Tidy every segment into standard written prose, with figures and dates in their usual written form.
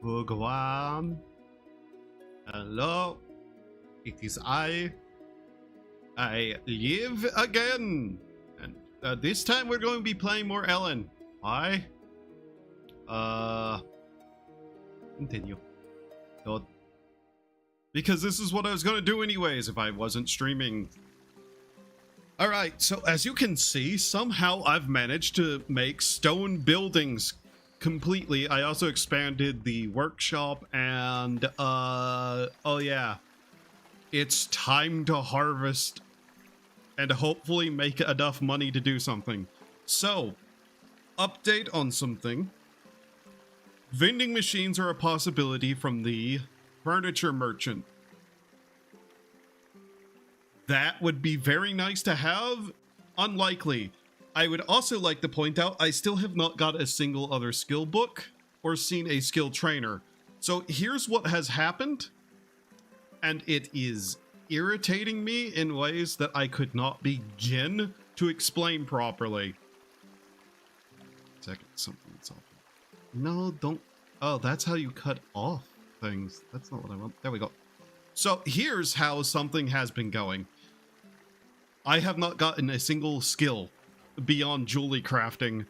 Bhagwan. Hello, it is I. I live again, and this time we're going to be playing more Elin. Why? Continue. God. Because this is what I was going to do anyways if I wasn't streaming. Alright, so as you can see, somehow I've managed to make stone buildings completely. I also expanded the workshop and, oh yeah. It's time to harvest and hopefully make enough money to do something. So, update on something. Vending machines are a possibility from the furniture merchant. That would be very nice to have. Unlikely. I would also like to point out I still have not got a single other skill book or seen a skill trainer. So here's what has happened. And it is irritating me in ways that I could not begin to explain properly. Second, something's off. No, don't. Oh, that's how you cut off things. That's not what I want. There we go. So here's how something has been going. I have not gotten a single skill beyond jewelry crafting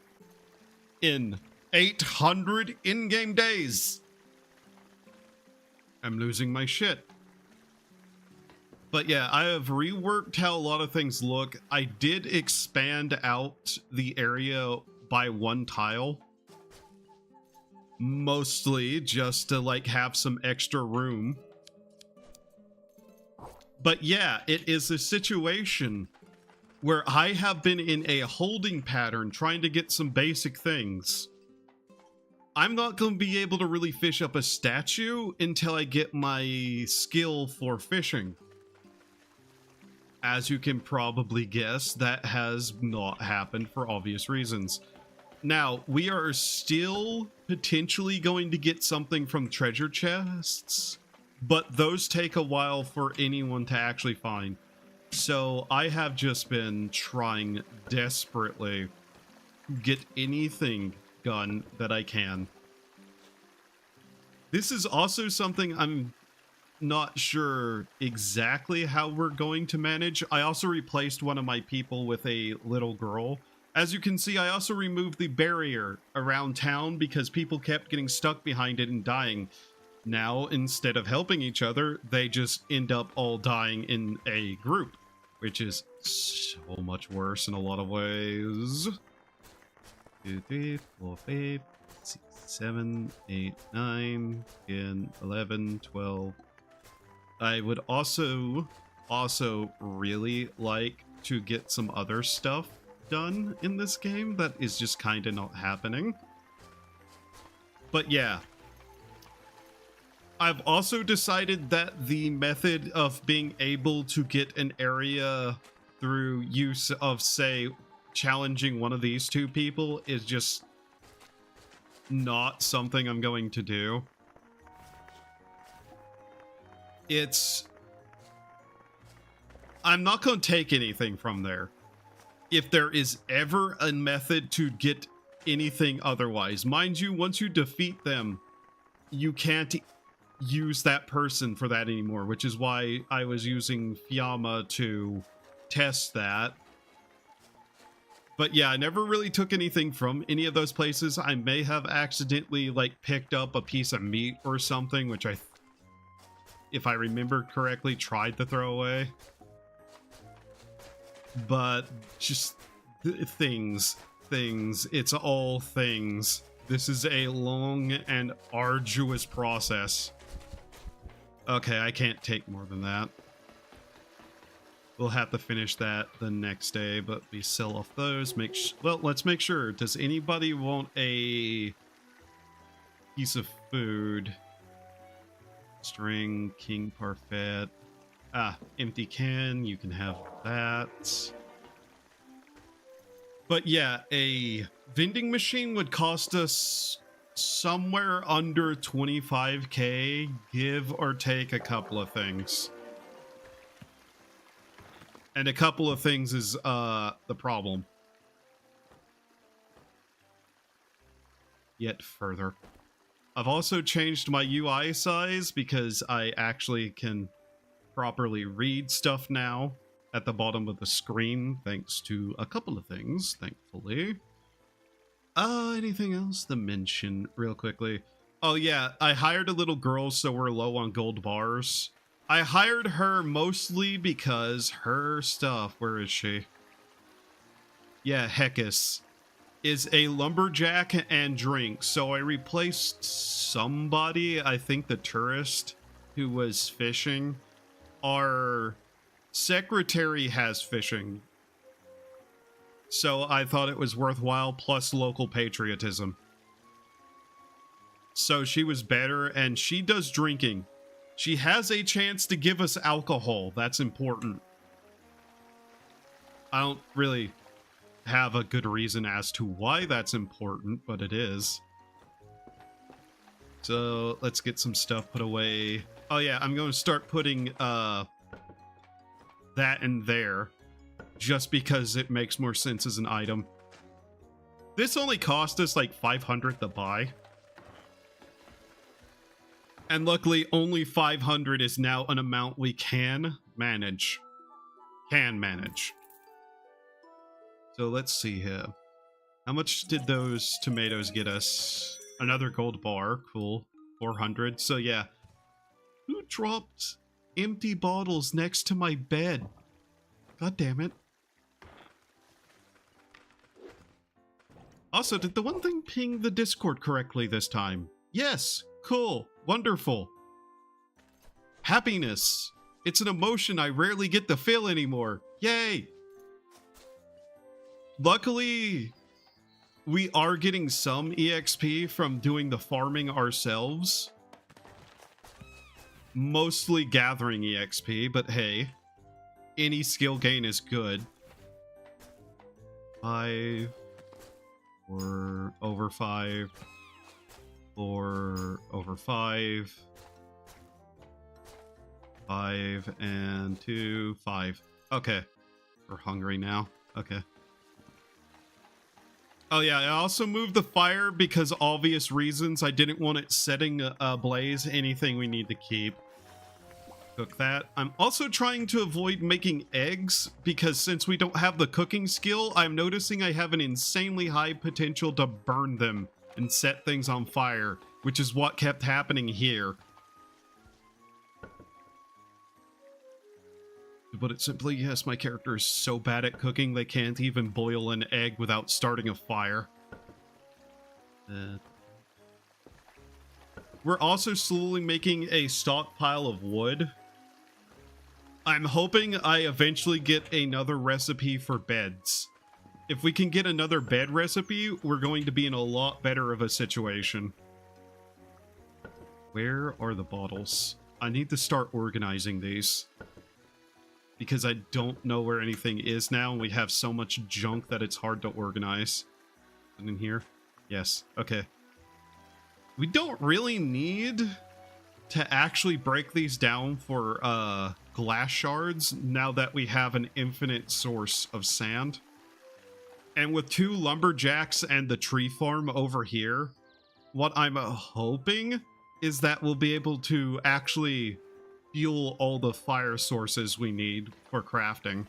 in 800 in-game days. I'm losing my shit. But yeah, I have reworked how a lot of things look. I did expand out the area by one tile. Mostly just to like have some extra room. But yeah, it is a situation where I have been in a holding pattern trying to get some basic things. I'm not going to be able to really fish up a statue until I get my skill for fishing. As you can probably guess, that has not happened for obvious reasons. Now, we are still potentially going to get something from treasure chests, but those take a while for anyone to actually find. So I have just been trying desperately to get anything done that I can. This is also something I'm not sure exactly how we're going to manage. I also replaced one of my people with a little girl. As you can see, I also removed the barrier around town because people kept getting stuck behind it and dying. Now, instead of helping each other, they just end up all dying in a group, which is so much worse in a lot of ways. 2, 3, 4, 5, 6, 7, 8, 9, 10, 11, 12. I would also really like to get some other stuff done in this game that is just kind of not happening. But yeah. I've also decided that the method of being able to get an area through use of, say, challenging one of these two people is just not something I'm going to do. I'm not going to take anything from there. If there is ever a method to get anything otherwise. Mind you, once you defeat them, you can't use that person for that anymore, which is why I was using Fiamma to test that. But yeah, I never really took anything from any of those places. I may have accidentally like picked up a piece of meat or something, which if I remember correctly, tried to throw away. But just things. It's all things. This is a long and arduous process. Okay, I can't take more than that. We'll have to finish that the next day, but we sell off those. Well, let's make sure. Does anybody want a piece of food? String, king parfait. Ah, empty can. You can have that. But yeah, a vending machine would cost us somewhere under 25k, give or take a couple of things. And a couple of things is the problem. Yet further. I've also changed my UI size because I actually can properly read stuff now at the bottom of the screen, thanks to a couple of things, thankfully. Anything else to mention real quickly? Oh yeah, I hired a little girl, so we're low on gold bars. I hired her mostly because her stuff, where is she? Yeah, Heckus is a lumberjack and drink. So I replaced somebody, I think the tourist who was fishing. Our secretary has fishing. So I thought it was worthwhile, plus local patriotism. So she was better, and she does drinking. She has a chance to give us alcohol. That's important. I don't really have a good reason as to why that's important, but it is. So let's get some stuff put away. Oh yeah, I'm going to start putting that in there just because it makes more sense as an item. This only cost us like 500 to buy. And luckily only 500 is now an amount we can manage. So let's see here. How much did those tomatoes get us? Another gold bar. Cool. 400. So yeah. Who dropped empty bottles next to my bed? God damn it. Also, did the one thing ping the Discord correctly this time? Yes. Cool. Wonderful. Happiness. It's an emotion I rarely get to feel anymore. Yay. Luckily, we are getting some EXP from doing the farming ourselves. Mostly gathering EXP, but hey, any skill gain is good. 5 or over 5 or over 5. 5 and 2, 5. Okay. We're hungry now. Okay. Oh yeah, I also moved the fire because obvious reasons. I didn't want it setting ablaze anything we need to keep. Cook that. I'm also trying to avoid making eggs because since we don't have the cooking skill, I'm noticing I have an insanely high potential to burn them and set things on fire, which is what kept happening here. To put it simply, yes, my character is so bad at cooking they can't even boil an egg without starting a fire. We're also slowly making a stockpile of wood. I'm hoping I eventually get another recipe for beds. If we can get another bed recipe, we're going to be in a lot better of a situation. Where are the bottles? I need to start organizing these. Because I don't know where anything is now, and we have so much junk that it's hard to organize. And in here? Yes. Okay. We don't really need to actually break these down for glass shards now that we have an infinite source of sand. And with 2 lumberjacks and the tree farm over here, what I'm hoping is that we'll be able to actually fuel all the fire sources we need for crafting.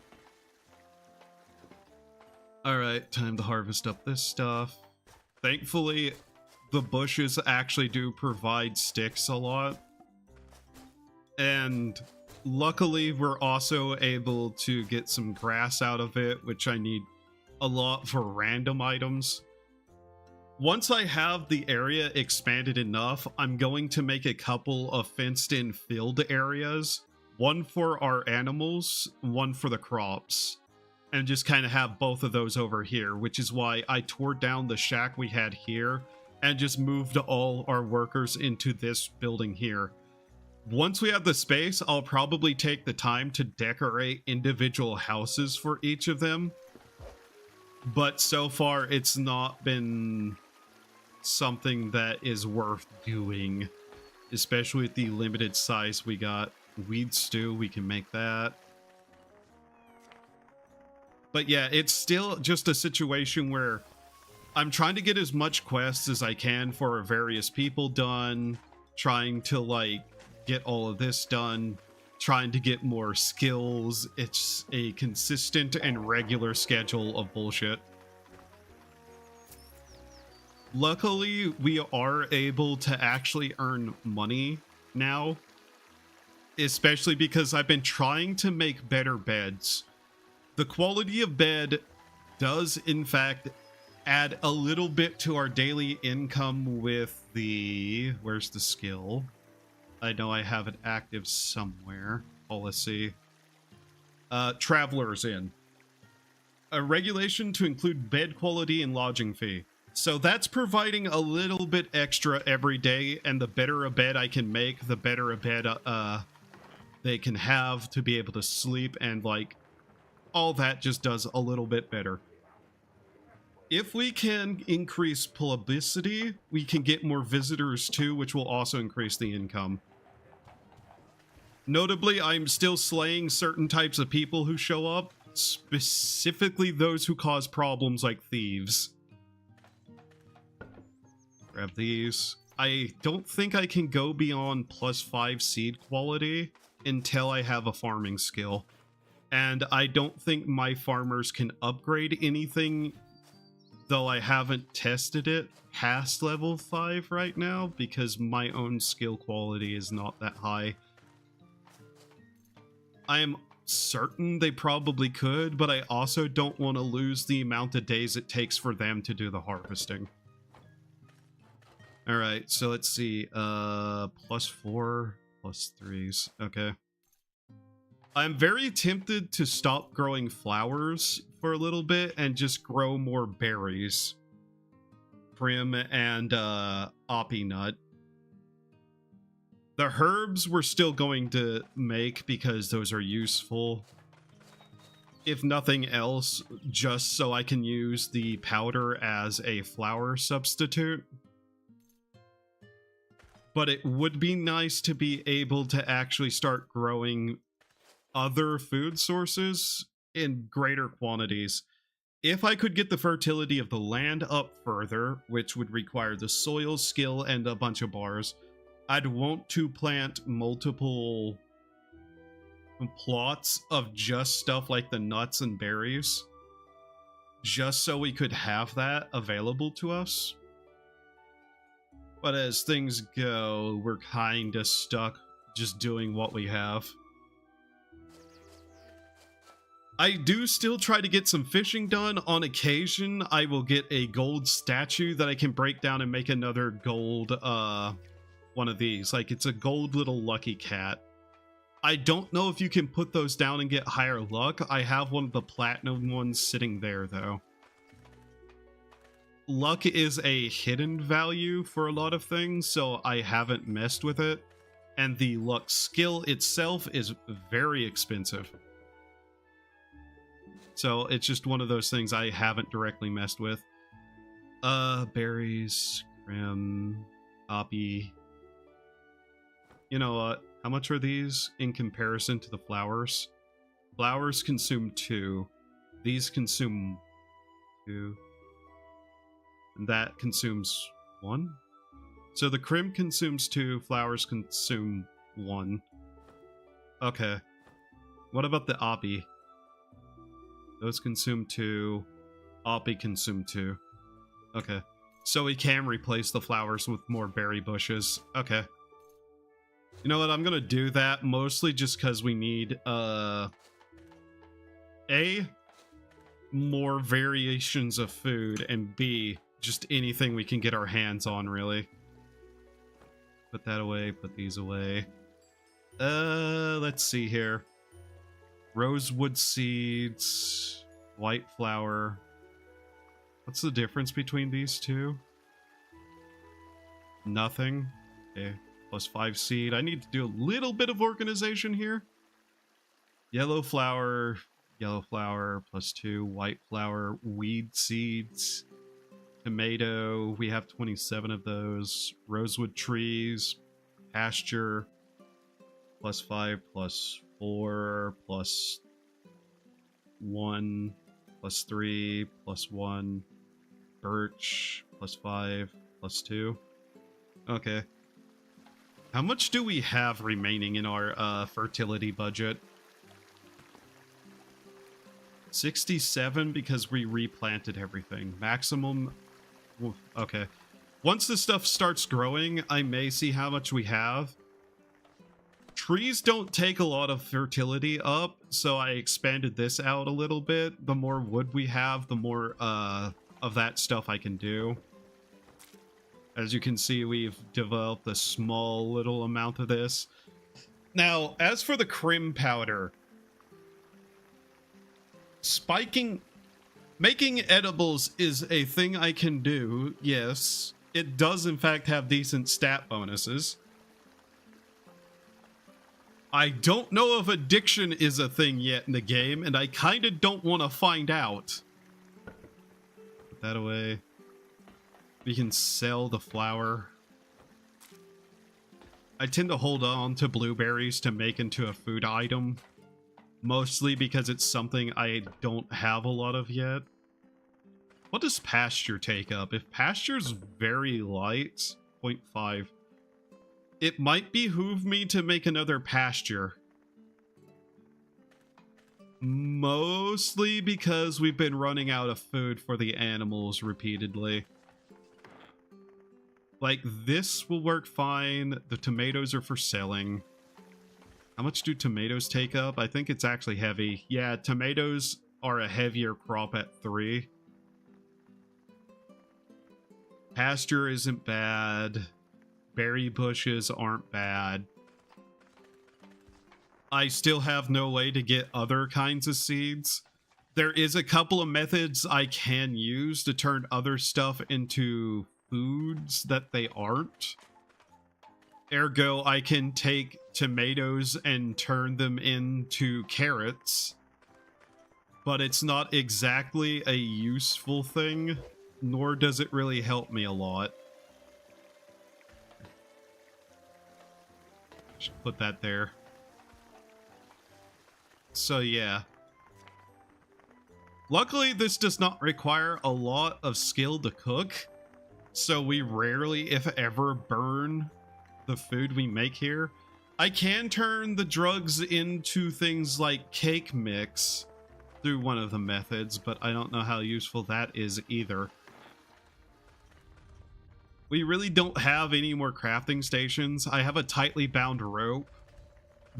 Alright, time to harvest up this stuff. Thankfully, the bushes actually do provide sticks a lot. And luckily, we're also able to get some grass out of it, which I need a lot for random items. Once I have the area expanded enough, I'm going to make a couple of fenced-in field areas. One for our animals, one for the crops. And just kind of have both of those over here, which is why I tore down the shack we had here and just moved all our workers into this building here. Once we have the space, I'll probably take the time to decorate individual houses for each of them. But so far, it's not been something that is worth doing, especially with the limited size we got. Weed stew, we can make that. But yeah, it's still just a situation where I'm trying to get as much quests as I can for various people done, trying to like get all of this done, trying to get more skills. It's a consistent and regular schedule of bullshit. Luckily, we are able to actually earn money now, especially because I've been trying to make better beds. The quality of bed does, in fact, add a little bit to our daily income with the... Where's the skill? I know I have it active somewhere. Policy. Travelers in. A regulation to include bed quality and lodging fee. So that's providing a little bit extra every day, and the better a bed I can make, the better a bed they can have to be able to sleep, and like all that just does a little bit better. If we can increase publicity, we can get more visitors too, which will also increase the income. Notably, I'm still slaying certain types of people who show up, specifically those who cause problems like thieves. Grab these. I don't think I can go beyond +5 seed quality until I have a farming skill. And I don't think my farmers can upgrade anything, though I haven't tested it past level 5 right now because my own skill quality is not that high. I am certain they probably could, but I also don't want to lose the amount of days it takes for them to do the harvesting. Alright, so let's see. +4, +3s. Okay. I'm very tempted to stop growing flowers for a little bit and just grow more berries. Prim and oppie nut. The herbs we're still going to make because those are useful. If nothing else, just so I can use the powder as a flower substitute. But it would be nice to be able to actually start growing other food sources in greater quantities. If I could get the fertility of the land up further, which would require the soil skill and a bunch of bars, I'd want to plant multiple plots of just stuff like the nuts and berries, just so we could have that available to us. But as things go, we're kind of stuck just doing what we have. I do still try to get some fishing done. On occasion, I will get a gold statue that I can break down and make another gold, one of these. Like, it's a gold little lucky cat. I don't know if you can put those down and get higher luck. I have one of the platinum ones sitting there, though. Luck is a hidden value for a lot of things, so I haven't messed with it. And the luck skill itself is very expensive. So it's just one of those things I haven't directly messed with. Berries, crim, oppie. You know what? How much are these in comparison to the flowers? Flowers consume 2. These consume 2. And that consumes 1. So the crim consumes 2, flowers consume 1. Okay. What about the oppie? Those consume 2. Oppie consume 2. Okay. So we can replace the flowers with more berry bushes. Okay. You know what? I'm gonna do that mostly just because we need, A, more variations of food, and B, just anything we can get our hands on, really. Put that away, put these away. Let's see here. Rosewood seeds, white flower. What's the difference between these two? Nothing. Okay, +5 seed. I need to do a little bit of organization here. Yellow flower, +2, white flower, weed seeds. Tomato, we have 27 of those. Rosewood trees, pasture, +5, +4, +1, +3, +1, birch, +5, +2. Okay. How much do we have remaining in our fertility budget? 67 because we replanted everything. Maximum... Okay. Once the stuff starts growing, I may see how much we have. Trees don't take a lot of fertility up, so I expanded this out a little bit. The more wood we have, the more of that stuff I can do. As you can see, we've developed a small little amount of this. Now, as for the crim powder, making edibles is a thing I can do, yes. It does in fact have decent stat bonuses. I don't know if addiction is a thing yet in the game, and I kinda don't want to find out. Put that away. We can sell the flour. I tend to hold on to blueberries to make into a food item. Mostly because it's something I don't have a lot of yet. What does pasture take up? If pasture's very light, 0.5. It might behoove me to make another pasture. Mostly because we've been running out of food for the animals repeatedly. Like, this will work fine. The tomatoes are for selling. How much do tomatoes take up? I think it's actually heavy. Yeah, tomatoes are a heavier crop at 3. Pasture isn't bad. Berry bushes aren't bad. I still have no way to get other kinds of seeds. There is a couple of methods I can use to turn other stuff into foods that they aren't. Ergo, I can take tomatoes and turn them into carrots. But it's not exactly a useful thing, nor does it really help me a lot. Should put that there. So yeah. Luckily, this does not require a lot of skill to cook, so we rarely, if ever, burn the food we make here. I can turn the drugs into things like cake mix through one of the methods, but I don't know how useful that is either. We really don't have any more crafting stations. I have a tightly bound rope,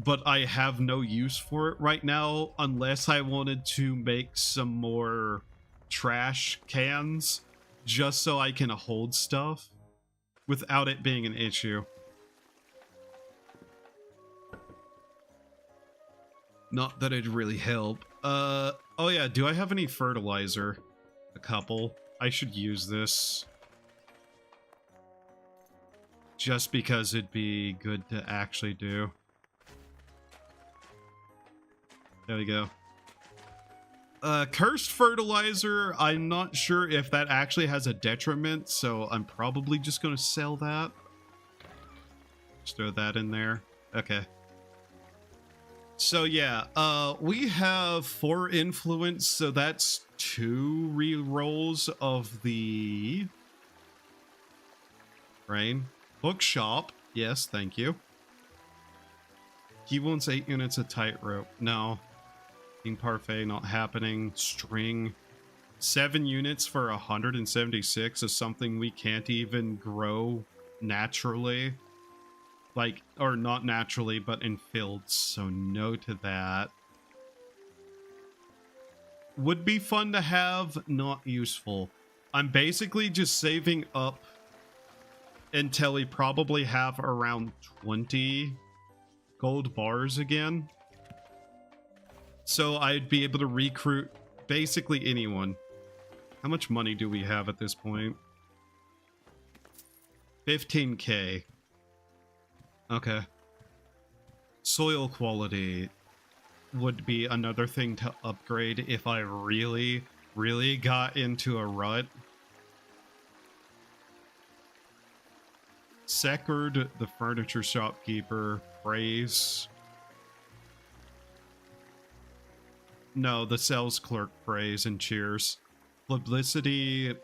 but I have no use for it right now unless I wanted to make some more trash cans just so I can hold stuff without it being an issue. Not that it'd really help. Oh yeah, do I have any fertilizer? A couple. I should use this. Just because it'd be good to actually do. There we go. Cursed fertilizer, I'm not sure if that actually has a detriment, so I'm probably just going to sell that. Just throw that in there. Okay. So yeah, we have 4 influence, so that's 2 re-rolls of the rain. Bookshop, yes, thank you. He wants 8 units of tightrope. No. King Parfait, not happening. String. 7 units for 176 is something we can't even grow naturally. Like, or not naturally, but in fields, so no to that. Would be fun to have, not useful. I'm basically just saving up until we probably have around 20 gold bars again. So I'd be able to recruit basically anyone. How much money do we have at this point? 15k. Okay. Soil quality would be another thing to upgrade if I really, really got into a rut. Seckard, the furniture shopkeeper, praise. No, the sales clerk praise and cheers. publicity,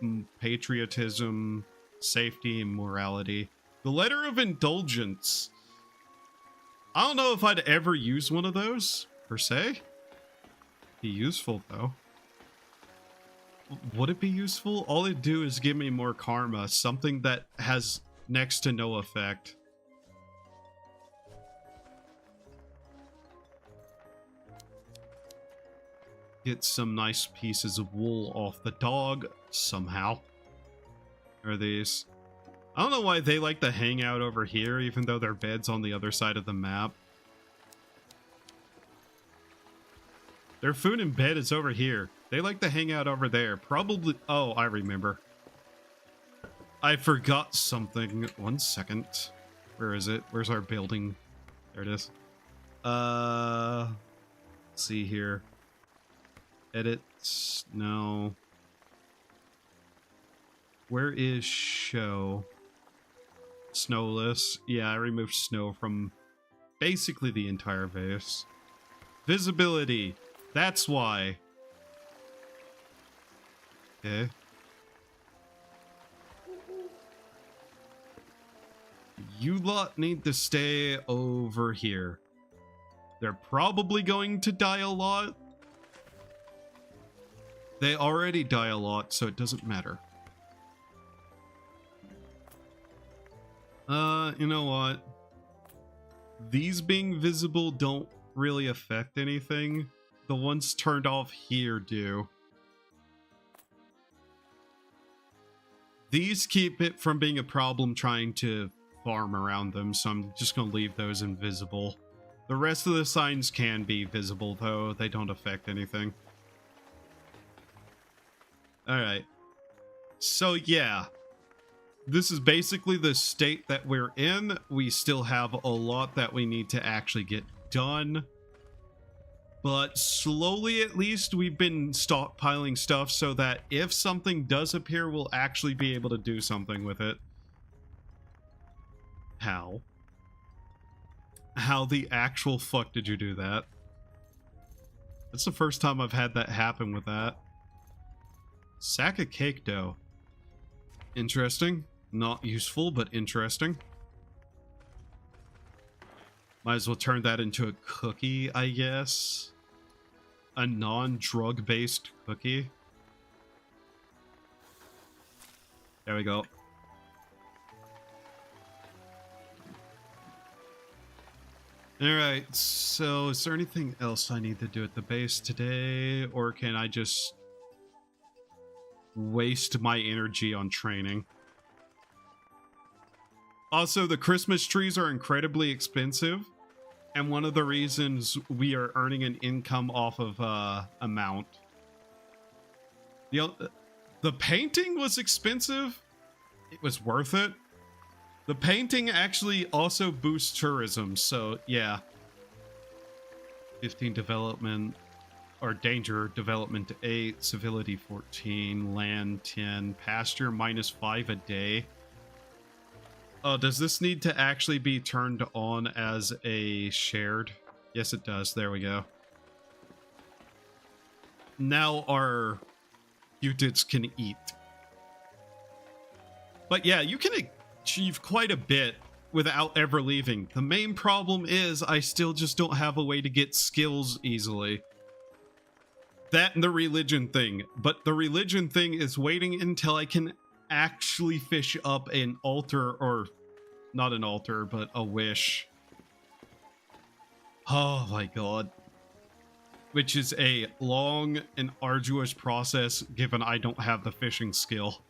patriotism, safety, and morality. The letter of indulgence. I don't know if I'd ever use one of those, per se. Be useful, though. Would it be useful? All it'd do is give me more karma, something that has next to no effect. Get some nice pieces of wool off the dog, somehow. Are these? I don't know why they like to hang out over here, even though their bed's on the other side of the map. Their food and bed is over here. They like to hang out over there. Probably... Oh, I remember. I forgot something. 1 second. Where is it? Where's our building? There it is. Let's see here. Edits. No. Where is show? Snowless. Yeah, I removed snow from basically the entire base. Visibility. That's why. Okay. You lot need to stay over here. They're probably going to die a lot. They already die a lot, so it doesn't matter. You know what? These being visible don't really affect anything. The ones turned off here do. These keep it from being a problem trying to farm around them, so I'm just going to leave those invisible. The rest of the signs can be visible, though. They don't affect anything. Alright. So, yeah. This is basically the state that we're in. We still have a lot that we need to actually get done. But slowly, at least, we've been stockpiling stuff so that if something does appear, we'll actually be able to do something with it. How? How the actual fuck did you do that? That's the first time I've had that happen with that. Sack of cake dough. Interesting. Not useful, but interesting. Might as well turn that into a cookie, I guess. A non-drug based cookie. There we go. Alright, so is there anything else I need to do at the base today? Or can I just waste my energy on training? Also, the Christmas trees are incredibly expensive. And one of the reasons we are earning an income off of a mount. The painting was expensive. It was worth it. The painting actually also boosts tourism, so yeah. 15 development, or danger development to 8, civility 14, land 10, pasture -5 a day. Oh, does this need to actually be turned on as a shared? Yes, it does. There we go. Now our units can eat. But yeah, you can achieve quite a bit without ever leaving. The main problem is I still just don't have a way to get skills easily. That and the religion thing. But the religion thing is waiting until I can actually fish up an altar, or not an altar, but a wish. Oh my god. Which is a long and arduous process given I don't have the fishing skill.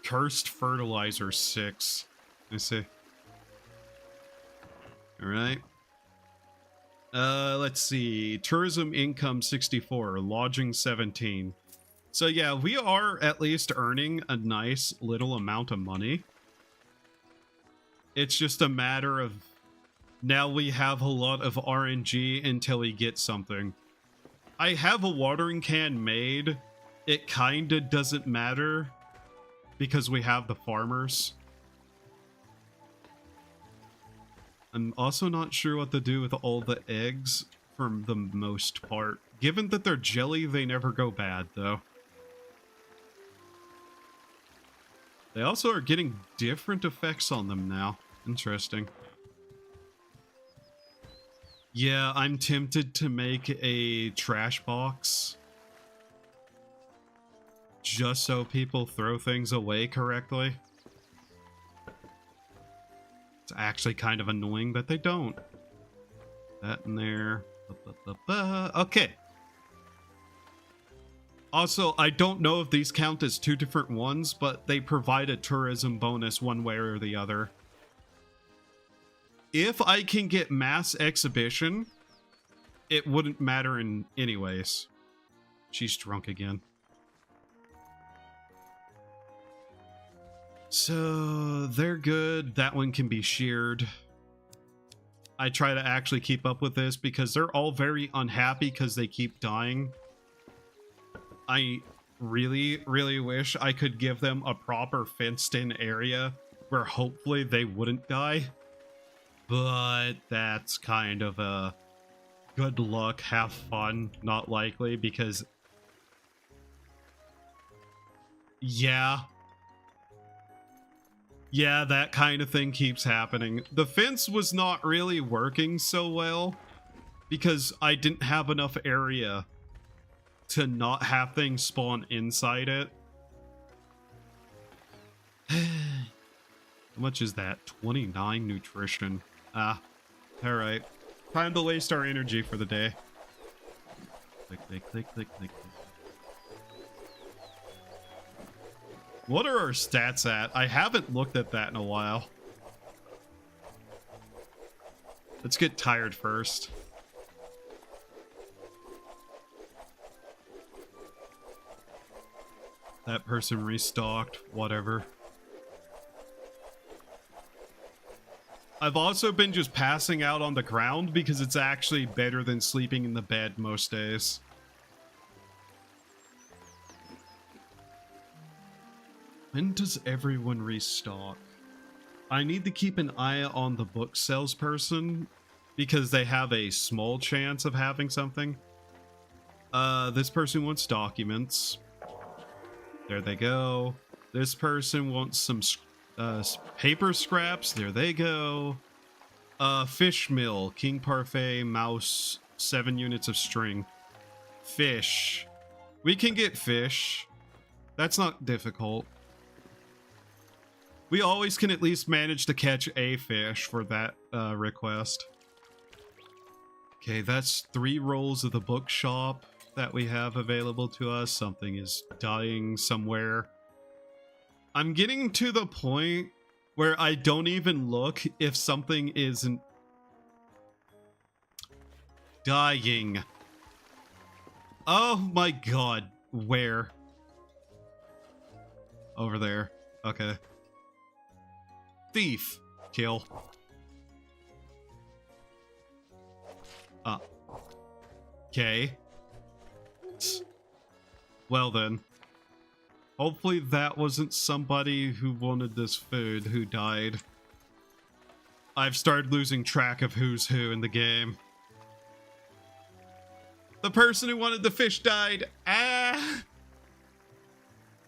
Cursed fertilizer 6. Let me see. Alright. Let's see. Tourism income 64. Lodging 17. So yeah, we are at least earning a nice little amount of money. It's just a matter of now we have a lot of RNG until we get something. I have a watering can made. It kinda doesn't matter because we have the farmers. I'm also not sure what to do with all the eggs for the most part. Given that they're jelly, they never go bad, though. They also are getting different effects on them now. Interesting. Yeah, I'm tempted to make a trash box. Just so people throw things away correctly. It's actually kind of annoying that they don't. That in there. Okay. Also, I don't know if these count as two different ones, but they provide a tourism bonus one way or the other. If I can get mass exhibition, it wouldn't matter in anyways. She's drunk again. So, they're good. That one can be sheared. I try to actually keep up with this because they're all very unhappy because they keep dying. I really, really wish I could give them a proper fenced-in area where hopefully they wouldn't die. But that's kind of a good luck, have fun, not likely, because... Yeah, that kind of thing keeps happening. The fence was not really working so well because I didn't have enough area to not have things spawn inside it. How much is that? 29 nutrition. Ah, alright. Time to waste our energy for the day. Click, click, click, click, click. What are our stats at? I haven't looked at that in a while. Let's get tired first. That person restocked, whatever. I've also been just passing out on the ground because it's actually better than sleeping in the bed most days. When does everyone restock? I need to keep an eye on the book salesperson because they have a small chance of having something. This person wants documents. There they go. This person wants some paper scraps. There they go. Fish mill, king parfait, mouse, 7 units of string. Fish. We can get fish. That's not difficult. We always can at least manage to catch a fish for that request. Okay, that's 3 rolls of the bookshop that we have available to us. Something is dying somewhere. I'm getting to the point where I don't even look if something isn't dying. Oh my god. Where? Over there. Okay. Thief. Kill. Okay. Well then. Hopefully that wasn't somebody who wanted this food who died. I've started losing track of who's who in the game. The person who wanted the fish died. Ah!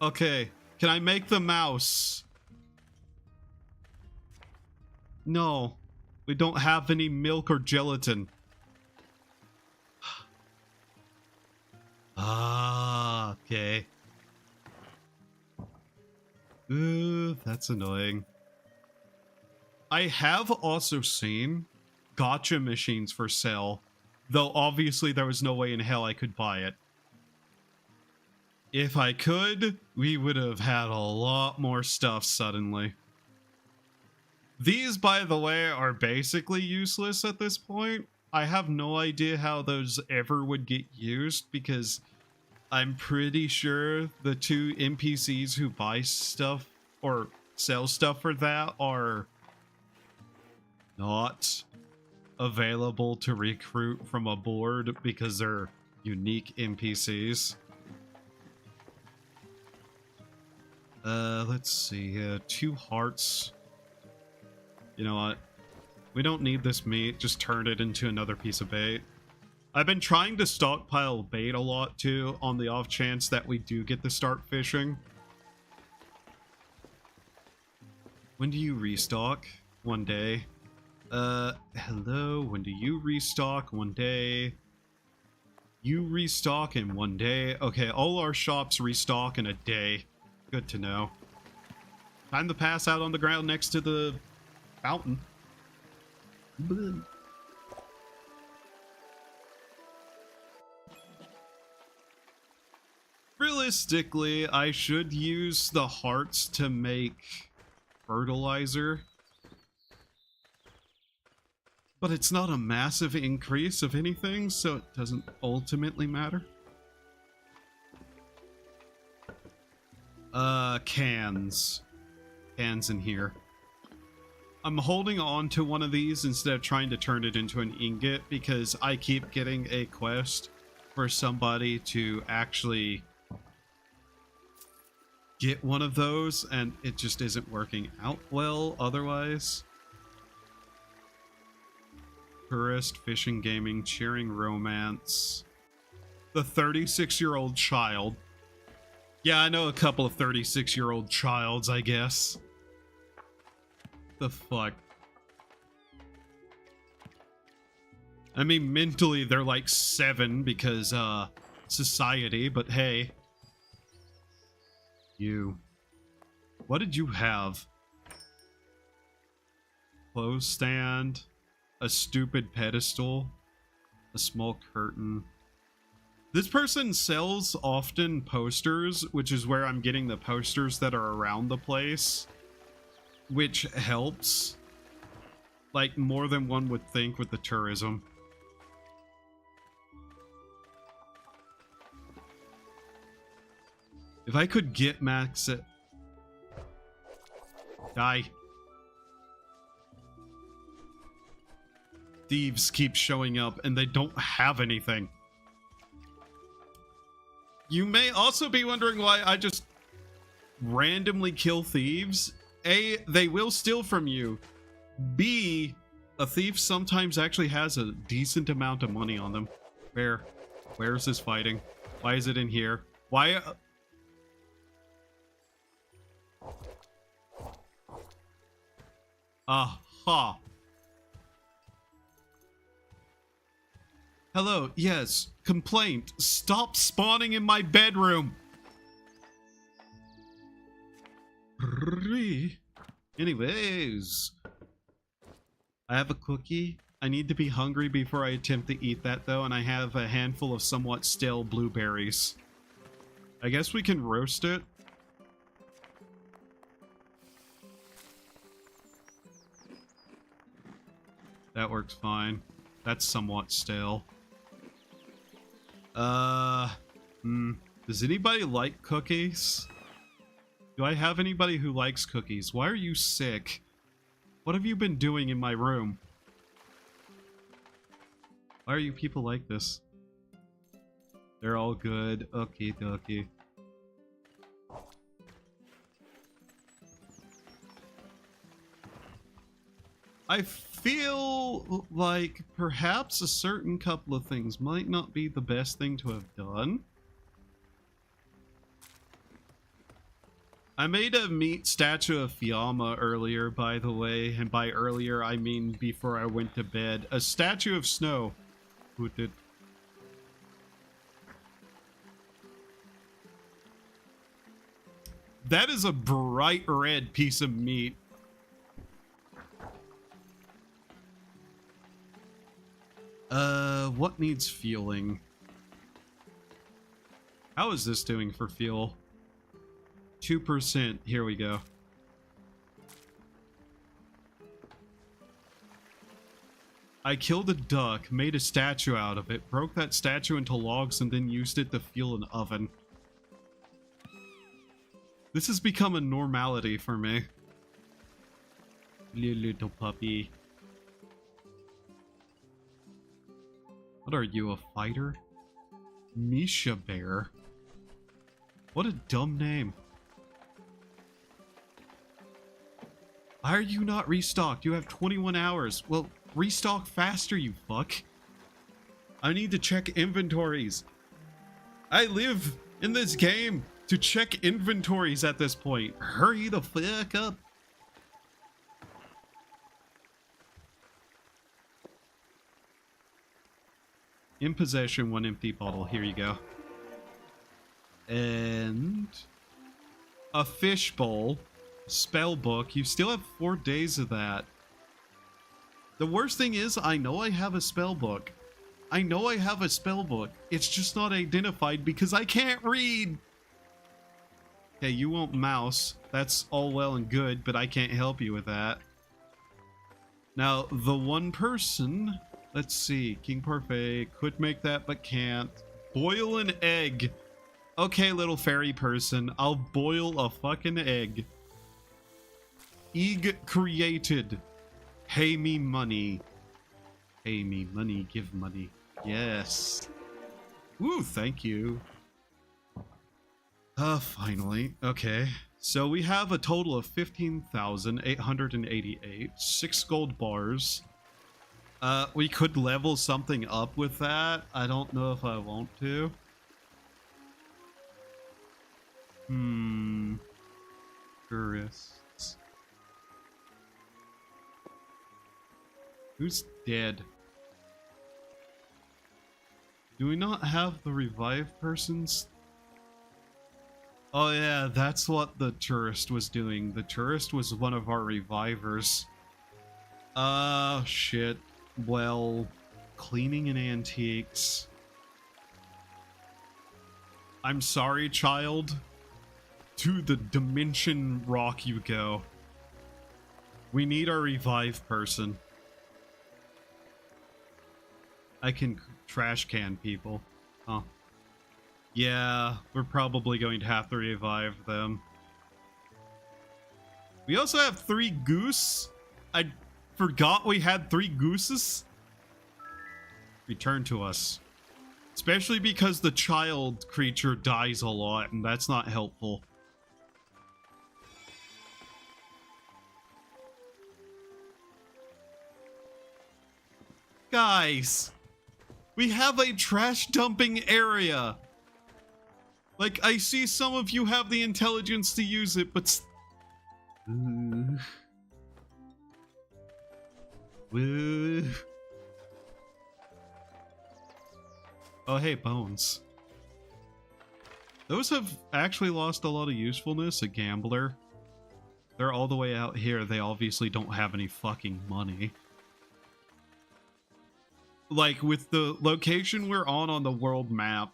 Okay. Can I make the mouse? No. We don't have any milk or gelatin. Ah, okay. Ooh, that's annoying. I have also seen gacha machines for sale, though obviously there was no way in hell I could buy it. If I could, we would have had a lot more stuff suddenly. These, by the way, are basically useless at this point. I have no idea how those ever would get used because I'm pretty sure the 2 NPCs who buy stuff or sell stuff for that are not available to recruit from a board because they're unique NPCs. Let's see. 2 hearts. You know what? We don't need this meat. Just turn it into another piece of bait. I've been trying to stockpile bait a lot, too, on the off chance that we do get to start fishing. When do you restock? One day. Hello? When do you restock? One day. You restock in one day. Okay, all our shops restock in a day. Good to know. Time to pass out on the ground next to the fountain. Bleh. Realistically, I should use the hearts to make fertilizer. But it's not a massive increase of anything, so it doesn't ultimately matter. Cans. Cans in here. I'm holding on to one of these instead of trying to turn it into an ingot because I keep getting a quest for somebody to actually get one of those, and it just isn't working out well otherwise. Tourist, fishing, gaming, cheering, romance. The 36-year-old child. Yeah, I know a couple of 36-year-old childs, I guess. The fuck? I mean, mentally, they're like 7 because, society, but hey. You. What did you have? Clothes stand. A stupid pedestal. A small curtain. This person sells often posters, which is where I'm getting the posters that are around the place. Which helps. Like, more than one would think with the tourism. If I could get max it. Die. Thieves keep showing up and they don't have anything. You may also be wondering why I just randomly kill thieves. A, they will steal from you. B, a thief sometimes actually has a decent amount of money on them. Where's this fighting? Why is it in here? Why? Aha. Hello, yes, complaint. Stop spawning in my bedroom. Anyways. I have a cookie. I need to be hungry before I attempt to eat that though, and I have a handful of somewhat stale blueberries. I guess we can roast it. That works fine. That's somewhat stale. Does anybody like cookies? Do I have anybody who likes cookies? Why are you sick? What have you been doing in my room? Why are you people like this? They're all good. Okie dokie. I feel like perhaps a certain couple of things might not be the best thing to have done. I made a meat statue of Fiamma earlier, by the way, and by earlier I mean before I went to bed. A statue of Snow. Who did? That is a bright red piece of meat. What needs fueling? How is this doing for fuel? 2%. Here we go. I killed a duck, made a statue out of it, broke that statue into logs, and then used it to fuel an oven. This has become a normality for me. Little puppy. What are you, a fighter? Misha Bear? What a dumb name. Why are you not restocked? You have 21 hours. Well, restock faster, you fuck. I need to check inventories. I live in this game to check inventories at this point. Hurry the fuck up. In possession, 1 empty bottle. Here you go. And a fishbowl. Spell book. You still have 4 days of that. The worst thing is, I know I have a spell book. I know I have a spell book. It's just not identified because I can't read. Okay, you want mouse. That's all well and good, but I can't help you with that. Now, the one person... Let's see. King Parfait could make that, but can't. Boil an egg. Okay, little fairy person. I'll boil a fucking egg. Egg created. Pay me money. Pay me money. Give money. Yes. Woo, thank you. Finally. Okay. So we have a total of 15,888. 6 gold bars. We could level something up with that. I don't know if I want to. Tourists. Who's dead? Do we not have the revived persons? Oh yeah, that's what the tourist was doing. The tourist was one of our revivers. Shit. Well, cleaning and antiques. I'm sorry, child. To the dimension rock you go. We need our revive person. I can trash can people. Huh. Yeah, we're probably going to have to revive them. We also have 3 goose. I forgot we had 3 gooses. Return to us. Especially because the child creature dies a lot, and that's not helpful. Guys, we have a trash dumping area. Like, I see some of you have the intelligence to use it, but... Woo. Oh, hey, bones. Those have actually lost a lot of usefulness. A gambler. They're all the way out here. They obviously don't have any fucking money. Like, with the location we're on the world map,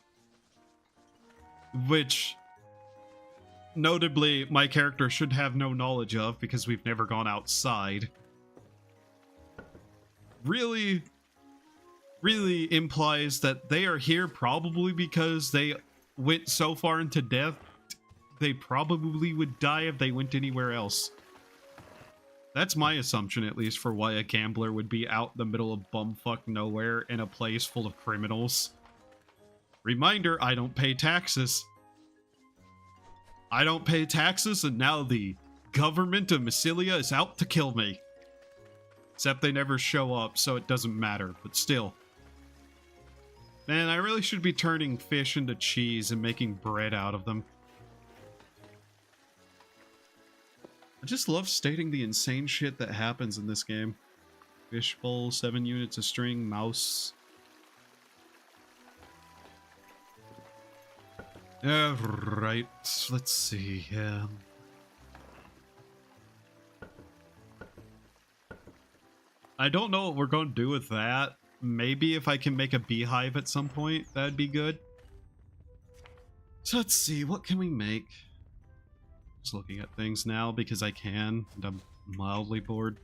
which, notably, my character should have no knowledge of because we've never gone outside, really implies that they are here probably because they went so far into death, they probably would die if they went anywhere else. That's my assumption, at least, for why a gambler would be out in the middle of bumfuck nowhere in a place full of criminals. Reminder, I don't pay taxes. I don't pay taxes, and now the government of Massilia is out to kill me. Except they never show up, so it doesn't matter, but still. Man, I really should be turning fish into cheese and making bread out of them. I just love stating the insane shit that happens in this game. Fishbowl, 7 units of string, mouse. Right, let's see. I don't know what we're going to do with that. Maybe if I can make a beehive at some point, that'd be good. So let's see, what can we make? Just looking at things now because I can, and I'm mildly bored.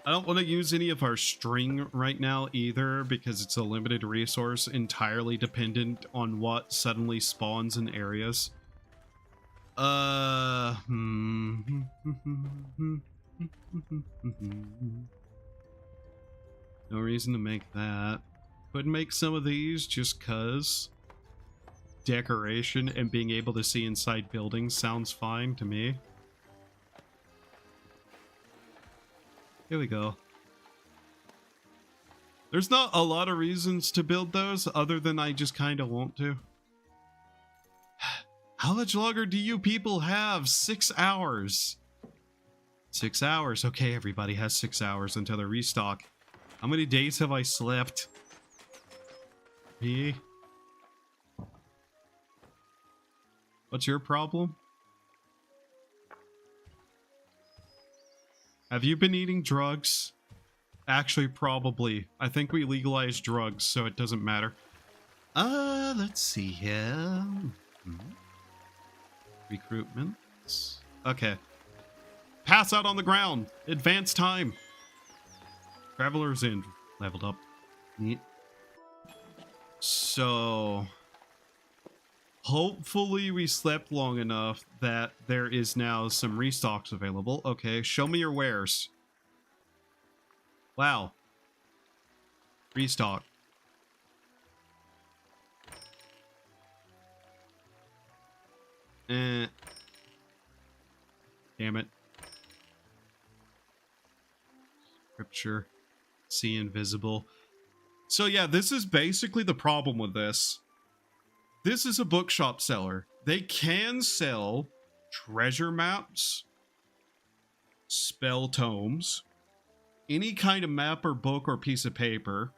I don't want to use any of our string right now either because it's a limited resource entirely dependent on what suddenly spawns in areas. No reason to make that. Could make some of these just cuz. Decoration and being able to see inside buildings sounds fine to me. Here we go. There's not a lot of reasons to build those other than I just kind of want to. How much longer do you people have? 6 hours. 6 hours. Okay, everybody has 6 hours until they restock. How many days have I slept? Me? What's your problem? Have you been eating drugs? Actually, probably. I think we legalized drugs, so it doesn't matter. Let's see here. Recruitment. Okay. Pass out on the ground. Advance time. Travelers in. Leveled up. Neat. So... hopefully we slept long enough that there is now some restocks available. Okay, show me your wares. Wow. Restock. Damn it. Scripture. See invisible. So yeah, this is basically the problem with this. This is a bookshop seller. They can sell treasure maps, spell tomes, any kind of map or book or piece of paper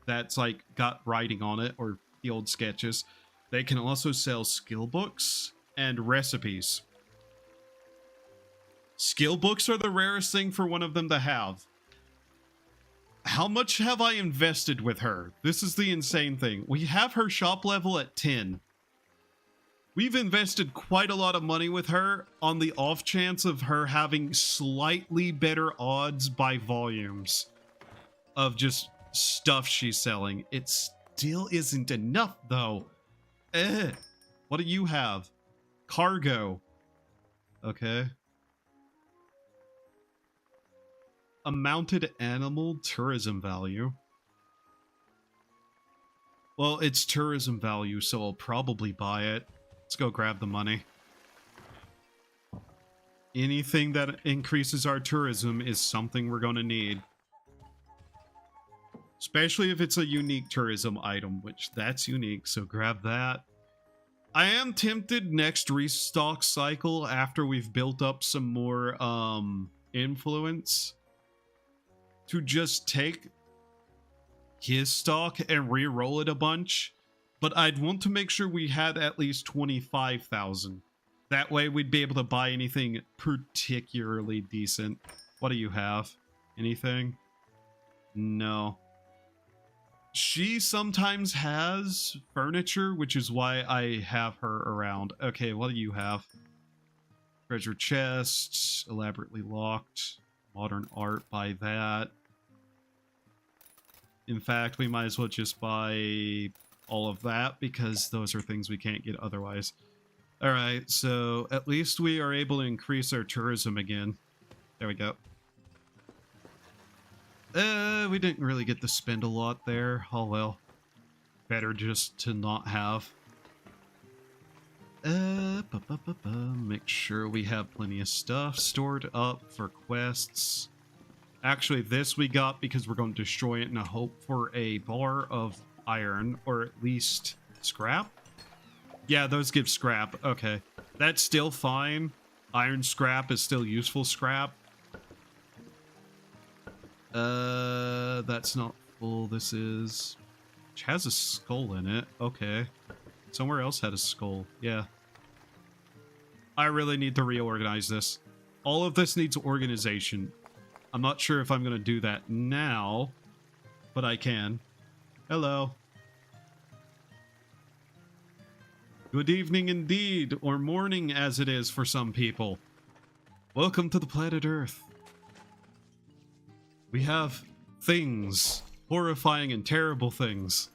that's like got writing on it or the old sketches. They can also sell skill books and recipes. Skill books are the rarest thing for one of them to have. How much have I invested with her? This is the insane thing. We have her shop level at 10. We've invested quite a lot of money with her on the off chance of her having slightly better odds by volumes of just stuff she's selling. It still isn't enough, though. What do you have? Cargo. Okay. A mounted animal tourism value. Well, it's tourism value, so I'll probably buy it. Let's go grab the money. Anything that increases our tourism is something we're going to need. Especially if it's a unique tourism item, which that's unique, so grab that. I am tempted next restock cycle after we've built up some more influence to just take his stock and re-roll it a bunch, but I'd want to make sure we had at least 25,000. That way we'd be able to buy anything particularly decent. What do you have? Anything? No. She sometimes has furniture, which is why I have her around. Okay, what do you have? Treasure chest, elaborately locked. Modern art, buy that. In fact, we might as well just buy all of that because those are things we can't get otherwise. Alright, so at least we are able to increase our tourism again. There we go. We didn't really get to spend a lot there. Oh well. Better just to not have. Make sure we have plenty of stuff stored up for quests. Actually, this we got because we're going to destroy it in a hope for a bar of iron, or at least scrap? Yeah, those give scrap. Okay. That's still fine. Iron scrap is still useful scrap. That's not full. This is... which has a skull in it. Okay. Somewhere else had a skull. Yeah. I really need to reorganize this. All of this needs organization. I'm not sure if I'm going to do that now, but I can. Hello. Good evening indeed, or morning as it is for some people. Welcome to the planet Earth. We have things. Horrifying and terrible things.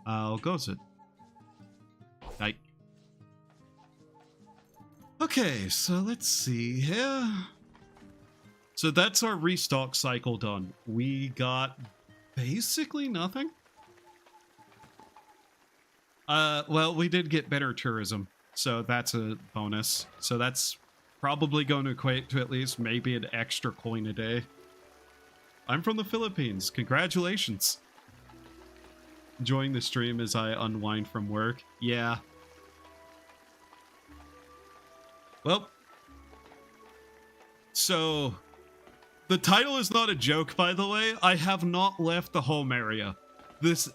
How goes it? Right. Okay, so let's see here. So that's our restock cycle done. We got basically nothing. Well, we did get better tourism. So that's a bonus. So that's probably going to equate to at least maybe an extra coin a day. I'm from the Philippines. Congratulations. Enjoying the stream as I unwind from work. Yeah. Well. So, the title is not a joke, by the way. I have not left the home area.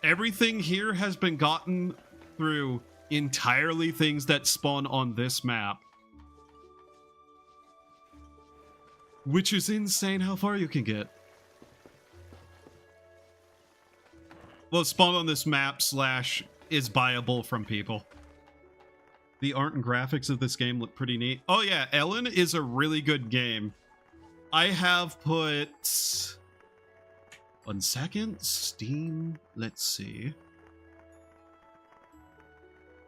Everything here has been gotten through entirely things that spawn on this map. Which is insane how far you can get. Well, spawn on this map / is buyable from people. The art and graphics of this game look pretty neat. Oh yeah, Elin is a really good game. I have put... 1 second. Steam. Let's see.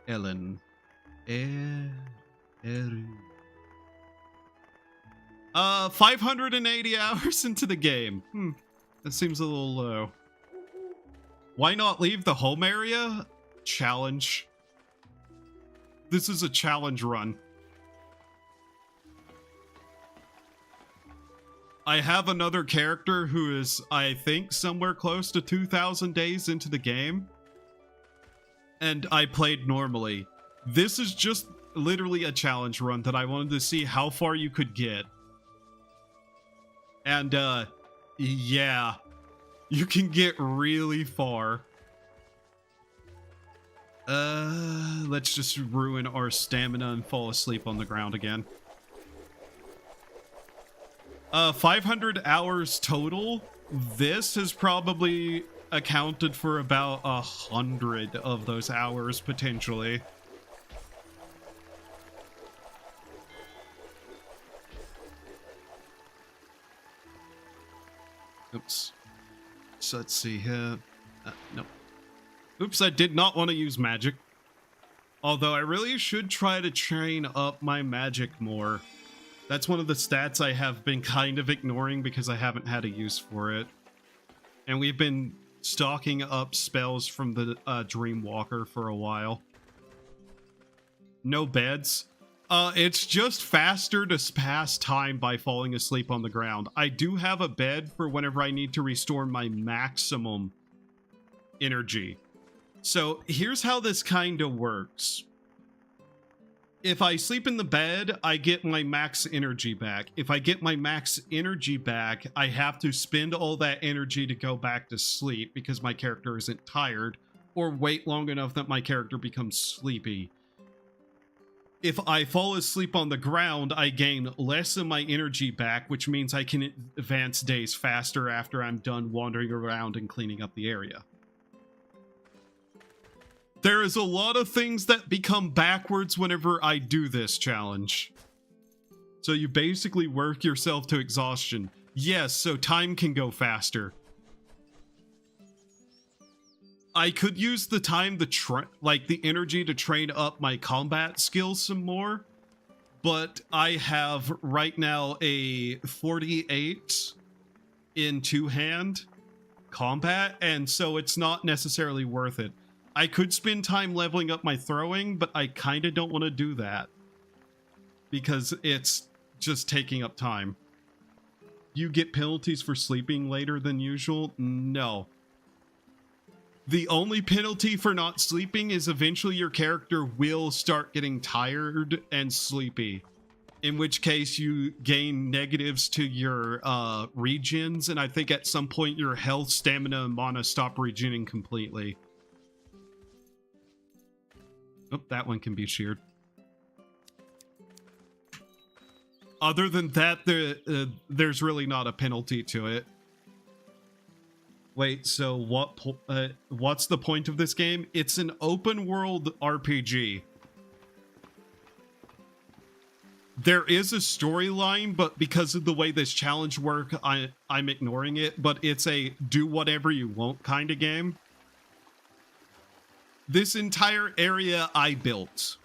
Elin. 580 hours into the game. That seems a little low. Why not leave the home area? Challenge. This is a challenge run. I have another character who is, I think, somewhere close to 2,000 days into the game. And I played normally. This is just literally a challenge run that I wanted to see how far you could get. And, yeah. You can get really far. Let's just ruin our stamina and fall asleep on the ground again. 500 hours total. This has probably accounted for about 100 of those hours, potentially. Oops. So let's see here. Nope. Oops, I did not want to use magic. Although I really should try to train up my magic more. That's one of the stats I have been kind of ignoring because I haven't had a use for it. And we've been stocking up spells from the Dreamwalker for a while. No beds. It's just faster to pass time by falling asleep on the ground. I do have a bed for whenever I need to restore my maximum energy. So here's how this kind of works. If I sleep in the bed, I get my max energy back. If I get my max energy back, I have to spend all that energy to go back to sleep because my character isn't tired, or wait long enough that my character becomes sleepy. If I fall asleep on the ground, I gain less of my energy back, which means I can advance days faster after I'm done wandering around and cleaning up the area. There is a lot of things that become backwards whenever I do this challenge. So you basically work yourself to exhaustion. Yes, so time can go faster. I could use the time to the energy to train up my combat skills some more, but I have right now a 48 in two-hand combat, and so it's not necessarily worth it. I could spend time leveling up my throwing, but I kind of don't want to do that because it's just taking up time. You get penalties for sleeping later than usual? No. The only penalty for not sleeping is eventually your character will start getting tired and sleepy, in which case you gain negatives to your regens, and I think at some point your health, stamina, and mana stop regening completely. Oh, that one can be sheared. Other than that, there's really not a penalty to it. Wait, so what's the point of this game? It's an open world RPG. There is a storyline, but because of the way this challenge works, I'm ignoring it, but it's a do whatever you want kind of game. This entire area I built.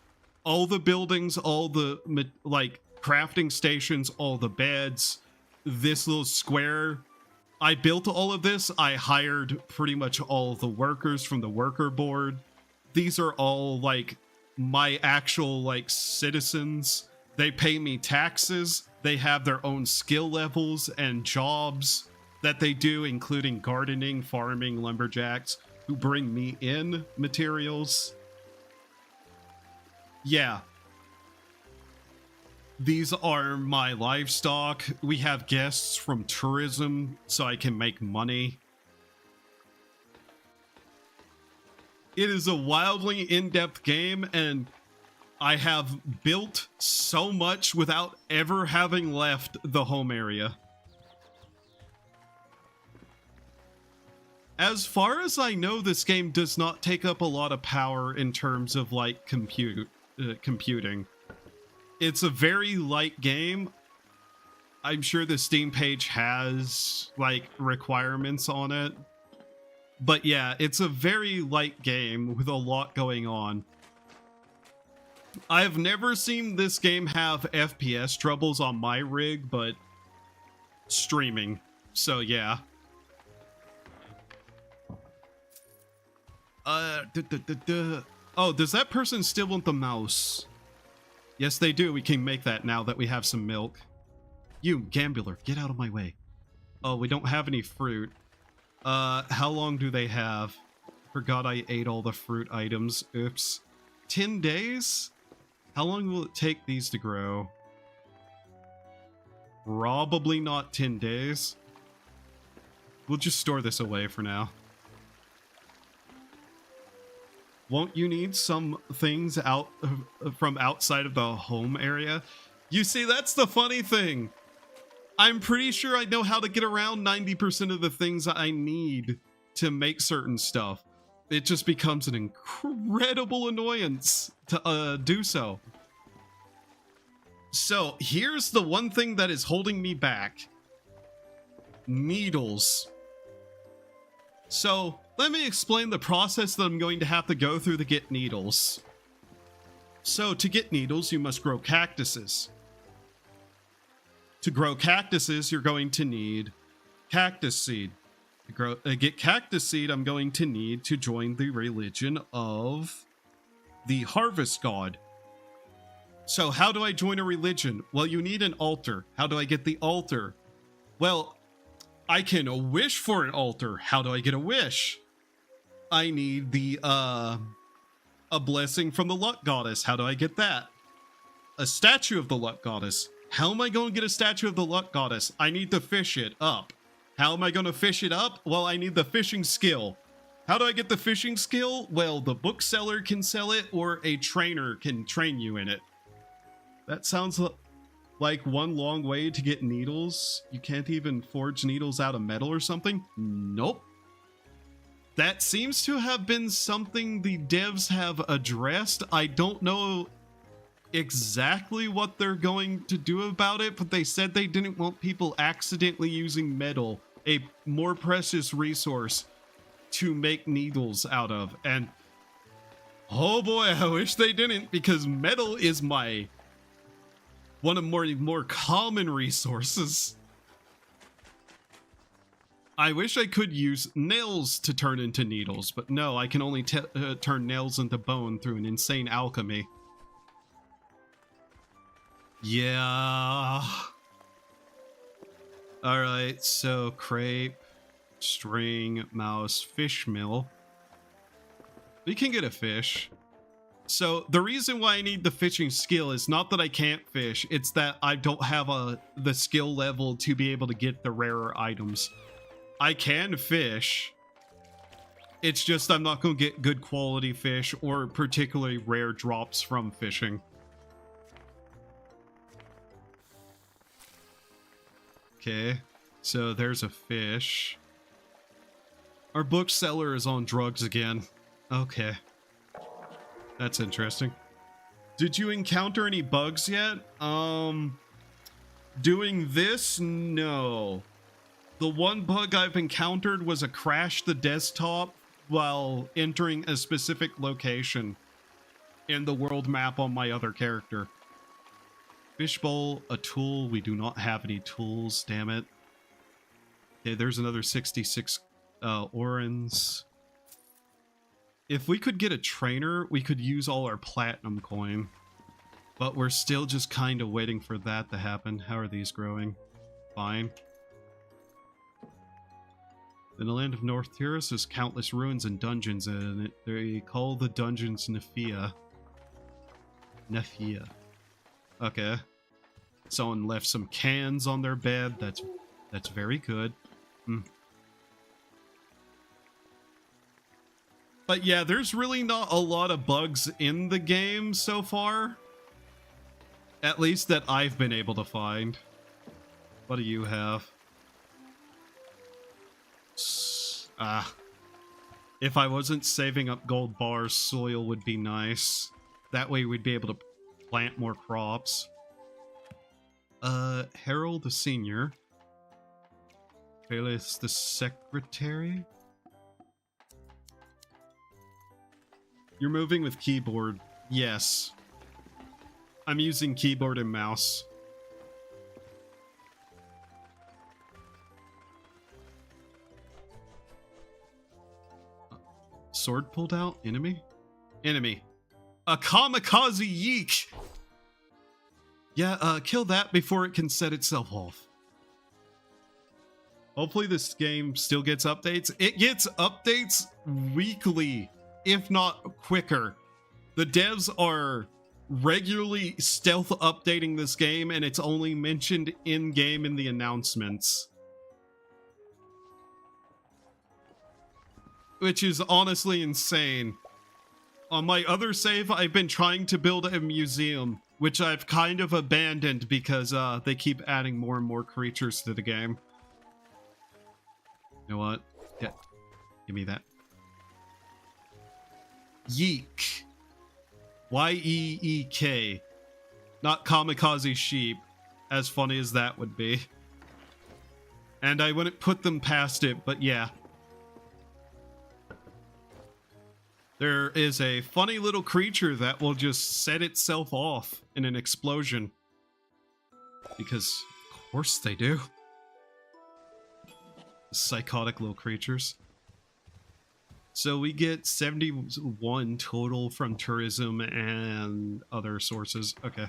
All the buildings, all the, like, crafting stations, all the beds, this little square. I built all of this. I hired pretty much all of the workers from the worker board. These are all, like, my actual like citizens. They pay me taxes. They have their own skill levels and jobs that they do, including gardening, farming, lumberjacks who bring me in materials. Yeah. These are my livestock. We have guests from tourism, so I can make money. It is a wildly in-depth game, and I have built so much without ever having left the home area. As far as I know, this game does not take up a lot of power in terms of like computing. It's a very light game. I'm sure the Steam page has like requirements on it. But yeah, it's a very light game with a lot going on. I've never seen this game have FPS troubles on my rig, but streaming. So yeah. Oh, does that person still want the mouse? Yes, they do. We can make that now that we have some milk. You, gambler, get out of my way. Oh, we don't have any fruit. How long do they have? Forgot I ate all the fruit items. Oops. 10 days? How long will it take these to grow? Probably not 10 days. We'll just store this away for now. Won't you need some things out from outside of the home area? You see, that's the funny thing. I'm pretty sure I know how to get around 90% of the things I need to make certain stuff. It just becomes an incredible annoyance to do so. So here's the one thing that is holding me back. Needles. So let me explain the process that I'm going to have to go through to get needles. So to get needles, you must grow cactuses. To grow cactuses, you're going to need cactus seed. To get cactus seed, I'm going to need to join the religion of the harvest god. So how do I join a religion? Well, you need an altar. How do I get the altar? Well, I can wish for an altar. How do I get a wish? I need the a blessing from the luck goddess. How do I get that? A statue of the luck goddess. How am I going to get a statue of the luck goddess? I need to fish it up. How am I going to fish it up? Well, I need the fishing skill. How do I get the fishing skill? Well, the bookseller can sell it, or a trainer can train you in it. That sounds like one long way to get needles. You can't even forge needles out of metal or something? Nope. That seems to have been something the devs have addressed. I don't know exactly what they're going to do about it, but they said they didn't want people accidentally using metal, a more precious resource, to make needles out of. And oh boy, I wish they didn't, because metal is one of more common resources. I wish I could use nails to turn into needles, but no, I can only turn nails into bone through an insane alchemy. Yeah. Alright, so crepe, string, mouse, fish mill. We can get a fish. So the reason why I need the fishing skill is not that I can't fish, it's that I don't have the skill level to be able to get the rarer items. I can fish. It's just I'm not going to get good quality fish or particularly rare drops from fishing. Okay, so there's a fish. Our bookseller is on drugs again. Okay. That's interesting. Did you encounter any bugs yet? Doing this? No. The one bug I've encountered was a crash the desktop while entering a specific location in the world map on my other character. Fishbowl, a tool. We do not have any tools, damn it. Okay, there's another 66 orans. If we could get a trainer, we could use all our platinum coin. But we're still just kind of waiting for that to happen. How are these growing? Fine. In the land of North Tiris, there's countless ruins and dungeons in it. They call the dungeons Nephia. Nephia. Okay. Someone left some cans on their bed. That's very good. But yeah, there's really not a lot of bugs in the game so far. At least that I've been able to find. What do you have? If I wasn't saving up gold bars, soil would be nice. That way we'd be able to plant more crops. Harold the Senior. Bayless the Secretary. You're moving with keyboard. Yes. I'm using keyboard and mouse. Sword pulled out? Enemy? Enemy. A kamikaze yeek! Yeah, kill that before it can set itself off. Hopefully this game still gets updates. It gets updates weekly, if not quicker. The devs are regularly stealth updating this game, and it's only mentioned in-game in the announcements. Which is honestly insane. On my other save, I've been trying to build a museum, which I've kind of abandoned because they keep adding more and more creatures to the game. You know what? Yeah, give me that. Yeek. Y-E-E-K. Not kamikaze sheep, as funny as that would be. And I wouldn't put them past it, but yeah. There is a funny little creature that will just set itself off in an explosion. Because, of course they do. Psychotic little creatures. So we get 71 total from tourism and other sources. Okay.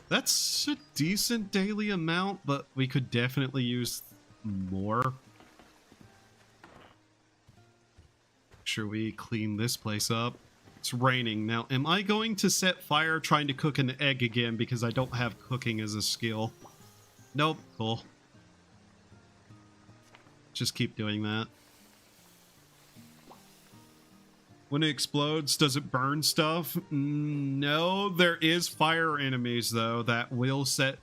That's a decent daily amount, but we could definitely use more. Sure, we clean this place up. It's raining. Now, am I going to set fire trying to cook an egg again because I don't have cooking as a skill? Nope. Cool. Just keep doing that. When it explodes, does it burn stuff? No, there is fire enemies, though, that will set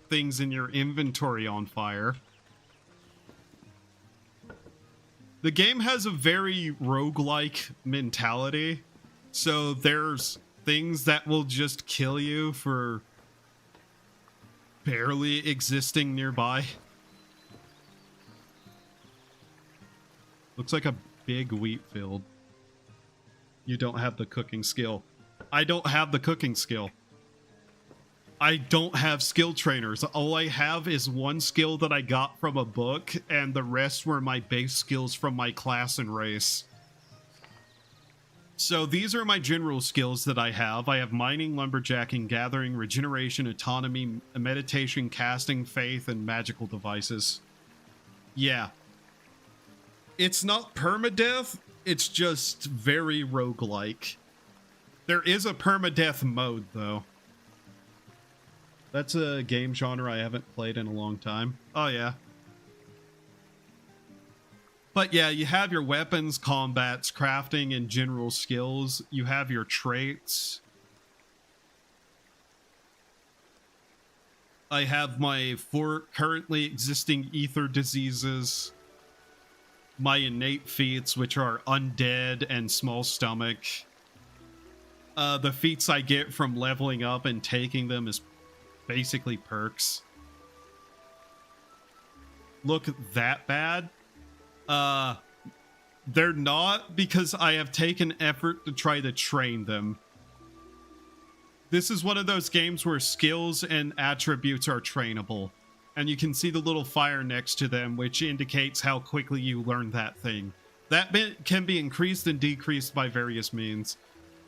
things in your inventory on fire. The game has a very roguelike mentality, so there's things that will just kill you for barely existing nearby. Looks like a big wheat field. You don't have the cooking skill. I don't have the cooking skill. I don't have skill trainers. All I have is one skill that I got from a book, and the rest were my base skills from my class and race. So these are my general skills that I have. I have mining, lumberjacking, gathering, regeneration, autonomy, meditation, casting, faith, and magical devices. Yeah. It's not permadeath, it's just very roguelike. There is a permadeath mode, though. That's a game genre I haven't played in a long time. Oh, yeah. But yeah, you have your weapons, combats, crafting, and general skills. You have your traits. I have my 4 currently existing ether diseases. My innate feats, which are undead and small stomach. The feats I get from leveling up and taking them is basically perks. Look that bad? They're not, because I have taken effort to try to train them. This is one of those games where skills and attributes are trainable. And you can see the little fire next to them, which indicates how quickly you learn that thing. That bit can be increased and decreased by various means.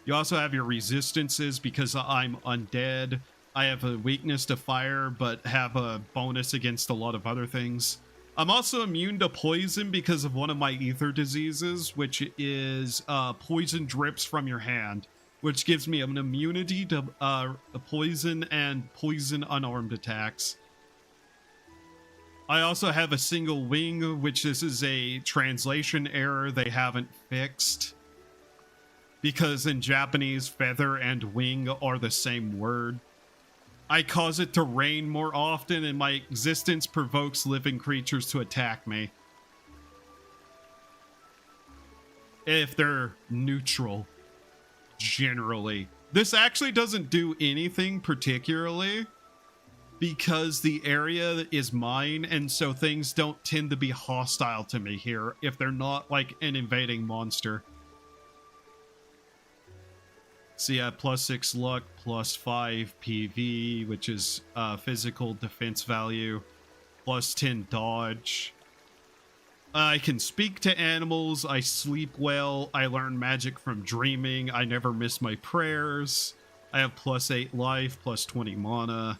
You also have your resistances because I'm undead. I have a weakness to fire, but have a bonus against a lot of other things. I'm also immune to poison because of one of my ether diseases, which is poison drips from your hand, which gives me an immunity to poison and poison unarmed attacks. I also have a single wing, which this is a translation error they haven't fixed. Because in Japanese, feather and wing are the same word. I cause it to rain more often, and my existence provokes living creatures to attack me. If they're neutral, generally. This actually doesn't do anything particularly, because the area is mine, and so things don't tend to be hostile to me here if they're not like an invading monster. So yeah, +6 luck, +5 PV, which is physical defense value, +10 dodge. I can speak to animals, I sleep well, I learn magic from dreaming, I never miss my prayers, I have +8 life, +20 mana.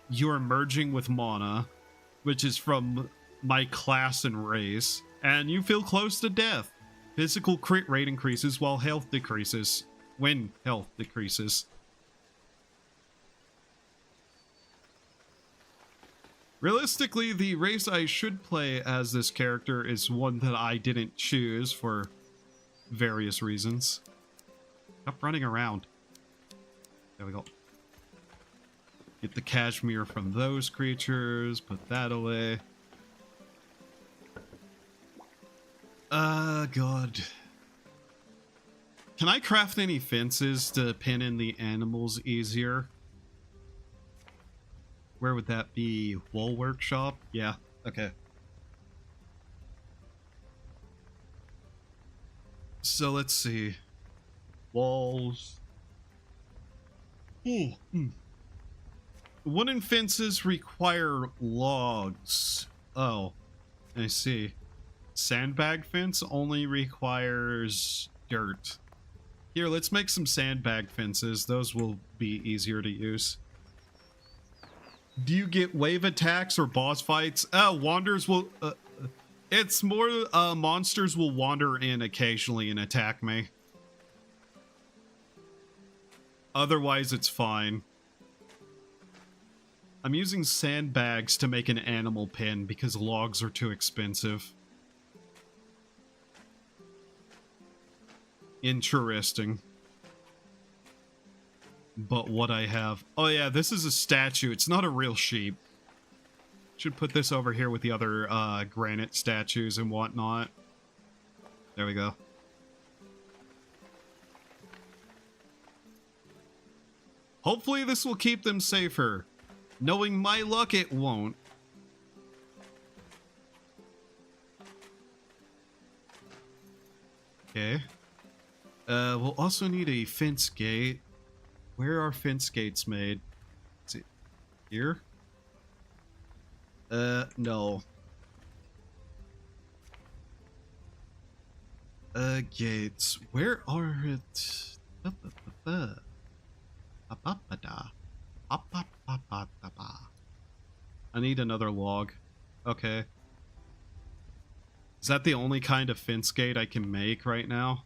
You're merging with mana, which is from my class and race, and you feel close to death. Physical crit rate increases while health decreases. When health decreases. Realistically, the race I should play as this character is one that I didn't choose for various reasons. Stop running around. There we go. Get the cashmere from those creatures, put that away. God. Can I craft any fences to pin in the animals easier? Where would that be? Wool workshop? Yeah, okay. So let's see. Walls. Wooden fences require logs. Oh, I see. Sandbag fence only requires dirt. Here, let's make some sandbag fences. Those will be easier to use. Do you get wave attacks or boss fights? Wanderers will... it's more monsters will wander in occasionally and attack me. Otherwise, it's fine. I'm using sandbags to make an animal pen because logs are too expensive. Interesting. But what I have... Oh yeah, this is a statue. It's not a real sheep. Should put this over here with the other granite statues and whatnot. There we go. Hopefully this will keep them safer. Knowing my luck, it won't. Okay. We'll also need a fence gate. Where are fence gates made? Is it here? No. Gates. Where are it? I need another log. Okay. Is that the only kind of fence gate I can make right now?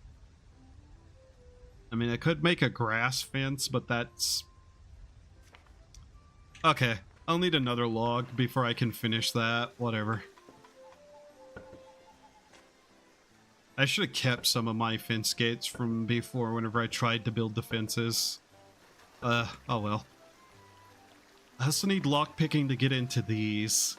I mean, I could make a grass fence, but that's... Okay, I'll need another log before I can finish that. Whatever. I should have kept some of my fence gates from before whenever I tried to build the fences. Oh well. I also need lockpicking to get into these.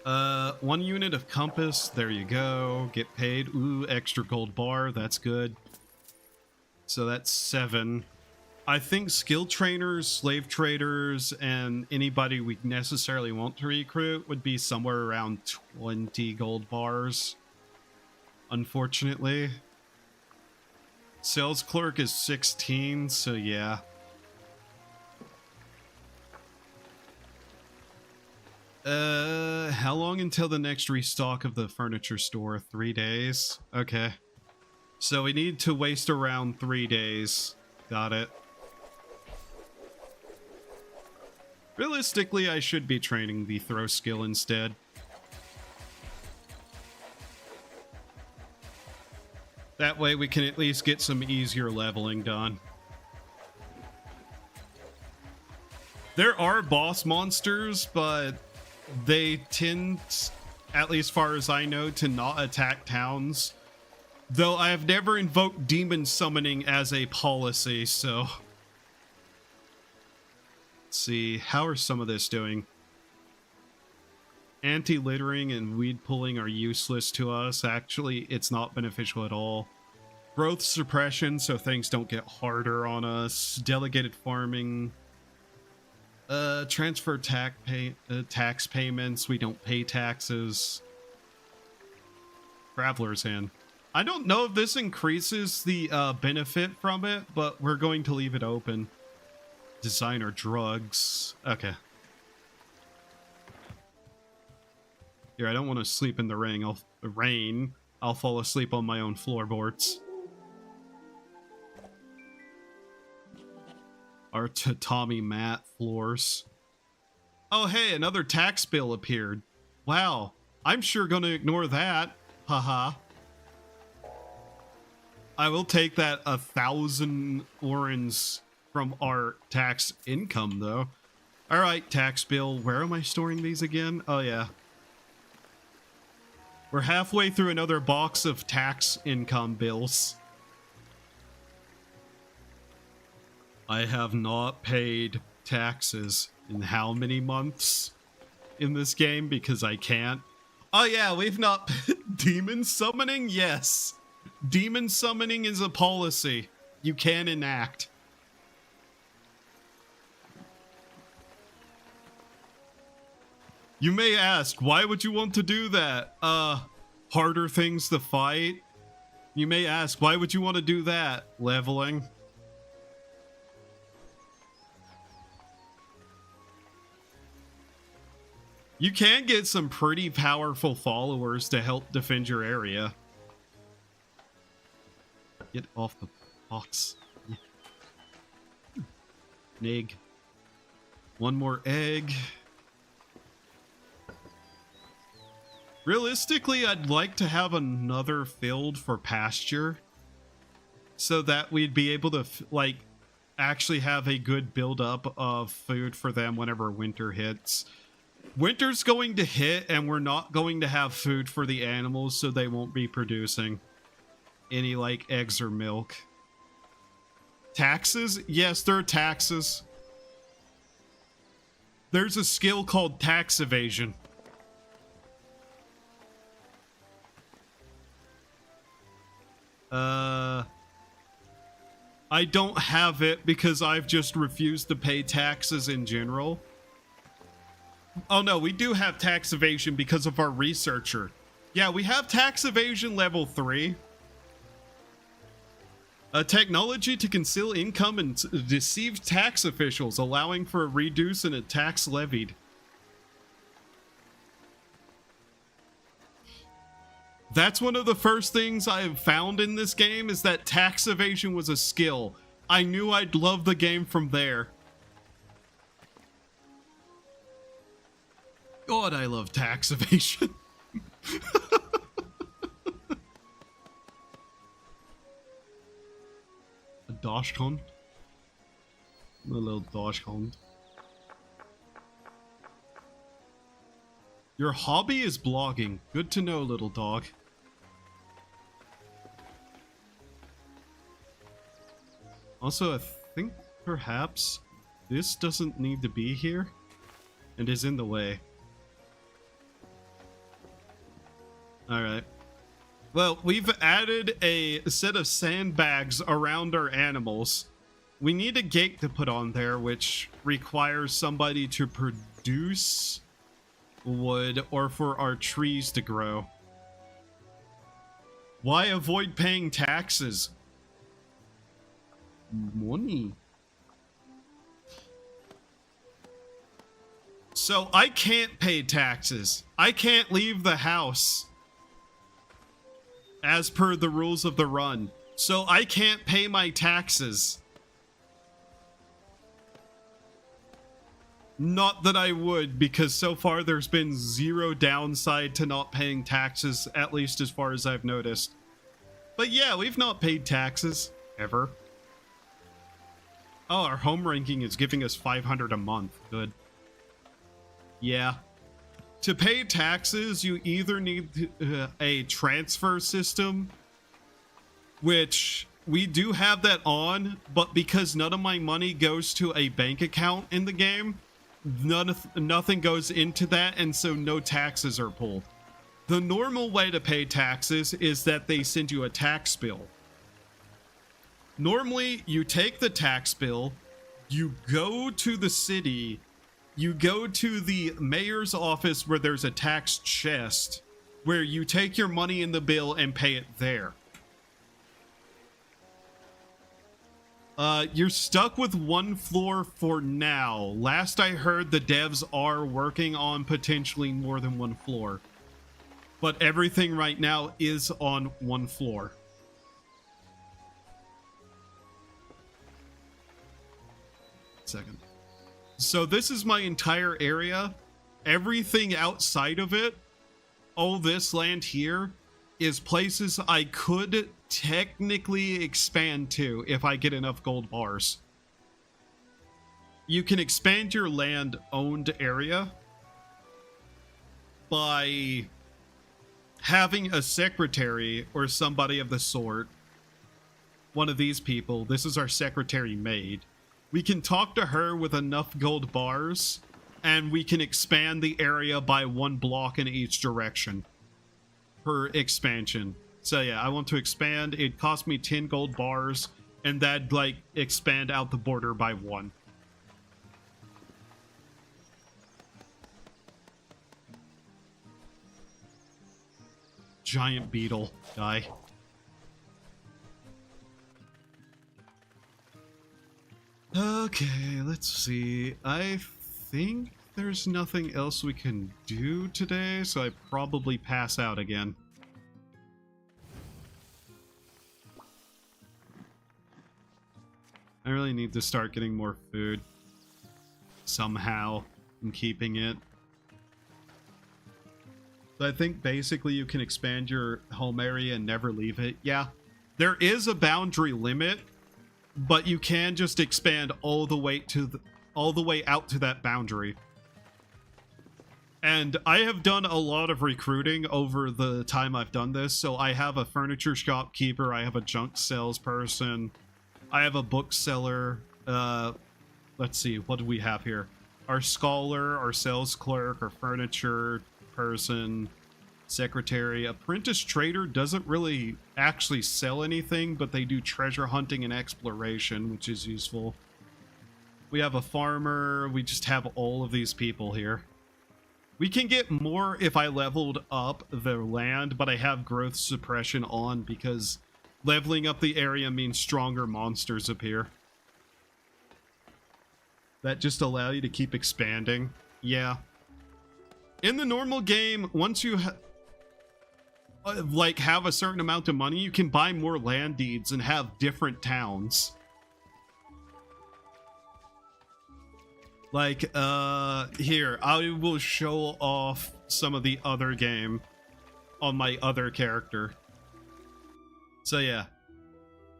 1 unit of compass, there you go. Get paid. Ooh, extra gold bar, that's good. So that's 7. I think skill trainers, slave traders, and anybody we necessarily want to recruit would be somewhere around 20 gold bars. Unfortunately. Sales clerk is 16, so yeah. How long until the next restock of the furniture store? 3 days? Okay. So we need to waste around 3 days. Got it. Realistically, I should be training the throw skill instead. That way we can at least get some easier leveling done. There are boss monsters, but they tend, at least far as I know, to not attack towns. Though I have never invoked demon summoning as a policy, so... Let's see, how are some of this doing? Anti-littering and weed pulling are useless to us. Actually, it's not beneficial at all. Growth suppression, so things don't get harder on us. Delegated farming. Transfer tax payments. We don't pay taxes. Traveler's Hand. I don't know if this increases the benefit from it, but we're going to leave it open. Designer drugs. Okay. Here, I don't want to sleep in the rain. I'll fall asleep on my own floorboards. Our tatami mat floors. Oh, hey, another tax bill appeared. Wow, I'm sure gonna ignore that. Haha. I will take that 1,000 orens from our tax income, though. Alright, tax bill. Where am I storing these again? Oh, yeah. We're halfway through another box of tax income bills. I have not paid taxes in how many months in this game because I can't. Oh yeah, we've not... Demon summoning? Yes. Demon summoning is a policy you can enact. You may ask, why would you want to do that? Harder things to fight? You may ask, why would you want to do that? Leveling. You can get some pretty powerful followers to help defend your area. Get off the box. Yeah. An egg. One more egg. Realistically, I'd like to have another field for pasture. So that we'd be able to, like, actually have a good buildup of food for them whenever winter hits. Winter's going to hit, and we're not going to have food for the animals, so they won't be producing any, like, eggs or milk. Taxes? Yes, there are taxes. There's a skill called tax evasion. I don't have it because I've just refused to pay taxes in general. Oh no, we do have tax evasion because of our researcher. Yeah, we have tax evasion level 3. A technology to conceal income and deceive tax officials, allowing for a reduce in a tax levied. That's one of the first things I have found in this game, is that tax evasion was a skill. I knew I'd love the game from there. God, I love tax evasion. A dosh hunt? A little dosh hunt. Your hobby is blogging. Good to know, little dog. Also, I think perhaps this doesn't need to be here and is in the way. Alright. Well, we've added a set of sandbags around our animals. We need a gate to put on there, which requires somebody to produce wood or for our trees to grow. Why avoid paying taxes? Money. So I can't pay taxes. I can't leave the house as per the rules of the run. So I can't pay my taxes. Not that I would, because so far there's been zero downside to not paying taxes, at least as far as I've noticed. But yeah, we've not paid taxes, ever. Oh, our home ranking is giving us 500 a month. Good. Yeah. To pay taxes, you either need a transfer system, which we do have that on, but because none of my money goes to a bank account in the game, nothing goes into that, and so no taxes are pulled. The normal way to pay taxes is that they send you a tax bill. Normally, you take the tax bill, you go to the city, you go to the mayor's office where there's a tax chest, where you take your money in the bill and pay it there. You're stuck with one floor for now. Last I heard, the devs are working on potentially more than one floor. But everything right now is on one floor. Second. So this is my entire area. Everything outside of it, all this land here, is places I could technically expand to if I get enough gold bars. You can expand your land owned area by having a secretary or somebody of the sort. One of these people. This is our secretary maid. We can talk to her with enough gold bars, and we can expand the area by one block in each direction per expansion. So yeah, I want to expand. It cost me 10 gold bars, and that'd like expand out the border by one. Giant beetle. Die. Okay, let's see. I think there's nothing else we can do today, so I probably pass out again. I really need to start getting more food. Somehow. I'm keeping it. So I think basically you can expand your home area and never leave it. Yeah, there is a boundary limit, but you can just expand all the way out to that boundary. And I have done a lot of recruiting over the time I've done this. So I have a furniture shopkeeper, I have a junk salesperson, I have a bookseller. Let's see, what do we have here? Our scholar, our sales clerk, our furniture person, secretary. Apprentice trader doesn't really actually sell anything, but they do treasure hunting and exploration, which is useful. We have a farmer. We just have all of these people here. We can get more if I leveled up the land, but I have growth suppression on because leveling up the area means stronger monsters appear. That just allow you to keep expanding. Yeah. In the normal game, once you have a certain amount of money, you can buy more land deeds and have different towns. Like, here, I will show off some of the other game on my other character. So yeah.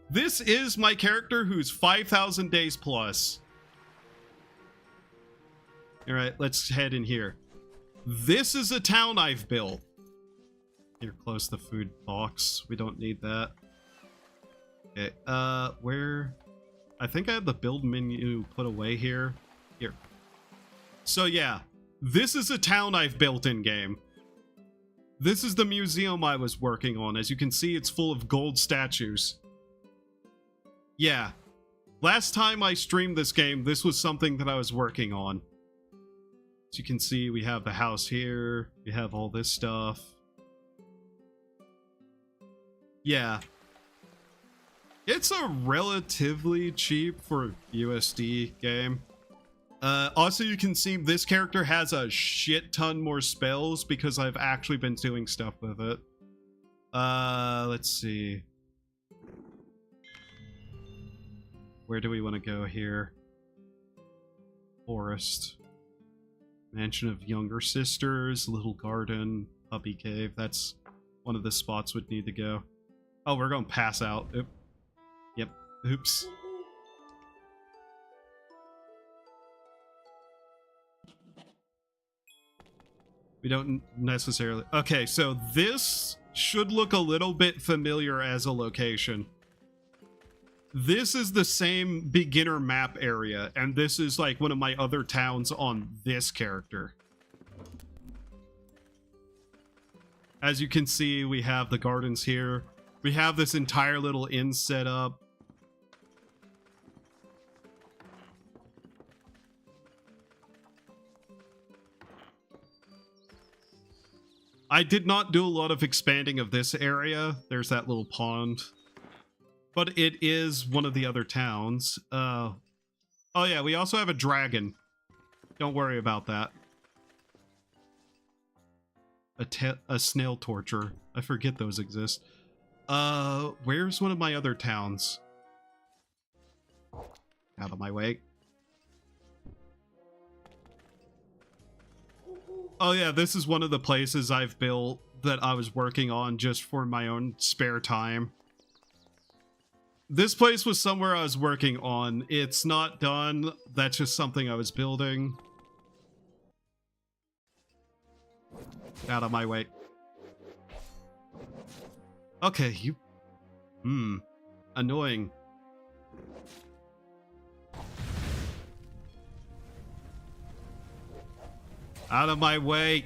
This is my character who's 5,000 days plus. Alright, let's head in here. This is a town I've built. Here, close the food box. We don't need that. Okay, where? I think I have the build menu put away here. Here. So yeah, this is a town I've built in game. This is the museum I was working on. As you can see, it's full of gold statues. Yeah. Last time I streamed this game, this was something that I was working on. As you can see, we have the house here. We have all this stuff. Yeah. It's a relatively cheap for USD game. Also, you can see this character has a shit ton more spells because I've actually been doing stuff with it. Let's see. Where do we want to go here? Forest. Mansion of Younger Sisters, Little Garden, Puppy Cave. That's one of the spots would need to go. Oh, we're going to pass out. Oop. Yep. Oops. We don't necessarily... Okay, so this should look a little bit familiar as a location. This is the same beginner map area, and this is like one of my other towns on this character. As you can see, we have the gardens here. We have this entire little inn set up. I did not do a lot of expanding of this area. There's that little pond. But it is one of the other towns. Oh yeah, we also have a dragon. Don't worry about that. A snail torture. I forget those exist. Where's one of my other towns? Out of my way. Oh yeah, this is one of the places I've built that I was working on just for my own spare time. This place was somewhere I was working on. It's not done. That's just something I was building. Out of my way. Okay, you... Annoying. Out of my way.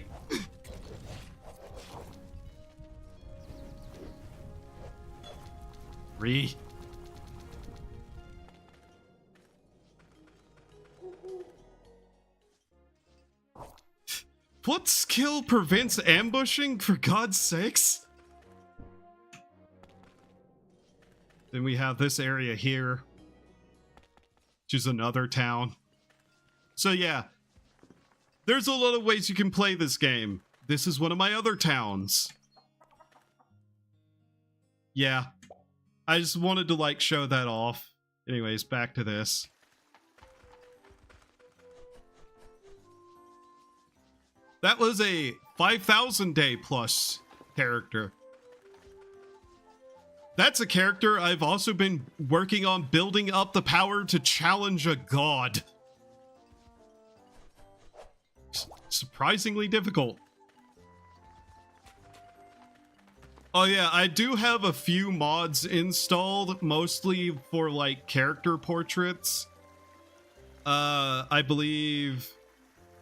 What skill prevents ambushing, for God's sakes? Then we have this area here, which is another town. So yeah, there's a lot of ways you can play this game. This is one of my other towns. Yeah, I just wanted to like show that off. Anyways, back to this. That was a 5,000 day plus character. That's a character I've also been working on building up the power to challenge a god. Surprisingly difficult. Oh yeah, I do have a few mods installed, mostly for like character portraits. I believe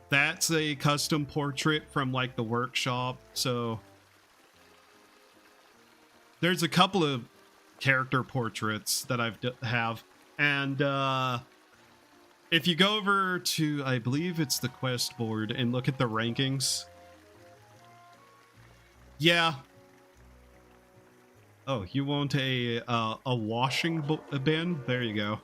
that's a custom portrait from like the workshop, so there's a couple of character portraits that have, and if you go over to, I believe it's the quest board, and look at the rankings. Yeah. Oh, you want a washing bin? There you go.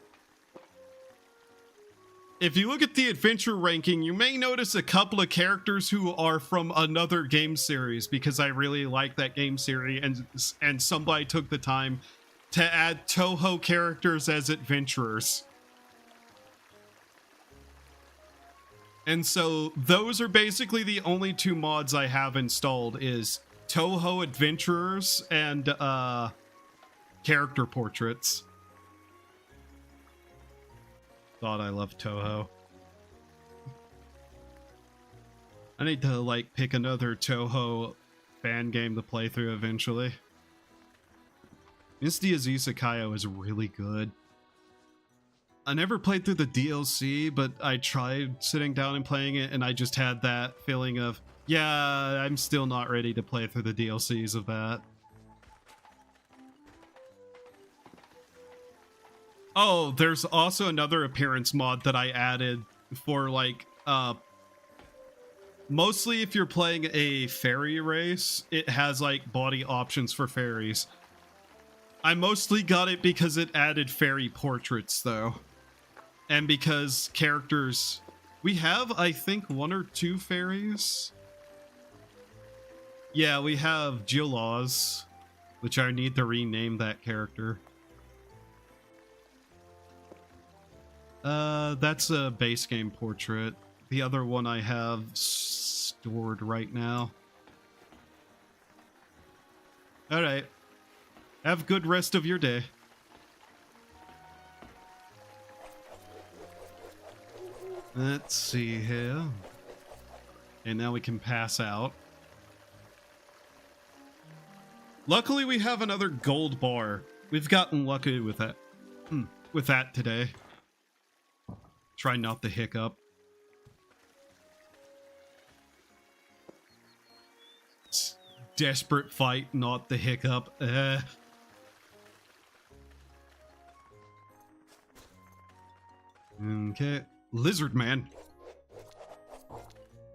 If you look at the adventure ranking, you may notice a couple of characters who are from another game series, because I really like that game series, and somebody took the time to add Toho characters as adventurers. And so those are basically the only two mods I have installed, is Toho adventurers and character portraits. God, I love Toho. I need to like pick another Toho fan game to play through eventually. Misty Azusakayo is really good. I never played through the DLC, but I tried sitting down and playing it, and I just had that feeling of, yeah, I'm still not ready to play through the DLCs of that. Oh, there's also another appearance mod that I added for like, mostly if you're playing a fairy race, it has like body options for fairies. I mostly got it because it added fairy portraits though. And because characters We have, I think, 1 or 2 fairies. Yeah, we have Geolaws, which I need to rename that character. That's a base game portrait. The other one I have stored right now. Alright. Have a good rest of your day. Let's see here. And now we can pass out. Luckily, we have another gold bar. We've gotten lucky with that. With that today. Try not to hiccup. Desperate fight, not the hiccup. Okay. Lizard man.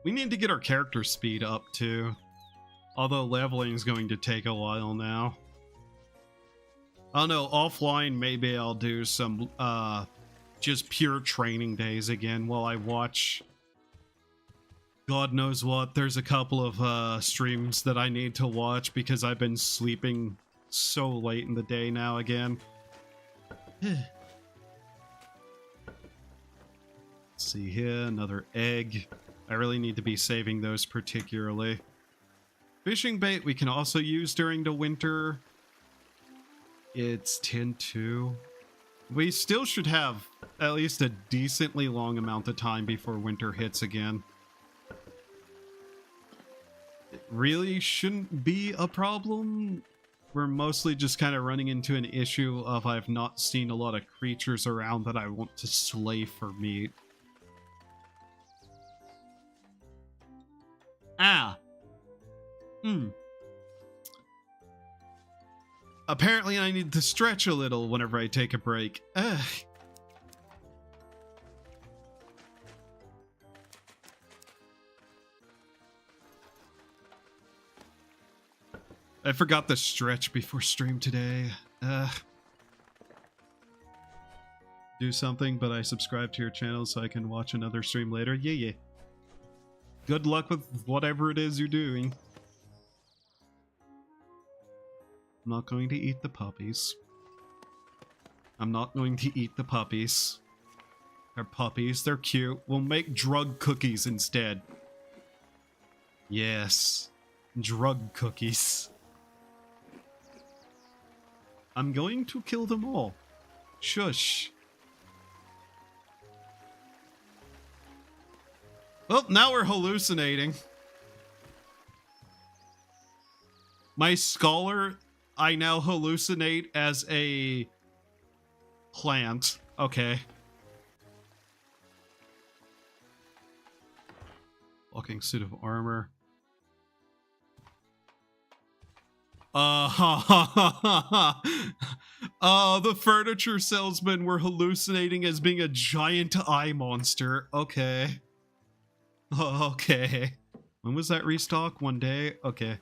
We need to get our character speed up too. Although leveling is going to take a while now. Oh no, offline maybe I'll do some just pure training days again while I watch God knows what. There's a couple of streams that I need to watch because I've been sleeping so late in the day now again. Let's see here, another egg. I really need to be saving those particularly. Fishing bait we can also use during the winter. It's 10-2. We still should have at least a decently long amount of time before winter hits again. It really shouldn't be a problem. We're mostly just kind of running into an issue of I've not seen a lot of creatures around that I want to slay for meat. Ah. Apparently I need to stretch a little whenever I take a break. Ugh. I forgot to stretch before stream today. Do something, but I subscribe to your channel so I can watch another stream later. Yeah. Good luck with whatever it is you're doing. I'm not going to eat the puppies. I'm not going to eat the puppies. They're puppies. They're cute. We'll make drug cookies instead. Yes. Drug cookies. I'm going to kill them all. Shush. Well, now we're hallucinating. My scholar, I now hallucinate as a plant. Okay. Walking suit of armor. The furniture salesmen were hallucinating as being a giant eye monster. Okay. Okay. When was that restock? One day? Okay.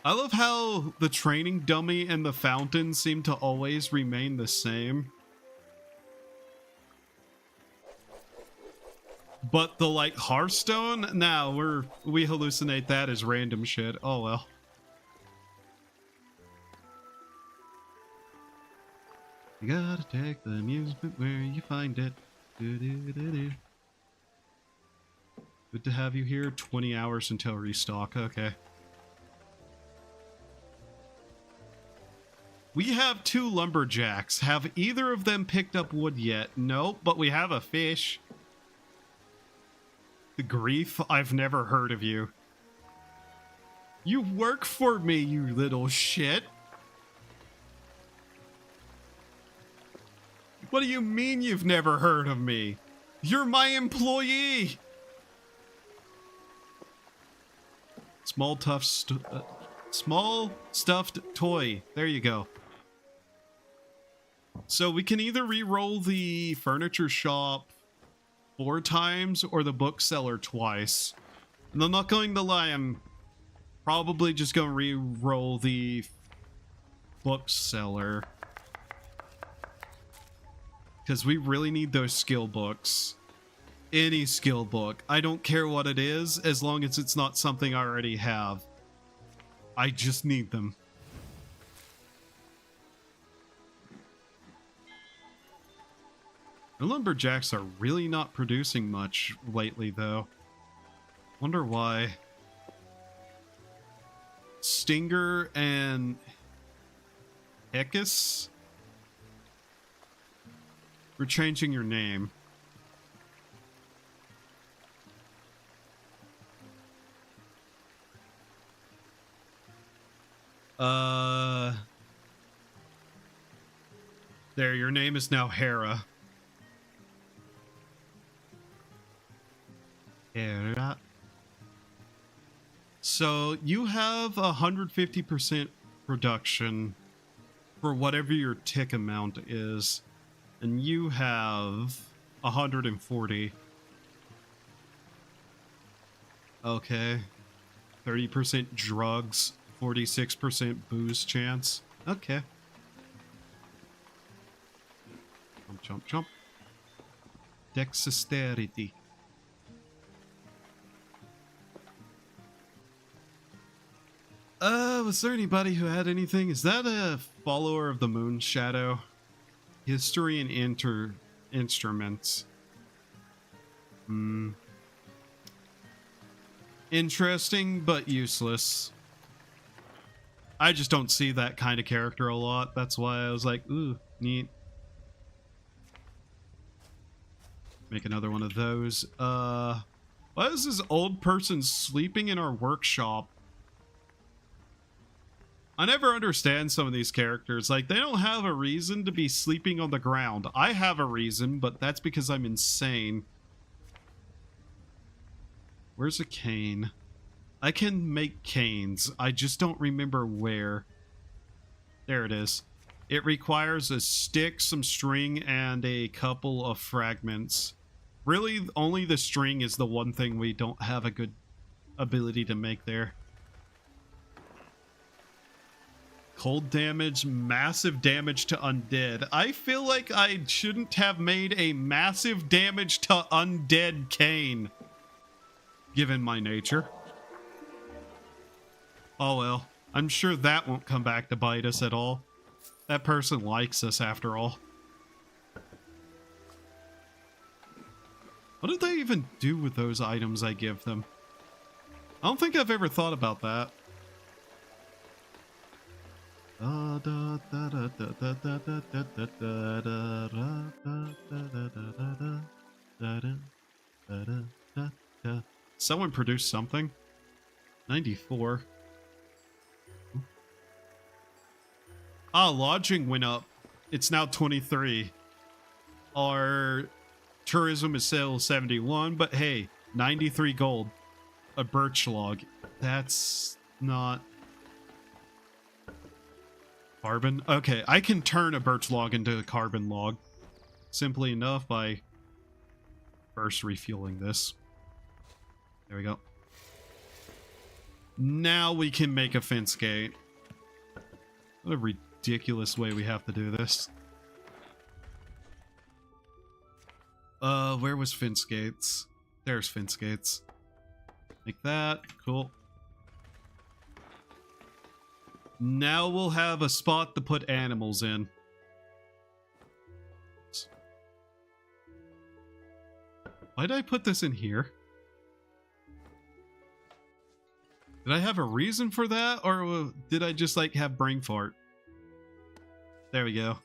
I love how the training dummy and the fountain seem to always remain the same. But the, like, Hearthstone? Nah, we hallucinate that as random shit. Oh, well. You gotta take the amusement where you find it. Good to have you here. 20 hours until restock. Okay. We have 2 lumberjacks. Have either of them picked up wood yet? No, but we have a fish. The grief? I've never heard of you. You work for me, you little shit. What do you mean you've never heard of me? You're my employee. Small stuffed toy. There you go. So we can either re-roll the furniture shop 4 times or the bookseller twice. And I'm not going to lie, I'm probably just going to re-roll the bookseller. Because we really need those skill books. Any skill book. I don't care what it is, as long as it's not something I already have. I just need them. The lumberjacks are really not producing much lately, though. Wonder why. Stinger and Heckus? We're changing your name. There, your name is now Hera. Hera. So you have 150% production for whatever your tick amount is, and you have 140. Okay. 30% drugs, 46% booze chance. Okay. Jump, jump, jump. Dexterity. Was there anybody who had anything? Is that a follower of the moon shadow? History and instruments. Interesting, but useless. I just don't see that kind of character a lot. That's why I was like, ooh, neat. Make another one of those. Why is this old person sleeping in our workshop? I never understand some of these characters. Like, they don't have a reason to be sleeping on the ground. I have a reason, but that's because I'm insane. Where's a cane? I can make canes. I just don't remember where. There it is. It requires a stick, some string, and a couple of fragments. Really, only the string is the one thing we don't have a good ability to make there. Cold damage, massive damage to undead. I feel like I shouldn't have made a massive damage to undead cane, given my nature. Oh well, I'm sure that won't come back to bite us at all. That person likes us after all. What did they even do with those items I give them? I don't think I've ever thought about that. Someone produced something. 94. Ah, lodging went up. It's now 23. Our tourism is still 71, but hey, 93 gold. A birch log. That's not... Carbon? Okay, I can turn a birch log into a carbon log. Simply enough by first refueling this. There we go. Now we can make a fence gate. What a ridiculous way we have to do this. Where was fence gates? There's fence gates. Like that. Cool. Now we'll have a spot to put animals in. Why did I put this in here? Did I have a reason for that, or did I just like have brain fart? There we go.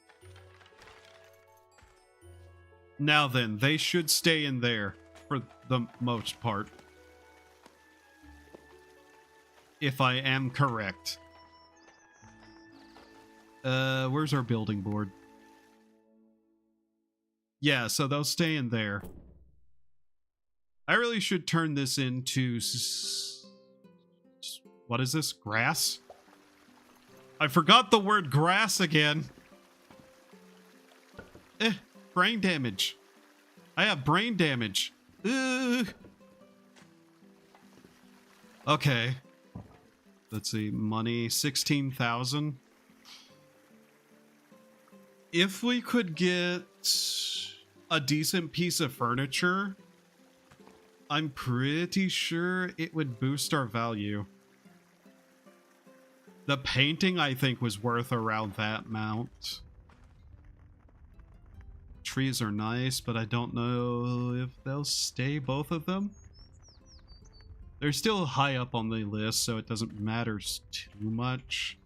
Now then, they should stay in there for the most part. If I am correct. Where's our building board? Yeah, so they'll stay in there. I really should turn this into... What is this? Grass? I forgot the word grass again. Brain damage. I have brain damage. Okay. Let's see. Money, 16,000. If we could get a decent piece of furniture, I'm pretty sure it would boost our value. The painting, I think, was worth around that amount. Trees are nice, but I don't know if they'll stay, both of them. They're still high up on the list, so it doesn't matter too much.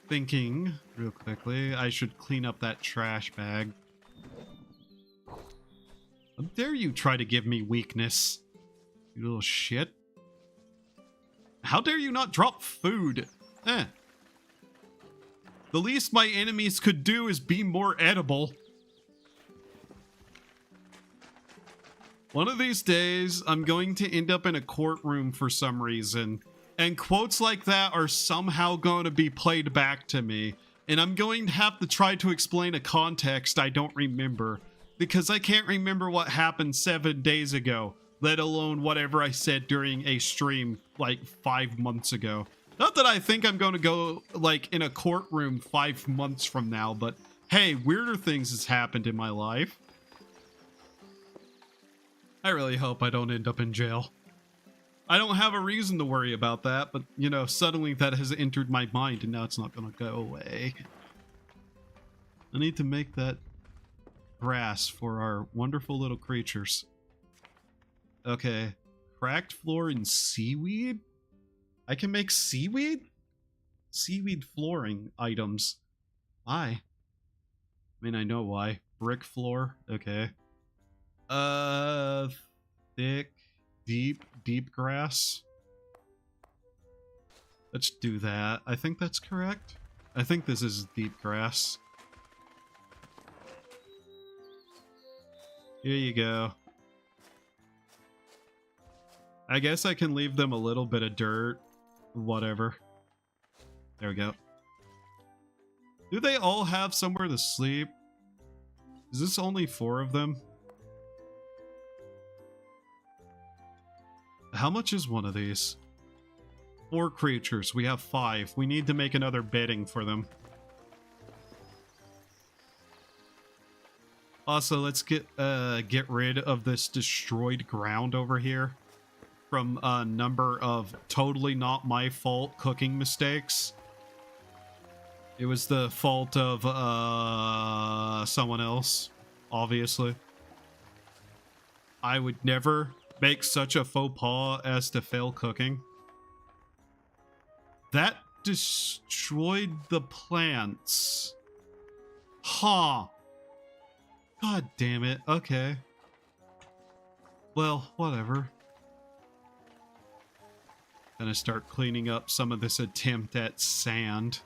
Thinking real quickly, I should clean up that trash bag. How dare you try to give me weakness, you little shit. How dare you not drop food? The least my enemies could do is be more edible. One of these days, I'm going to end up in a courtroom for some reason, and quotes like that are somehow going to be played back to me, and I'm going to have to try to explain a context I don't remember, because I can't remember what happened 7 days ago, let alone whatever I said during a stream like 5 months ago. Not that I think I'm going to go like in a courtroom 5 months from now, but hey, weirder things has happened in my life. I really hope I don't end up in jail. I don't have a reason to worry about that, but, you know, suddenly that has entered my mind and now it's not going to go away. I need to make that grass for our wonderful little creatures. Okay. Cracked floor and seaweed? I can make seaweed? Seaweed flooring items. Why? I mean, I know why. Brick floor. Okay. Thick, deep grass. Let's do that. I think that's correct. I think this is deep grass. Here you go. I guess I can leave them a little bit of dirt. Whatever. There we go. Do they all have somewhere to sleep? Is this only 4 of them? How much is one of these? 4 creatures. We have 5. We need to make another bedding for them. Also, let's get rid of this destroyed ground over here from a number of totally not my fault cooking mistakes. It was the fault of someone else, obviously. I would never make such a faux pas as to fail cooking. That destroyed the plants. Huh. God damn it. Okay. Well, whatever. Gonna start cleaning up some of this attempt at sand.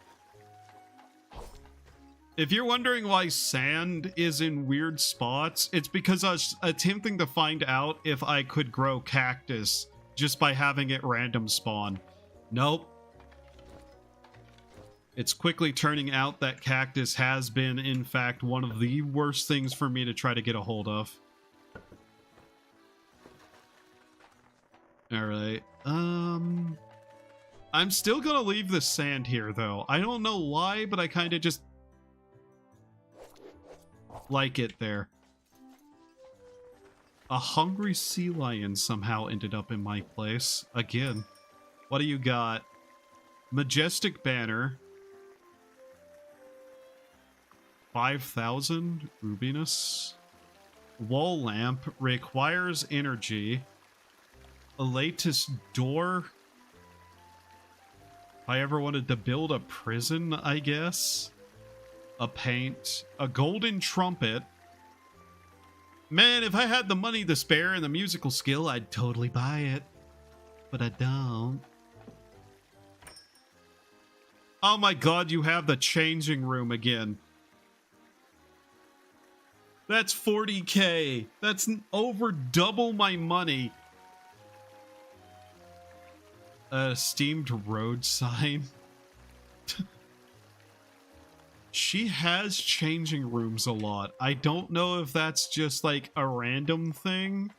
If you're wondering why sand is in weird spots, it's because I was attempting to find out if I could grow cactus just by having it random spawn. Nope. It's quickly turning out that cactus has been, in fact, one of the worst things for me to try to get a hold of. Alright. I'm still gonna leave the sand here, though. I don't know why, but I kind of just like it there. A hungry sea lion somehow ended up in my place. Again. What do you got? Majestic banner. 5,000 rubinus. Wall lamp requires energy. A latest door. If I ever wanted to build a prison, I guess. A paint. A golden trumpet. Man, if I had the money to spare and the musical skill, I'd totally buy it. But I don't. Oh my god, you have the changing room again. That's 40k. That's over double my money. A steamed road sign. She has changing rooms a lot. I don't know if that's just like a random thing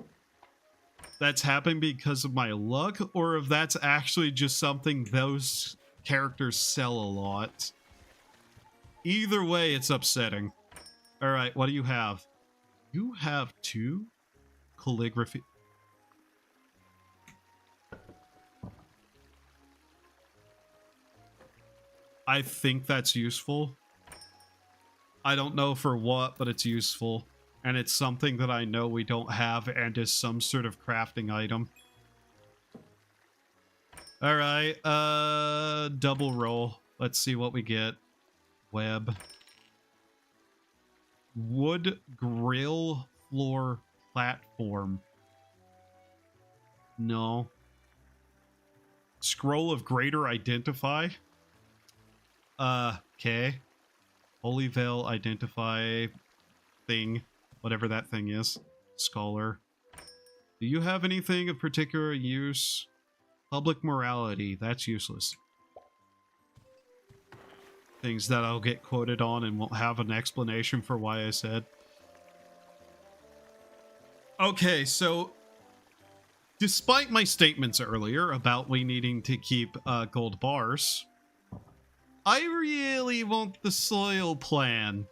that's happened because of my luck, or if that's actually just something those characters sell a lot. Either way, it's upsetting. All right, what do you have? You have 2 calligraphy. I think that's useful. I don't know for what, but it's useful. And it's something that I know we don't have and is some sort of crafting item. Alright, double roll. Let's see what we get. Web. Wood grill floor platform. No. Scroll of greater identify. Okay. Holy Veil identify thing. Whatever that thing is. Scholar. Do you have anything of particular use? Public morality. That's useless. Things that I'll get quoted on and won't have an explanation for why I said. Okay, so despite my statements earlier about we needing to keep gold bars, I really want the soil plan.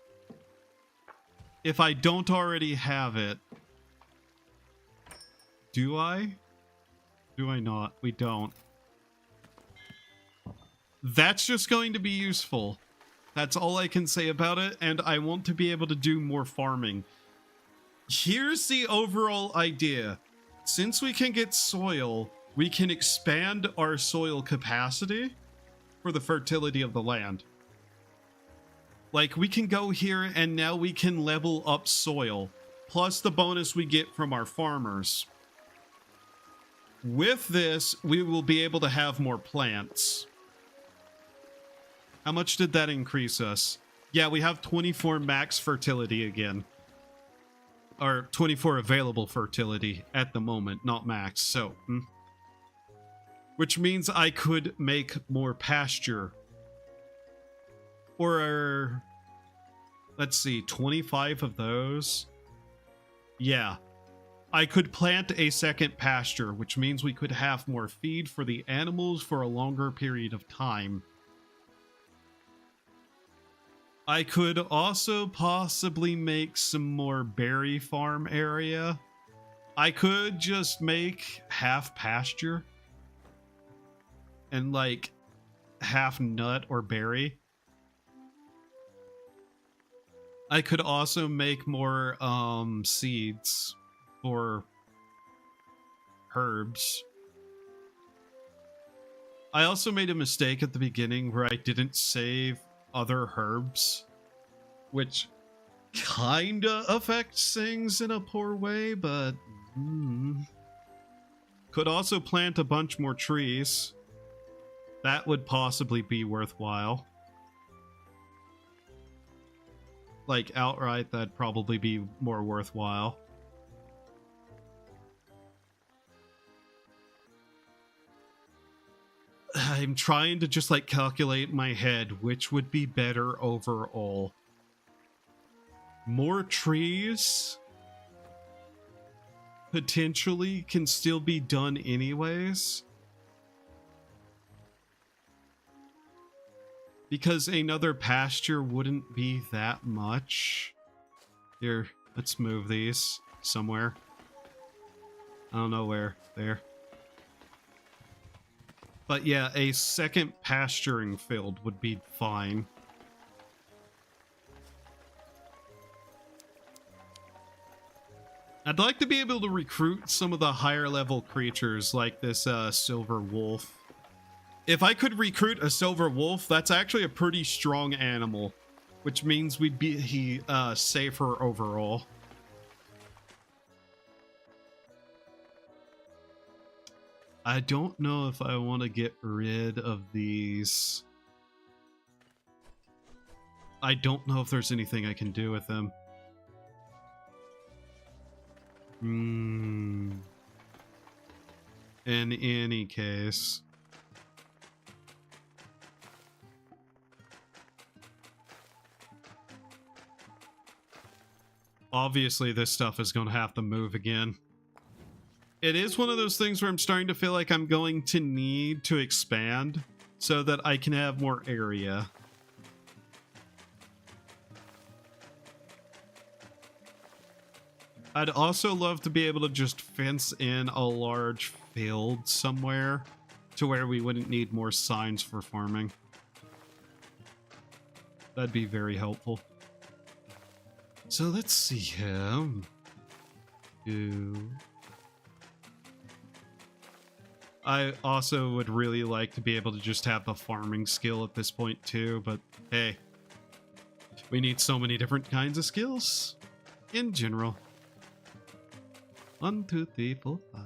If I don't already have it. Do I? Do I not? We don't. That's just going to be useful. That's all I can say about it, and I want to be able to do more farming. Here's the overall idea. Since we can get soil, we can expand our soil capacity for the fertility of the land. Like, we can go here and now we can level up soil, plus the bonus we get from our farmers. With this, we will be able to have more plants. How much did that increase us? Yeah, we have 24 max fertility again. Or 24 available fertility at the moment, not max, so... Which means I could make more pasture. Or... Let's see, 25 of those? Yeah. I could plant a second pasture, which means we could have more feed for the animals for a longer period of time. I could also possibly make some more berry farm area. I could just make half pasture and like half nut or berry. I could also make more seeds for herbs. I also made a mistake at the beginning where I didn't save other herbs, which kinda affects things in a poor way, but could also plant a bunch more trees. That would possibly be worthwhile. Like outright, that'd probably be more worthwhile. I'm trying to just like calculate in my head which would be better overall. More trees potentially can still be done anyways. Because another pasture wouldn't be that much. Here, let's move these somewhere. I don't know where. There. But yeah, a second pasturing field would be fine. I'd like to be able to recruit some of the higher level creatures like this silver wolf. If I could recruit a silver wolf, that's actually a pretty strong animal, which means we'd be safer overall. I don't know if I want to get rid of these. I don't know if there's anything I can do with them. In any case. Obviously, this stuff is going to have to move again. It is one of those things where I'm starting to feel like I'm going to need to expand so that I can have more area. I'd also love to be able to just fence in a large field somewhere to where we wouldn't need more signs for farming. That'd be very helpful. So let's see him. I also would really like to be able to just have a farming skill at this point too, but hey, we need so many different kinds of skills in general. 1, 2, 3, 4, 5.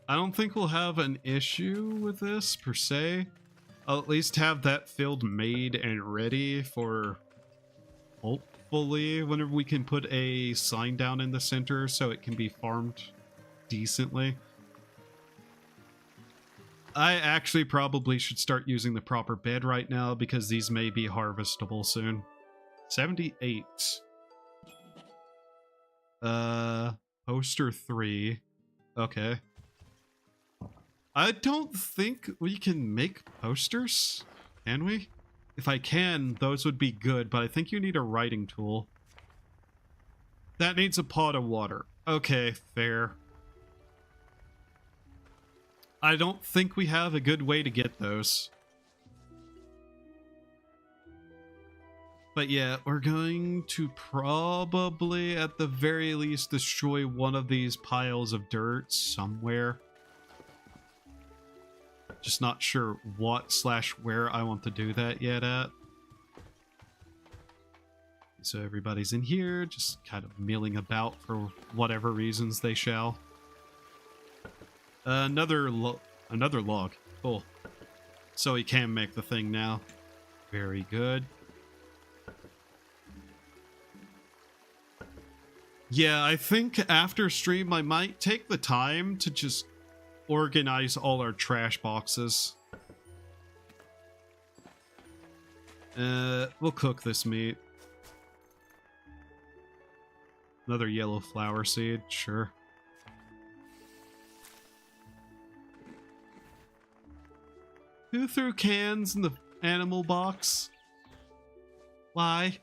I don't think we'll have an issue with this per se. I'll at least have that field made and ready for hopefully whenever we can put a sign down in the center so it can be farmed decently. I actually probably should start using the proper bed right now because these may be harvestable soon. 78. Poster 3. Okay. I don't think we can make posters, can we? If I can, those would be good, but I think you need a writing tool. That needs a pot of water. Okay, fair. I don't think we have a good way to get those. But yeah, we're going to probably, at the very least, destroy one of these piles of dirt somewhere. Just not sure what / where I want to do that yet at. So everybody's in here, just kind of milling about for whatever reasons they shall. Another log. Cool. So he can make the thing now. Very good. Yeah, I think after stream I might take the time to just organize all our trash boxes. We'll cook this meat. Another yellow flower seed, sure. Who threw cans in the animal box? Why?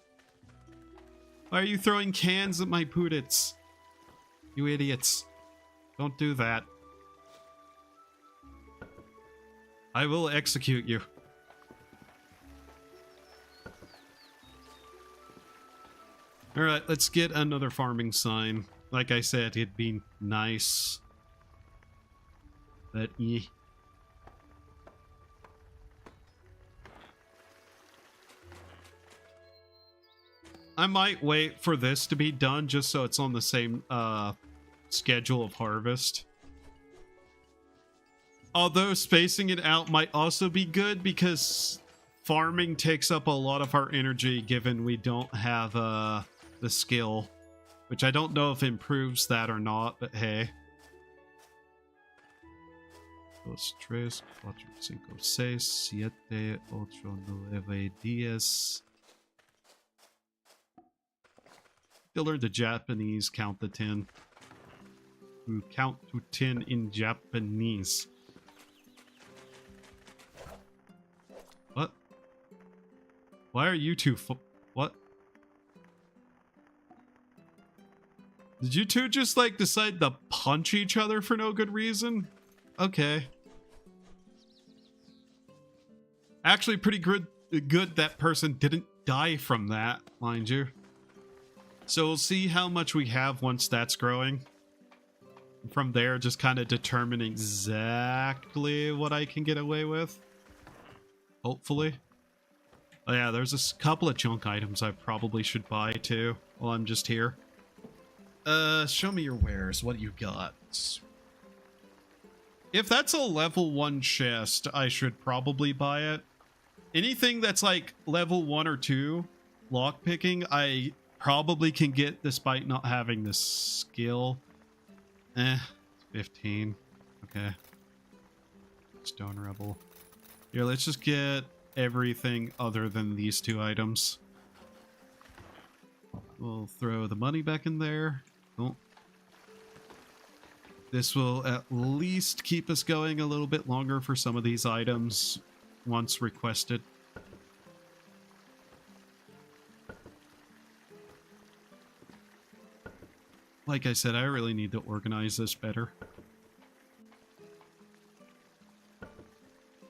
Why are you throwing cans at my pudits? You idiots. Don't do that. I will execute you. Alright, let's get another farming sign. Like I said, it'd be nice. But I might wait for this to be done just so it's on the same schedule of harvest. Although spacing it out might also be good because farming takes up a lot of our energy given we don't have the skill, which I don't know if improves that or not, but hey. 2, 3, 4, 5, 6, 7, 8, 9, 10. You'll learn the Japanese count to 10. You count to 10 in Japanese. What? Why are you two what? Did you two just like decide to punch each other for no good reason? Okay. Actually pretty good that person didn't die from that, mind you. So we'll see how much we have once that's growing. From there, just kind of determine exactly what I can get away with. Hopefully. Oh yeah, there's a couple of junk items I probably should buy too while I'm just here. Show me your wares. What do you got? If that's a level 1 chest, I should probably buy it. Anything that's like level 1 or 2 lockpicking, I probably can get despite not having the skill. 15. Okay. Stone Rebel. Here, let's just get everything other than these 2 items. we'll throw the money back in there. Cool. This will at least keep us going a little bit longer for some of these items once requested. Like I said, I really need to organize this better.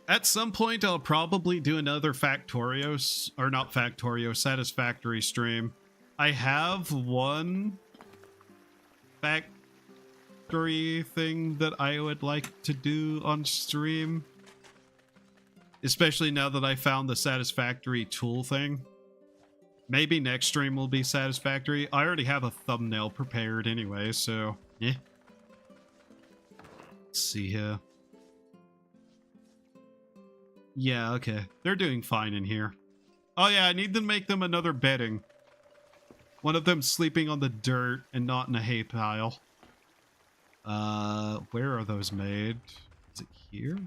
At some point, I'll probably do another Factorios, or not Factorio, Satisfactory stream. I have one factory thing that I would like to do on stream. Especially now that I found the Satisfactory tool thing. Maybe next stream will be Satisfactory. I already have a thumbnail prepared anyway, so yeah. Let's see here. Yeah, okay. They're doing fine in here. Oh yeah, I need to make them another bedding. One of them sleeping on the dirt and not in a hay pile. Where are those made? Is it here?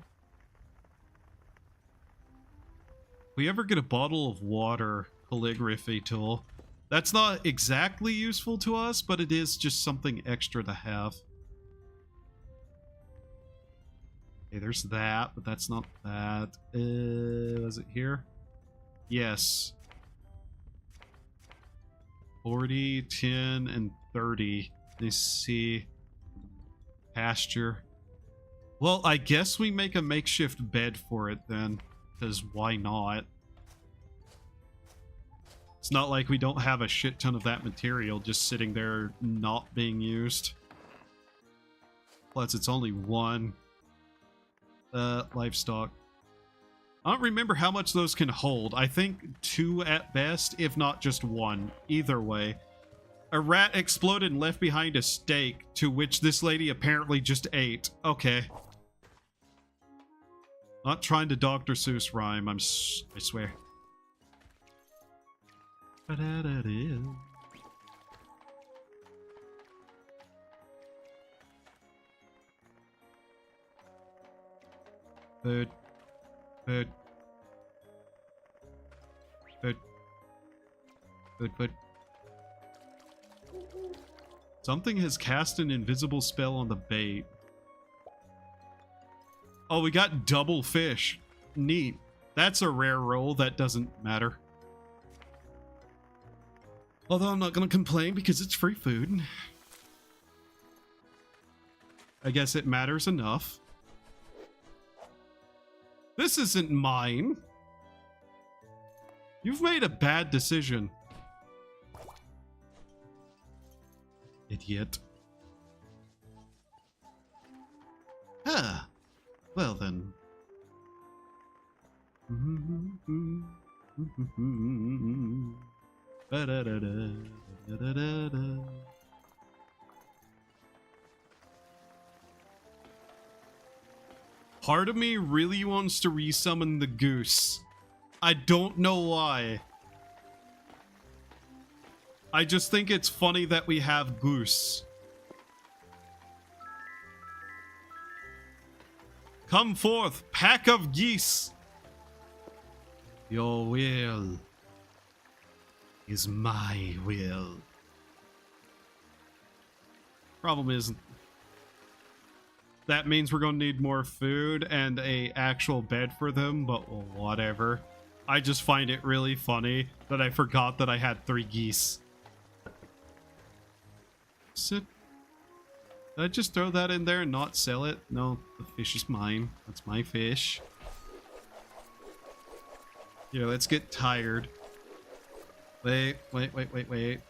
If we ever get a bottle of water calligraphy tool. That's not exactly useful to us, but it is just something extra to have. Okay, there's that, but that's not that. Was it here? Yes. 40, 10, and 30. Let's see. Pasture. Well, I guess we make a makeshift bed for it then, because why not? It's not like we don't have a shit ton of that material just sitting there not being used. Plus, it's only one. Livestock. I don't remember how much those can hold. I think 2 at best, if not just 1. Either way. A rat exploded and left behind a steak, to which this lady apparently just ate. Okay. Not trying to Dr. Seuss rhyme, I swear. Food. Food. Food. Food, food. Something has cast an invisible spell on the bait. Oh, we got double fish. Neat. That's a rare roll. That doesn't matter. Although I'm not going to complain because it's free food. I guess it matters enough. This isn't mine. You've made a bad decision. Idiot. Ah. Well then. Part of me really wants to resummon the goose. I don't know why. I just think it's funny that we have goose. Come forth, pack of geese. Your will is my will. Problem is, that means we're gonna need more food and a actual bed for them, but whatever. I just find it really funny that I forgot that I had 3 geese. Sit. Did I just throw that in there and not sell it? No, the fish is mine. That's my fish. Yeah, let's get tired. Wait.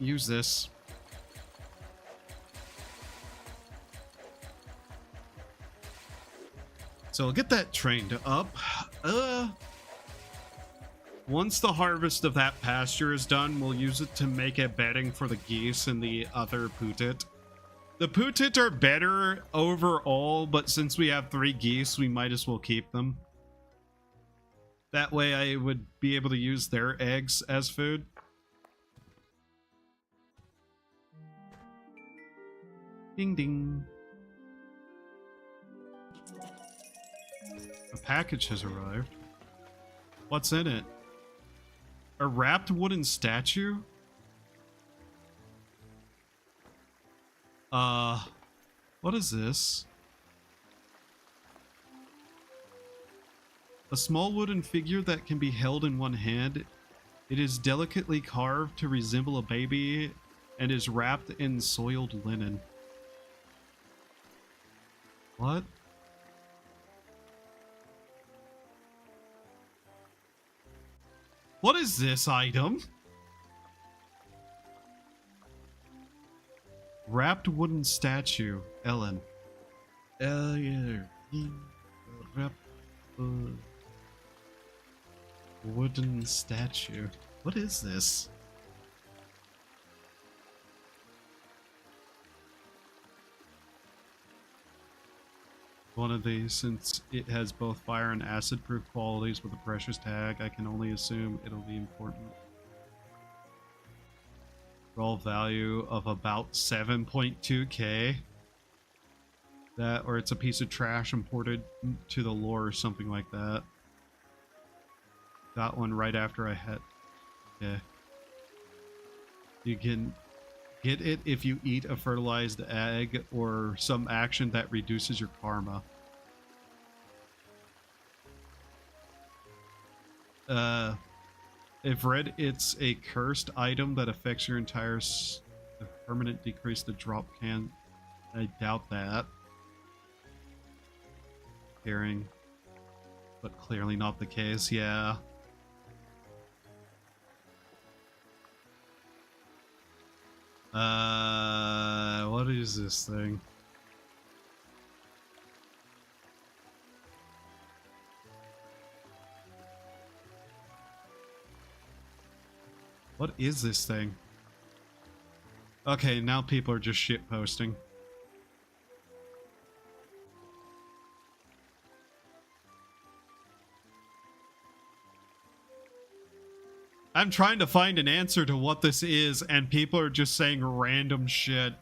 Use this. So I'll get that trained up. Once the harvest of that pasture is done, we'll use it to make a bedding for the geese and the other pootit. The pootit are better overall, but since we have 3 geese, we might as well keep them. That way I would be able to use their eggs as food. Ding ding. A package has arrived. What's in it? A wrapped wooden statue? What is this? A small wooden figure that can be held in one hand. It is delicately carved to resemble a baby and is wrapped in soiled linen. What? What is this item? Wrapped wooden statue, Elin. Wrapped wooden statue. What is this? One of these, since it has both fire and acid proof qualities with a precious tag, I can only assume it'll be important. Raw value of about 7.2k. That, or it's a piece of trash imported to the lore or something like that. Got one right after I had. Okay. You can get it if you eat a fertilized egg or some action that reduces your karma. If read, it's a cursed item that affects your entire permanent decrease the drop can. I doubt that. Hearing, but clearly not the case. Yeah. What is this thing? What is this thing? Okay, now people are just shit posting. I'm trying to find an answer to what this is, and people are just saying random shit.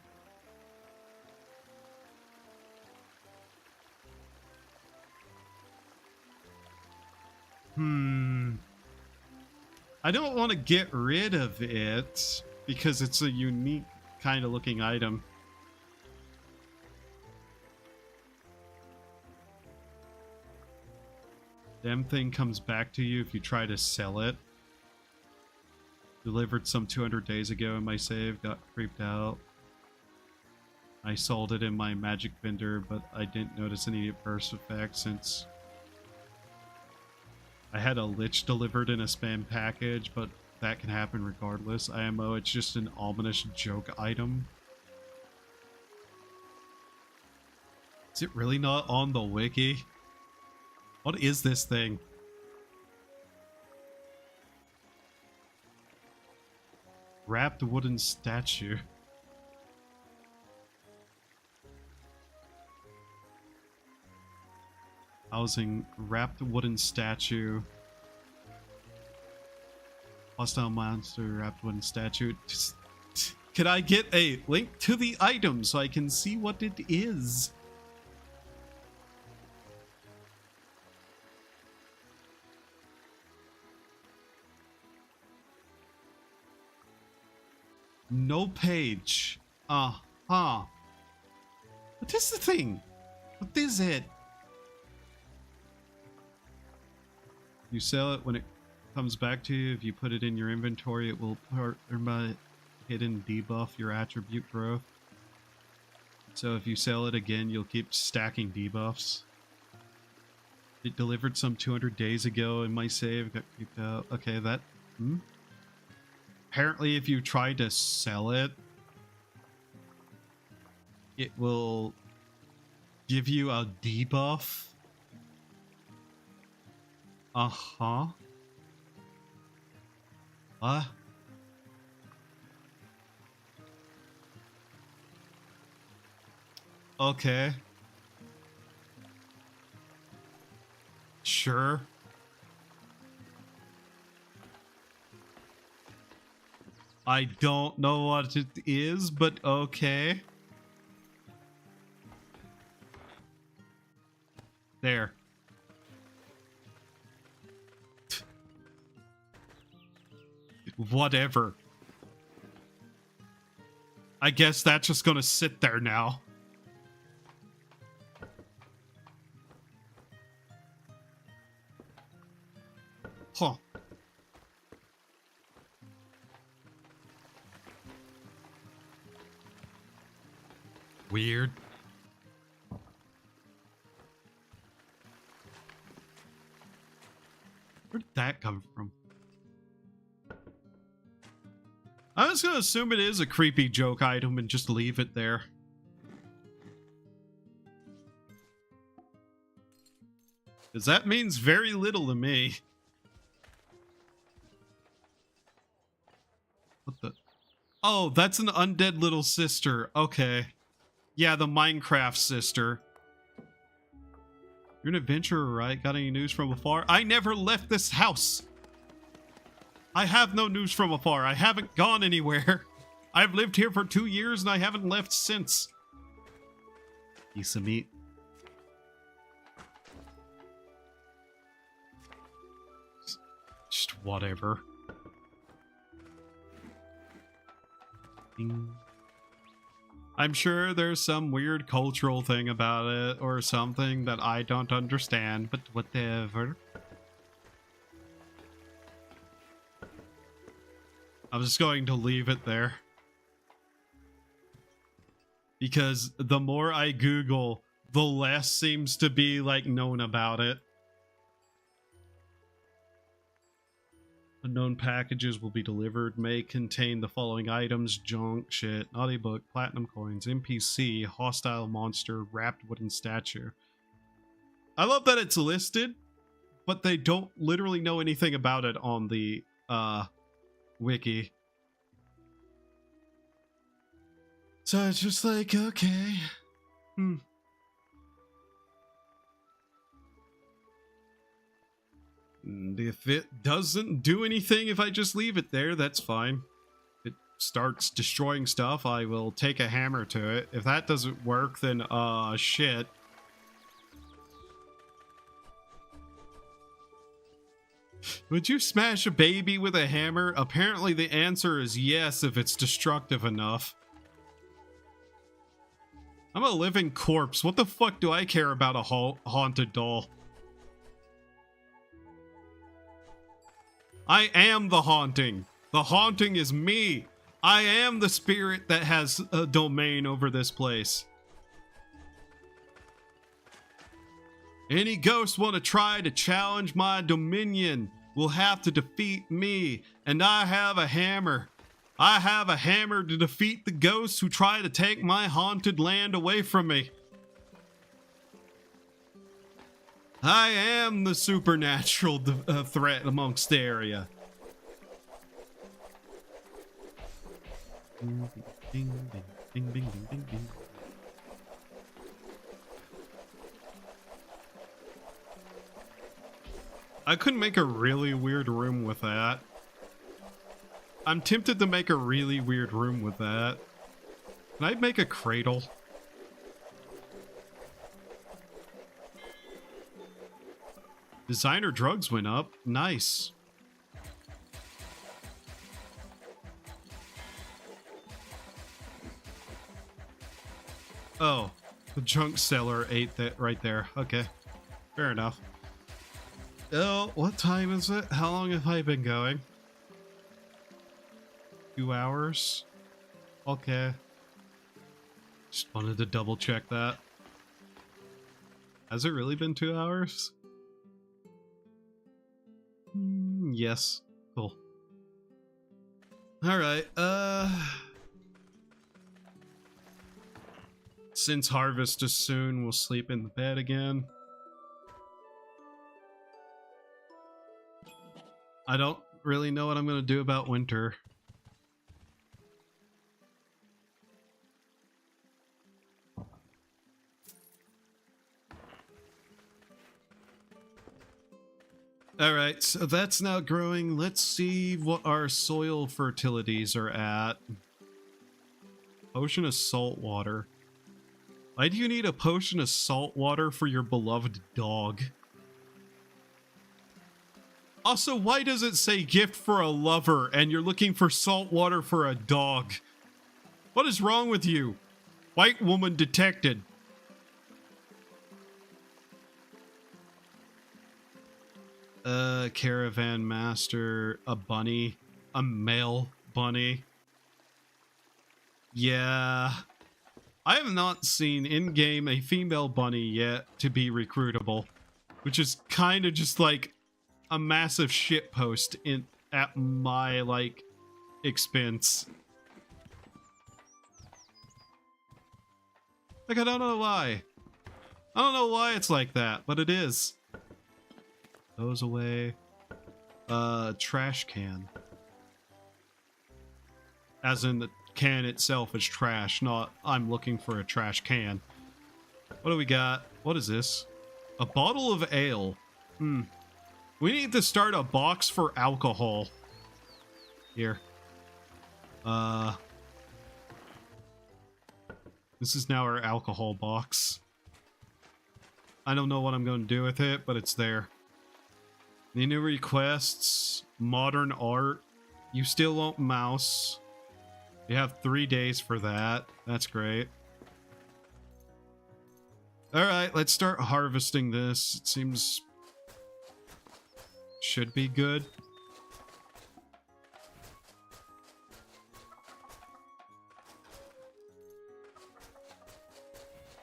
I don't want to get rid of it because it's a unique kind of looking item. Damn thing comes back to you if you try to sell it. Delivered some 200 days ago in my save, got creeped out. I sold it in my magic vendor, but I didn't notice any adverse effects since I had a lich delivered in a spam package, but that can happen regardless. IMO, it's just an ominous joke item. Is it really not on the wiki? What is this thing? Wrapped wooden statue. Housing wrapped wooden statue. Hostile monster wrapped wooden statue. Could I get a link to the item so I can see what it is? No page. What is the thing? What is it? You sell it when it comes back to you. If you put it in your inventory, it will hidden debuff your attribute growth. So if you sell it again, you'll keep stacking debuffs. It delivered some 200 days ago in my save. Got creeped out. Okay, that... Apparently, if you try to sell it, it will give you a debuff. Uh-huh. Okay. Sure. I don't know what it is, but okay. There. Whatever. I guess that's just gonna sit there now. Huh. Weird. Where'd that come from? I was gonna assume it is a creepy joke item and just leave it there. Because that means very little to me. What the? Oh, that's an undead little sister. Okay. Yeah, the Minecraft sister. You're an adventurer, right? Got any news from afar? I never left this house. I have no news from afar. I haven't gone anywhere. I've lived here for 2 years and I haven't left since. Piece of meat. Just whatever. Ding. I'm sure there's some weird cultural thing about it or something that I don't understand, but whatever. I'm just going to leave it there. Because the more I Google, the less seems to be, like, known about it. Unknown packages will be delivered, may contain the following items: junk, shit, naughty book, platinum coins, NPC, hostile monster, wrapped wooden statue. I love that it's listed, but they don't literally know anything about it on the, wiki. So it's just like, okay. And if it doesn't do anything, if I just leave it there, that's fine. If it starts destroying stuff, I will take a hammer to it. If that doesn't work, then, shit. Would you smash a baby with a hammer? Apparently the answer is yes if it's destructive enough. I'm a living corpse. What the fuck do I care about a haunted doll? I am the haunting. The haunting is me. I am the spirit that has a domain over this place. Any ghost want to try to challenge my dominion will have to defeat me, and I have a hammer. I have a hammer to defeat the ghosts who try to take my haunted land away from me. I am the supernatural threat amongst the area. Bing, bing, bing, bing, bing, bing, bing, bing. I couldn't make a really weird room with that. I'm tempted to make a really weird room with that. Can I make a cradle? Designer drugs went up. Nice. Oh, the junk seller ate that right there. Okay, fair enough. Oh, what time is it? How long have I been going? 2 hours? Okay. Just wanted to double check that. Has it really been 2 hours? Yes. Cool. Alright, since harvest is soon, we'll sleep in the bed again. I don't really know what I'm gonna do about winter. Alright, so that's now growing. Let's see what our soil fertilities are at. Potion of salt water. Why do you need a potion of salt water for your beloved dog? Also, why does it say gift for a lover and you're looking for salt water for a dog? What is wrong with you? White woman detected. Caravan master, a bunny, a male bunny. Yeah. I have not seen in-game a female bunny yet to be recruitable, which is kind of just like a massive shitpost at my, like, expense. Like, I don't know why. I don't know why it's like that, but it is. Those away. Trash can. As in the can itself is trash, not I'm looking for a trash can. What do we got? What is this? A bottle of ale. We need to start a box for alcohol. Here. This is now our alcohol box. I don't know what I'm going to do with it, but it's there. The new requests, modern art. You still want mouse. You have 3 days for that. That's great. Alright, let's start harvesting this. It seems... should be good.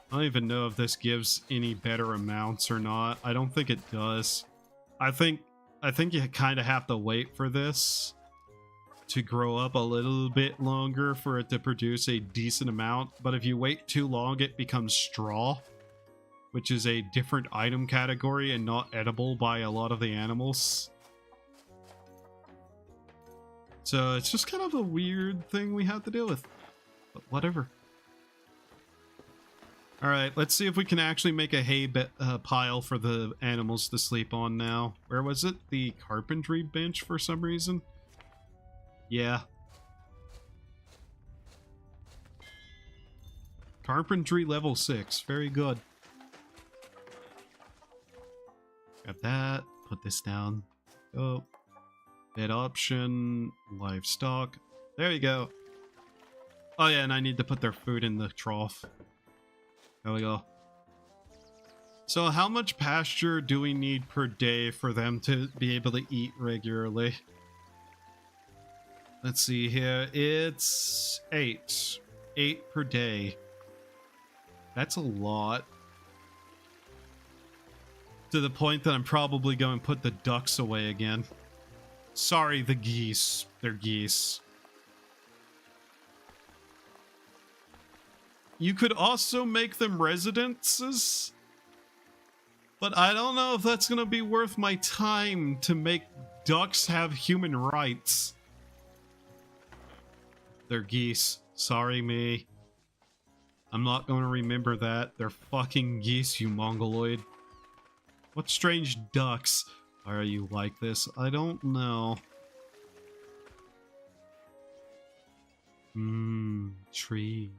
I don't even know if this gives any better amounts or not. I don't think it does. I think you kind of have to wait for this to grow up a little bit longer for it to produce a decent amount. But if you wait too long, it becomes straw, which is a different item category and not edible by a lot of the animals. So it's just kind of a weird thing we have to deal with. But whatever. Alright, let's see if we can actually make a hay pile for the animals to sleep on now. Where was it? The carpentry bench for some reason? Yeah. Carpentry level 6. Very good. Grab that. Put this down. Oh. Bed option. Livestock. There you go. Oh yeah, and I need to put their food in the trough. There we go. So how much pasture do we need per day for them to be able to eat regularly? Let's see here. It's 8. 8 per day. That's a lot. To the point that I'm probably going to put the ducks away again. Sorry, the geese. They're geese. You could also make them residences, but I don't know if that's going to be worth my time to make ducks have human rights. They're geese. Sorry, me. I'm not going to remember that. They're fucking geese, you mongoloid. What strange ducks are you like this? I don't know. Tree.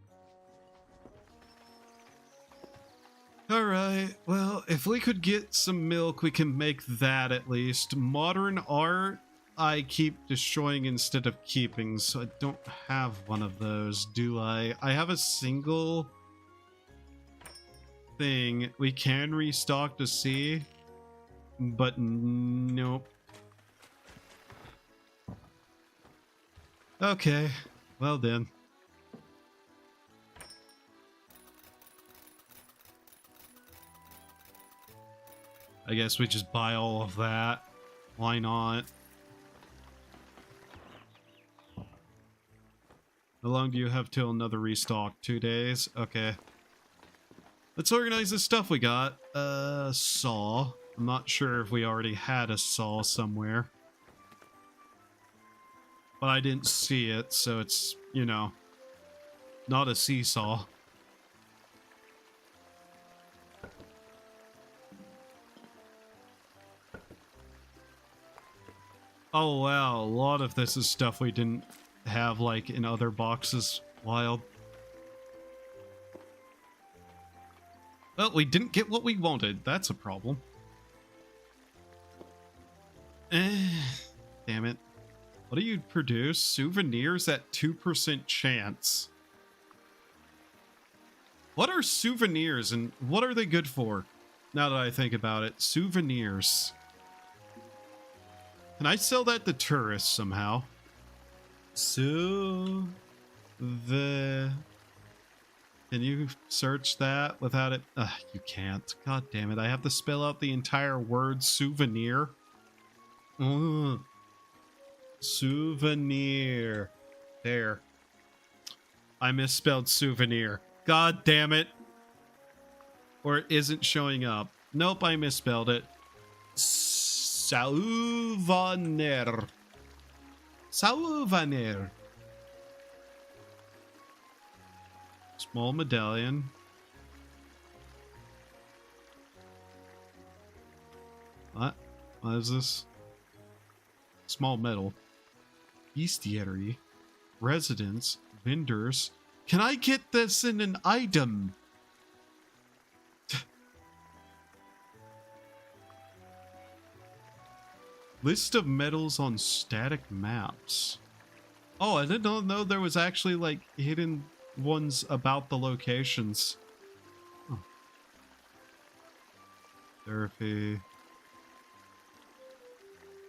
Alright, well, if we could get some milk, we can make that at least. Modern art, I keep destroying instead of keeping, so I don't have one of those, do I? I have a single thing. We can restock to see, but nope. Okay, well then. I guess we just buy all of that. Why not? How long do you have till another restock? 2 days? Okay. Let's organize the stuff we got. Saw. I'm not sure if we already had a saw somewhere. But I didn't see it, so it's, you know, not a seesaw. Oh wow, a lot of this is stuff we didn't have like in other boxes. Wild. Well, we didn't get what we wanted. That's a problem. Damn it. What do you produce? Souvenirs at 2% chance. What are souvenirs and what are they good for? Now that I think about it, souvenirs. Can I sell that to tourists somehow? Can you search that without it? You can't. God damn it. I have to spell out the entire word souvenir. Ugh. Souvenir. There. I misspelled souvenir. God damn it. Or it isn't showing up. Nope, I misspelled it. Souvenir. Souvenir. Small medallion. What? What is this? Small metal. Bestiary. Residence. Vendors. Can I get this in an item? List of medals on static maps. Oh, I didn't know there was actually like hidden ones about the locations. Oh. Therapy.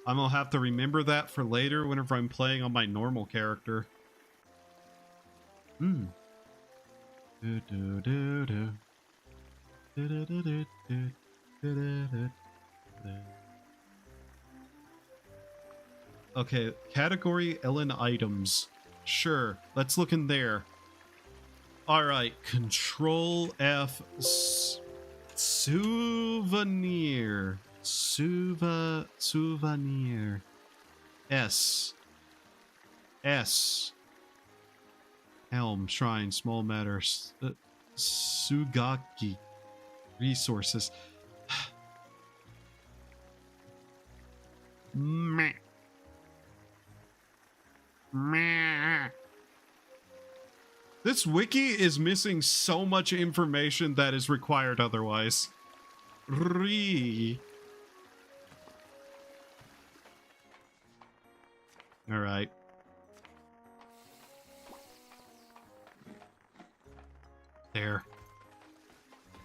I'm gonna have to remember that for later whenever I'm playing on my normal character. Hmm. Do do do do. Do do do do do do do do. Okay, category Elin items. Sure, let's look in there. Alright, Control F. Souvenir. Souvenir. S. S. Helm, shrine, small matters. Sugaki. Resources. Meh. Meh. This wiki is missing so much information that is required otherwise. Alright. There.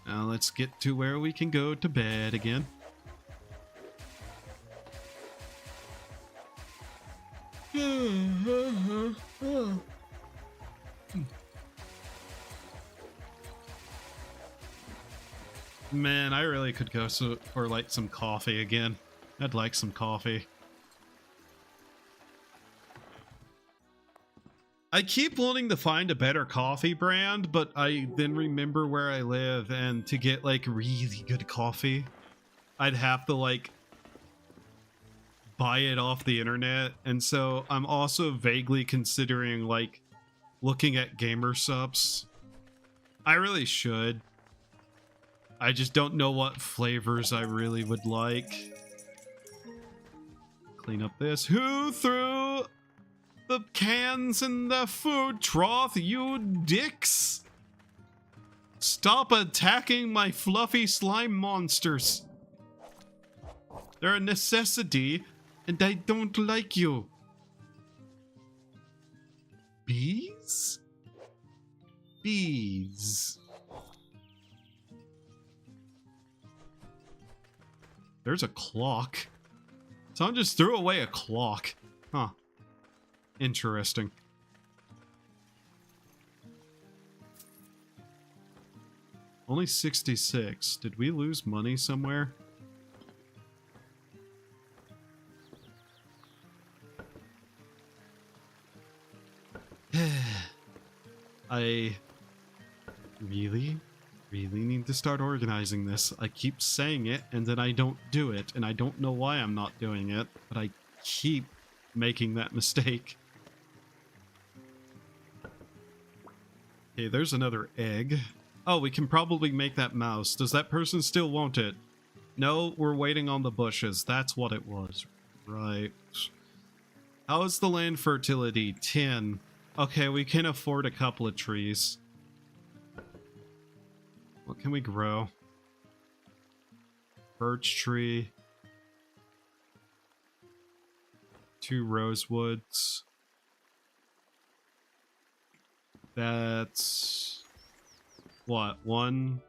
Now let's get to where we can go to bed again. Man, I really could go for like some coffee again. I'd like some coffee. I keep wanting to find a better coffee brand, but I then remember where I live, and to get like really good coffee, I'd have to like buy it off the internet. And so I'm also vaguely considering like looking at gamer subs. I really should. I just don't know what flavors I really would like. Clean up this. Who threw the cans in the food trough, you dicks? Stop attacking my fluffy slime monsters. They're a necessity, and I don't like you. Bees? Bees. There's a clock. Someone just threw away a clock. Huh. Interesting. Only 66. Did we lose money somewhere? I really need to start organizing this. I keep saying it and then I don't do it, and I don't know why I'm not doing it, but I keep making that mistake. Okay, there's another egg. Oh, we can probably make that mouse. Does that person still want it? No, we're waiting on the bushes. That's what it was. Right. How is the land fertility? 10. Okay, we can afford a couple of trees. What can we grow? Birch tree. 2 rosewoods. That's what, 1,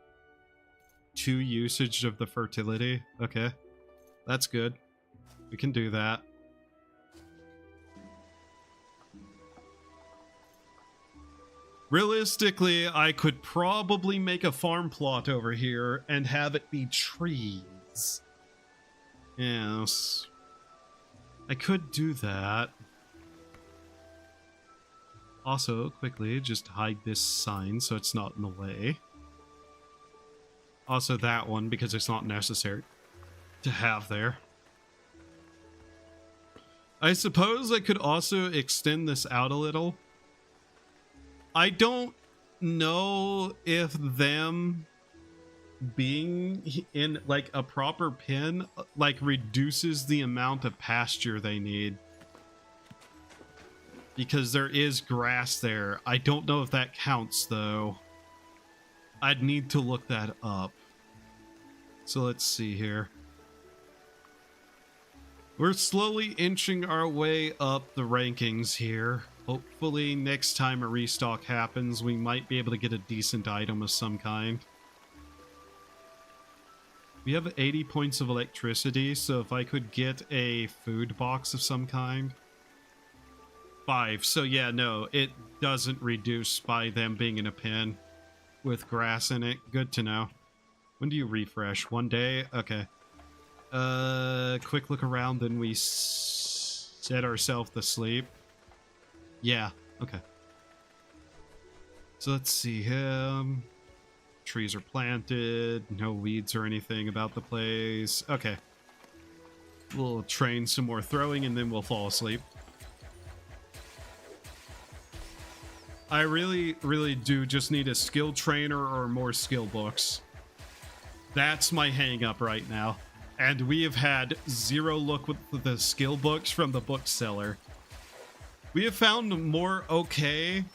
2 usage of the fertility? Okay, that's good. We can do that. Realistically, I could probably make a farm plot over here and have it be trees. Yes. I could do that. Also, quickly, just hide this sign so it's not in the way. Also that one, because it's not necessary to have there. I suppose I could also extend this out a little. I don't know if them being in like a proper pen like reduces the amount of pasture they need, because there is grass there. I don't know if that counts though. I'd need to look that up. So let's see here. We're slowly inching our way up the rankings here. Hopefully next time a restock happens, we might be able to get a decent item of some kind. We have 80 points of electricity, so if I could get a food box of some kind. 5, so yeah, no, it doesn't reduce by them being in a pen with grass in it. Good to know. When do you refresh? 1 day? Okay. Quick look around, then we set ourselves to sleep. Yeah, okay. So let's see him. Trees are planted, no weeds or anything about the place. Okay. We'll train some more throwing and then we'll fall asleep. I really do just need a skill trainer or more skill books. That's my hang up right now. And we have had 0 luck with the skill books from the bookseller. We have found more okay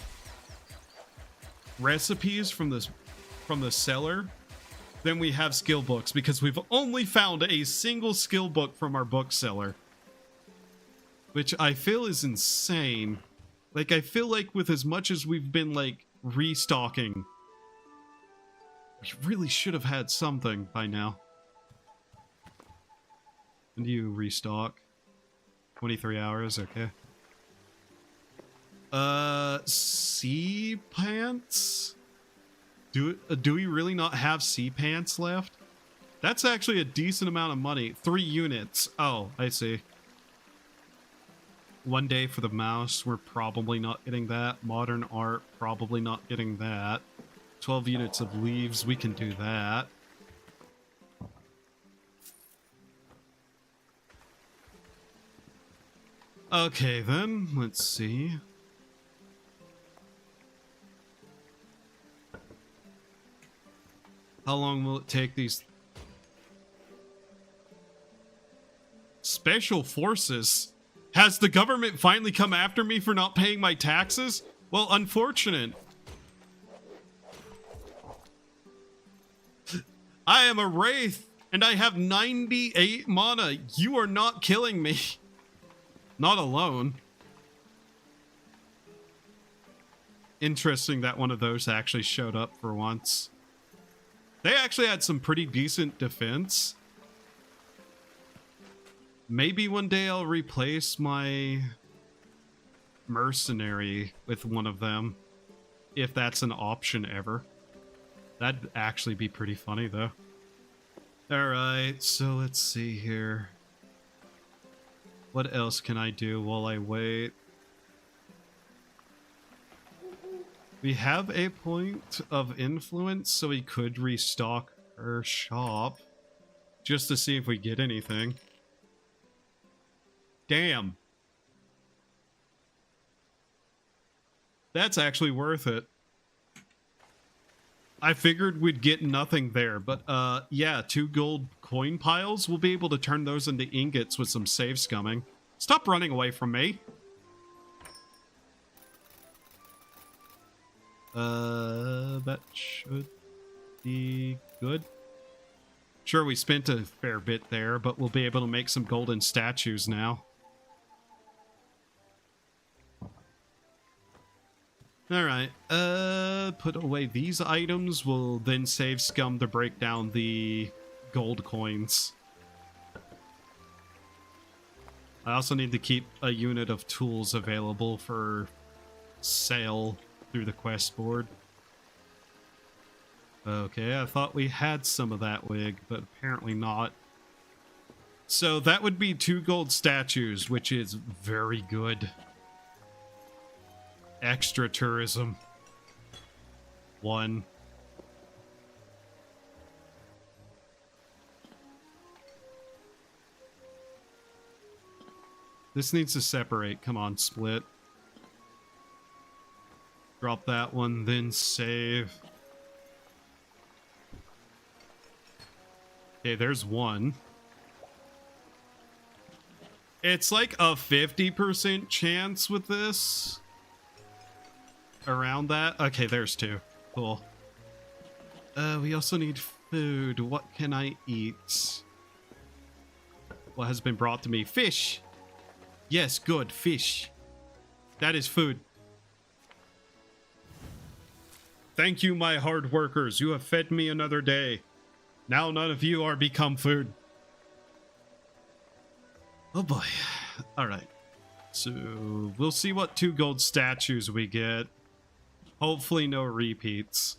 recipes from the seller than we have skill books, because we've only found a single skill book from our bookseller, which I feel is insane. Like, I feel like with as much as we've been like restocking, we really should have had something by now. When do you restock? 23 hours, okay. Sea pants? Do we really not have sea pants left? That's actually a decent amount of money. 3 units. Oh, I see. 1 day for the mouse. We're probably not getting that. Modern art, probably not getting that. 12 units of leaves. We can do that. Okay, then. Let's see. How long will it take these special forces? Has the government finally come after me for not paying my taxes? Well, unfortunate. I am a wraith and I have 98 mana. You are not killing me. Not alone. Interesting that one of those actually showed up for once. They actually had some pretty decent defense. Maybe one day I'll replace my mercenary with one of them, if that's an option ever. That'd actually be pretty funny, though. Alright, so let's see here. What else can I do while I wait? We have a point of influence, so we could restock her shop just to see if we get anything. Damn. That's actually worth it. I figured we'd get nothing there, but yeah, 2 gold coin piles. We'll be able to turn those into ingots with some save scumming. Stop running away from me. That should be good. Sure, we spent a fair bit there, but we'll be able to make some golden statues now. All right. Put away these items. We'll then save scum to break down the gold coins. I also need to keep a unit of tools available for sale through the quest board. Okay, I thought we had some of that wig, but apparently not. So that would be 2 gold statues, which is very good. Extra tourism. 1. This needs to separate. Come on, split. Drop that one, then save. Okay, there's 1. It's like a 50% chance with this. Around that. Okay, there's 2. Cool. We also need food. What can I eat? What has been brought to me? Fish! Yes, good. Fish. That is food. Thank you, my hard workers. You have fed me another day. Now none of you are become food. Oh boy. Alright. So, we'll see what 2 gold statues we get. Hopefully no repeats.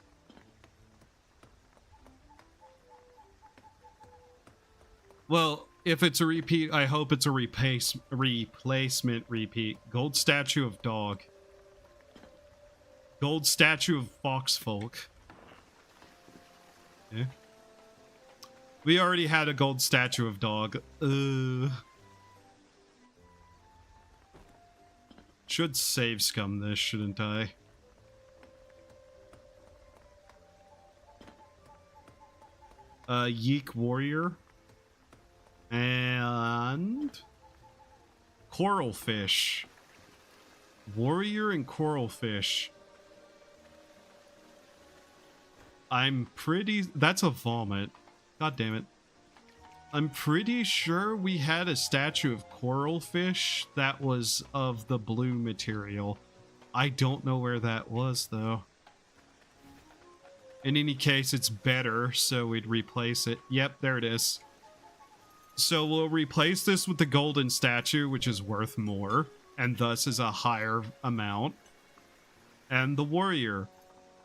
Well, if it's a repeat, I hope it's a replacement repeat. Gold statue of dog. Gold statue of foxfolk. Okay. We already had a gold statue of dog. Should save scum this, shouldn't I? Yeek warrior. And coral fish. Warrior and coral fish. I'm pretty... That's a vomit. God damn it. I'm pretty sure we had a statue of coral fish that was of the blue material. I don't know where that was, though. In any case, it's better, so we'd replace it. Yep, there it is. So we'll replace this with the golden statue, which is worth more, and thus is a higher amount. And the warrior,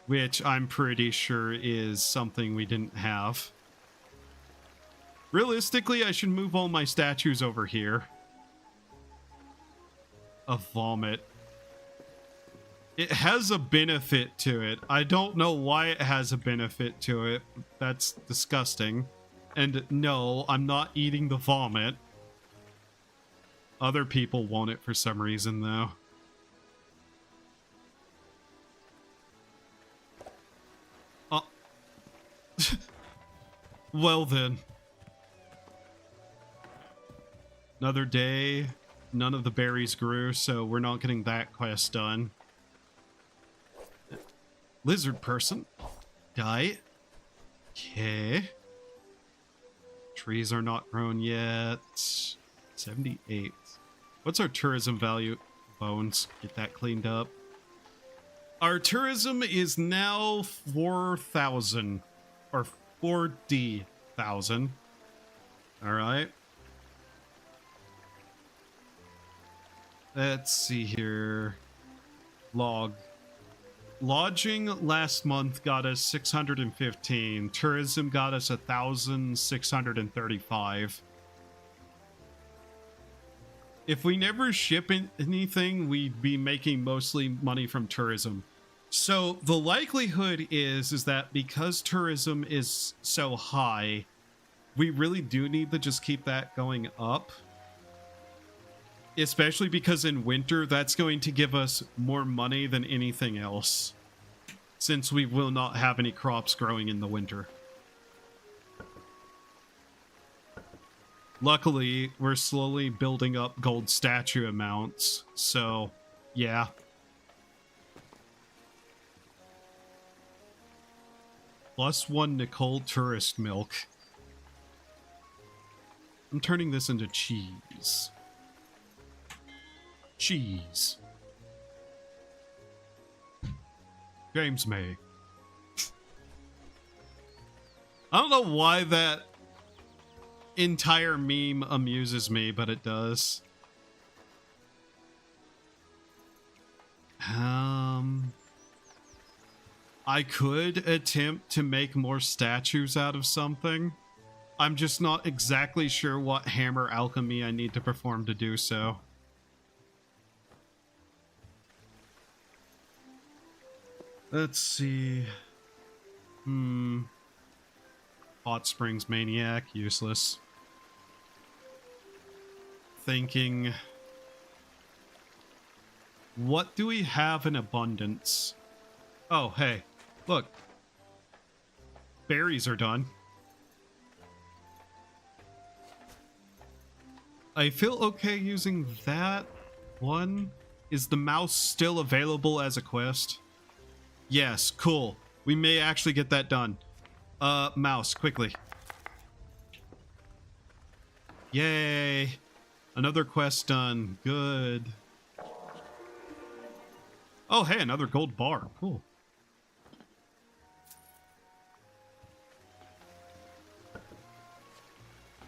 which I'm pretty sure is something we didn't have. Realistically, I should move all my statues over here. A vomit. It has a benefit to it. I don't know why it has a benefit to it. That's disgusting. And no, I'm not eating the vomit. Other people want it for some reason, though. Well then. Another day. None of the berries grew, so we're not getting that quest done. Lizard person. Die. Okay. Trees are not grown yet. 78. What's our tourism value? Bones. Get that cleaned up. Our tourism is now 4,000. Or 40,000. Alright. Let's see here. Log. Lodging last month got us 615. Tourism got us 1,635. If we never ship anything, we'd be making mostly money from tourism. So the likelihood is that because tourism is so high, we really do need to just keep that going up. Especially because in winter, that's going to give us more money than anything else. Since we will not have any crops growing in the winter. Luckily, we're slowly building up gold statue amounts. So, yeah. +1 Nicole tourist milk. I'm turning this into cheese. Cheese. James May. I don't know why that entire meme amuses me, but it does. I could attempt to make more statues out of something. I'm just not exactly sure what hammer alchemy I need to perform to do so. Let's see. Hot Springs Maniac, useless. Thinking. What do we have in abundance? Oh, hey. Look. Berries are done. I feel okay using that one. Is the mouse still available as a quest? Yes, cool. We may actually get that done. Mouse, quickly. Yay. Another quest done. Good. Oh, hey, another gold bar. Cool.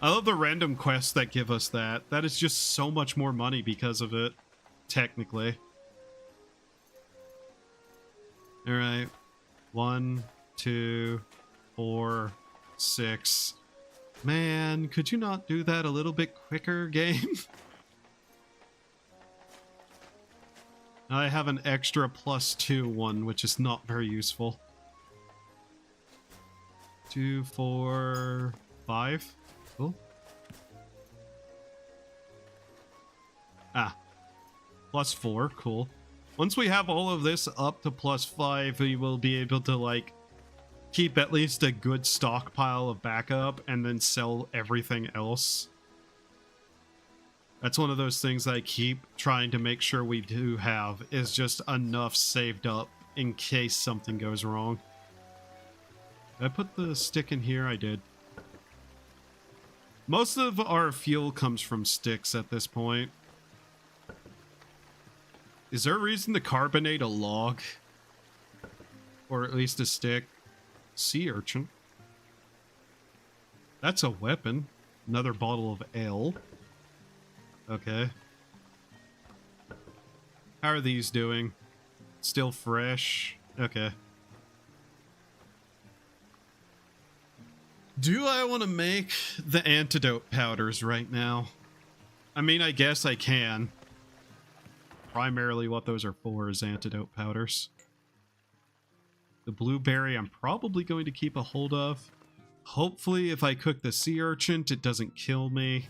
I love the random quests that give us that. That is just so much more money because of it, technically. Alright. 1, 2, 4, 6. Man, could you not do that a little bit quicker, game? I have an extra +2 one, which is not very useful. 2, 4, 5. Cool. Ah. +4. Cool. Once we have all of this up to +5, we will be able to, like, keep at least a good stockpile of backup and then sell everything else. That's one of those things I keep trying to make sure we do have, is just enough saved up in case something goes wrong. Did I put the stick in here? I did. Most of our fuel comes from sticks at this point. Is there a reason to carbonate a log? Or at least a stick? Sea urchin. That's a weapon. Another bottle of ale. Okay. How are these doing? Still fresh? Okay. Do I want to make the antidote powders right now? I mean, I guess I can. Primarily what those are for is antidote powders. The blueberry I'm probably going to keep a hold of. Hopefully if I cook the sea urchin, it doesn't kill me.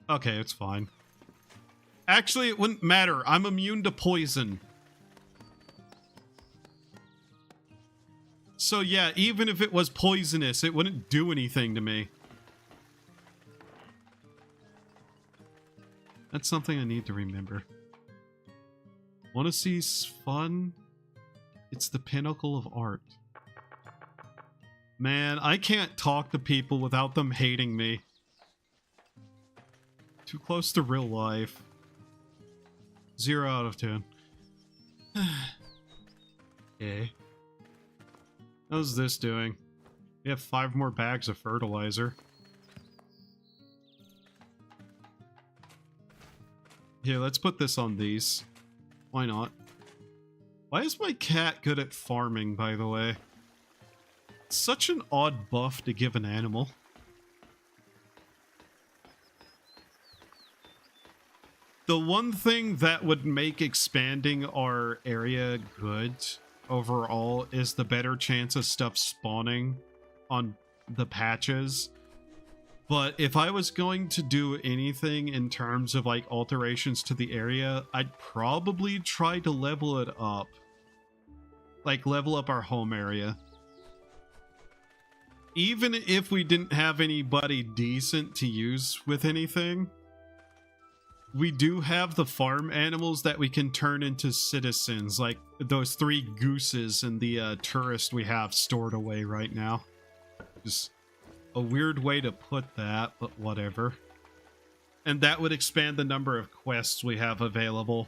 Okay, it's fine. Actually, it wouldn't matter. I'm immune to poison. So yeah, even if it was poisonous, it wouldn't do anything to me. That's something I need to remember. Want to see fun? It's the pinnacle of art. Man, I can't talk to people without them hating me. Too close to real life. 0 out of 10. Okay. How's this doing? We have 5 more bags of fertilizer. Here, let's put this on these. Why not? Why is my cat good at farming, by the way? It's such an odd buff to give an animal. The one thing that would make expanding our area good overall is the better chance of stuff spawning on the patches. But if I was going to do anything in terms of like alterations to the area, I'd probably try to level it up. Like level up our home area. Even if we didn't have anybody decent to use with anything, we do have the farm animals that we can turn into citizens, like those 3 gooses and the tourist we have stored away right now. Just a weird way to put that, but whatever. And that would expand the number of quests we have available.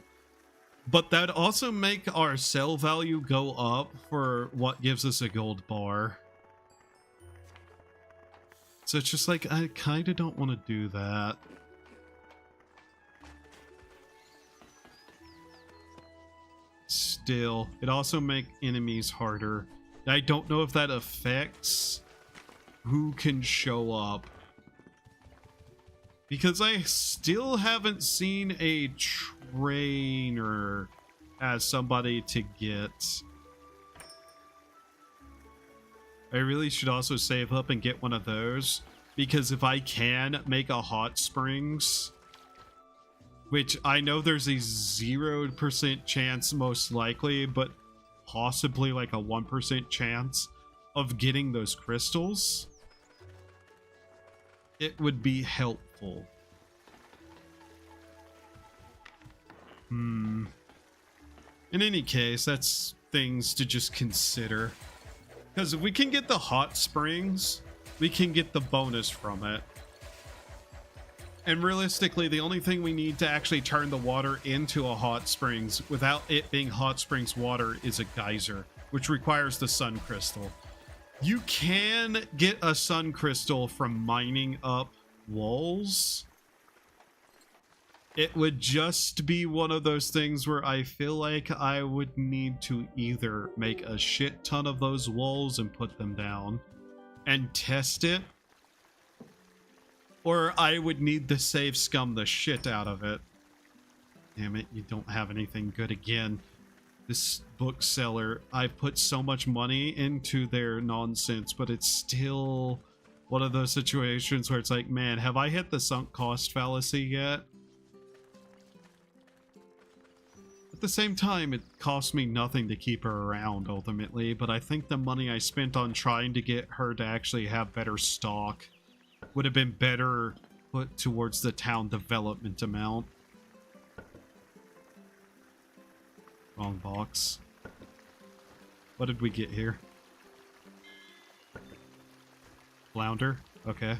But that'd also make our sell value go up for what gives us a gold bar. So it's just like, I kind of don't want to do that. Still, it also make enemies harder. I don't know if that affects who can show up. Because I still haven't seen a trainer as somebody to get. I really should also save up and get one of those. Because if I can make a hot springs, which I know there's a 0% chance most likely, but possibly like a 1% chance of getting those crystals, it would be helpful. In any case, that's things to just consider. Because if we can get the hot springs, we can get the bonus from it. And realistically, the only thing we need to actually turn the water into a hot springs without it being hot springs water is a geyser, which requires the sun crystal. You can get a sun crystal from mining up walls. It would just be one of those things where I feel like I would need to either make a shit ton of those walls and put them down and test it, or I would need to save scum the shit out of it. Damn it, you don't have anything good again. This bookseller, I put so much money into their nonsense, but it's still one of those situations where it's like, man, have I hit the sunk cost fallacy yet? At the same time, it cost me nothing to keep her around ultimately, but I think the money I spent on trying to get her to actually have better stock would have been better put towards the town development amount. Wrong box. What did we get here? Flounder? Okay.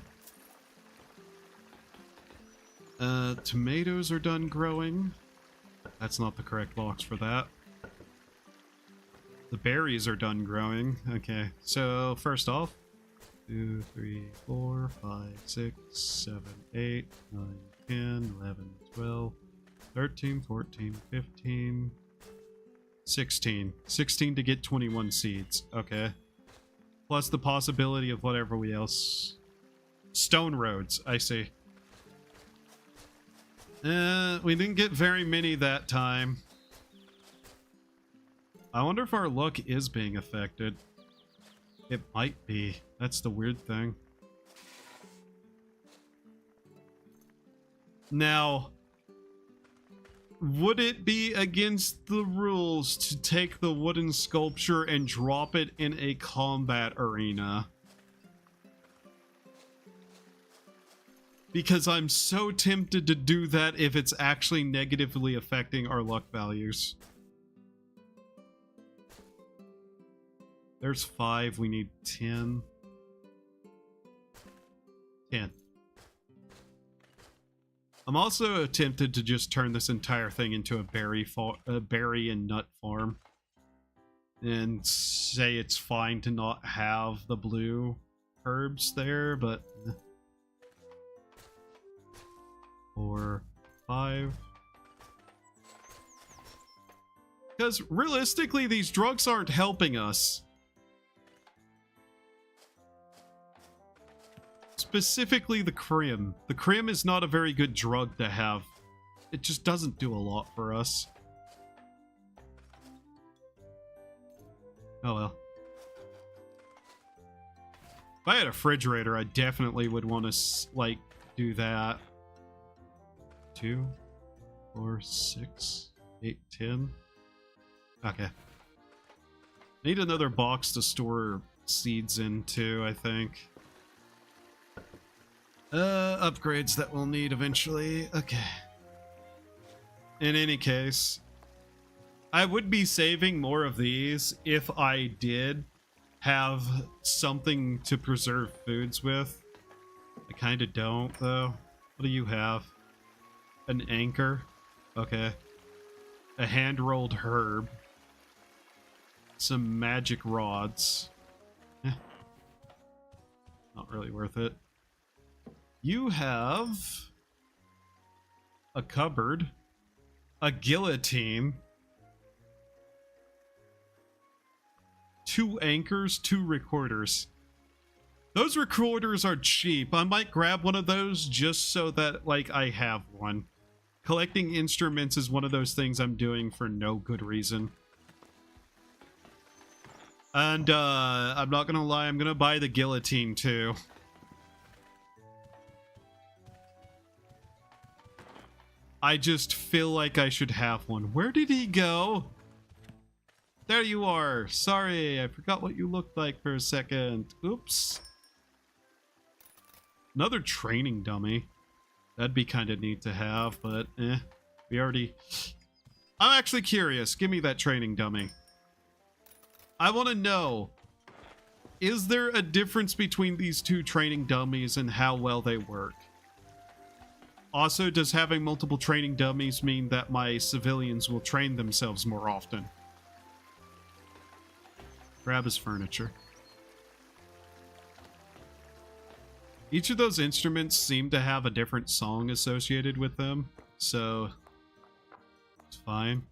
Tomatoes are done growing. That's not the correct box for that. The berries are done growing. Okay, so first off, 2, 3, 4, 5, 6, 7, 8, 9, 10, 11, 12, 13, 14, 15, 16. 16 to get 21 seeds. Okay. Plus the possibility of whatever we else... Stone roads, I see. We didn't get very many that time. I wonder if our luck is being affected. It might be. That's the weird thing. Now, would it be against the rules to take the wooden sculpture and drop it in a combat arena? Because I'm so tempted to do that if it's actually negatively affecting our luck values. There's 5, we need 10. 10. I'm also tempted to just turn this entire thing into a berry and nut farm. And say it's fine to not have the blue herbs there, but... 4, 5. Because realistically, these drugs aren't helping us. Specifically the crim. The crim is not a very good drug to have. It just doesn't do a lot for us. Oh well. If I had a refrigerator, I definitely would want to, like, do that. 2, 4, 6, 8, 10. Okay. Need another box to store seeds into, I think. Upgrades that we'll need eventually. Okay. In any case, I would be saving more of these if I did have something to preserve foods with. I kind of don't, though. What do you have? An anchor? Okay. a hand-rolled herb, some magic rods. Eh, not really worth it. You have a cupboard, a guillotine, 2 anchors, 2 recorders. Those recorders are cheap. I might grab one of those just so that, like, I have one. Collecting instruments is one of those things I'm doing for no good reason. And, I'm not gonna lie, I'm gonna buy the guillotine, too. I just feel like I should have one. Where did he go? There you are. Sorry, I forgot what you looked like for a second. Oops. Another training dummy. That'd be kind of neat to have, but we already... I'm actually curious. Give me that training dummy. I want to know, is there a difference between these 2 training dummies and how well they work? Also, does having multiple training dummies mean that my civilians will train themselves more often? Grab his furniture. Each of those instruments seem to have a different song associated with them, so it's fine.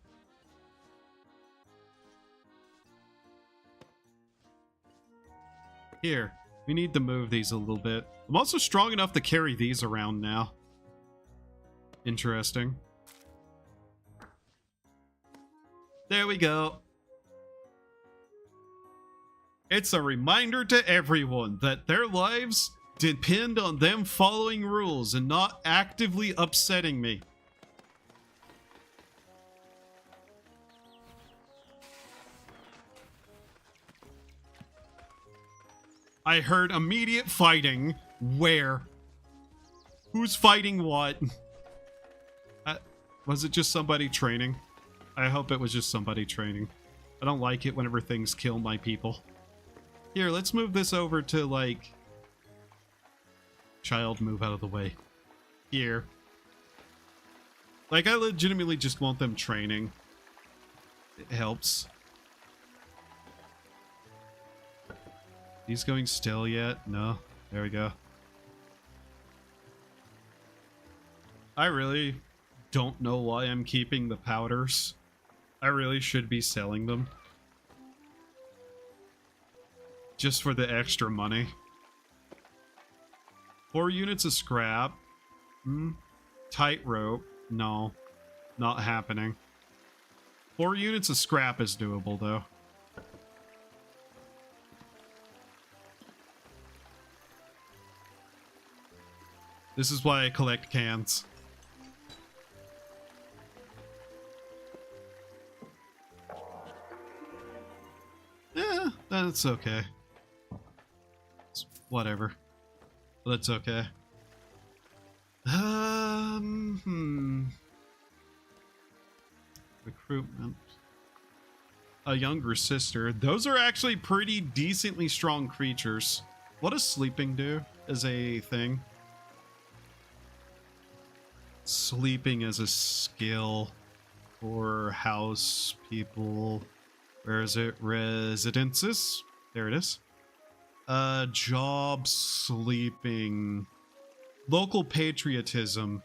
Here, we need to move these a little bit. I'm also strong enough to carry these around now. Interesting. There we go. It's a reminder to everyone that their lives depend on them following rules and not actively upsetting me. I heard immediate fighting. Where? Who's fighting what? Was it just somebody training? I hope it was just somebody training. I don't like it whenever things kill my people. Here, let's move this over to, like... Child, move out of the way. Here. Like, I legitimately just want them training. It helps. He's going still yet? No. There we go. I really don't know why I'm keeping the powders. I really should be selling them. Just for the extra money. 4 units of scrap. Tightrope. No. Not happening. 4 units of scrap is doable, though. This is why I collect cans. Yeah, that's okay. It's whatever. That's okay. Recruitment. A younger sister. Those are actually pretty decently strong creatures. What does sleeping do as a thing? Sleeping as a skill for house people. Where is it? Residences. There it is. Job, sleeping. Local patriotism.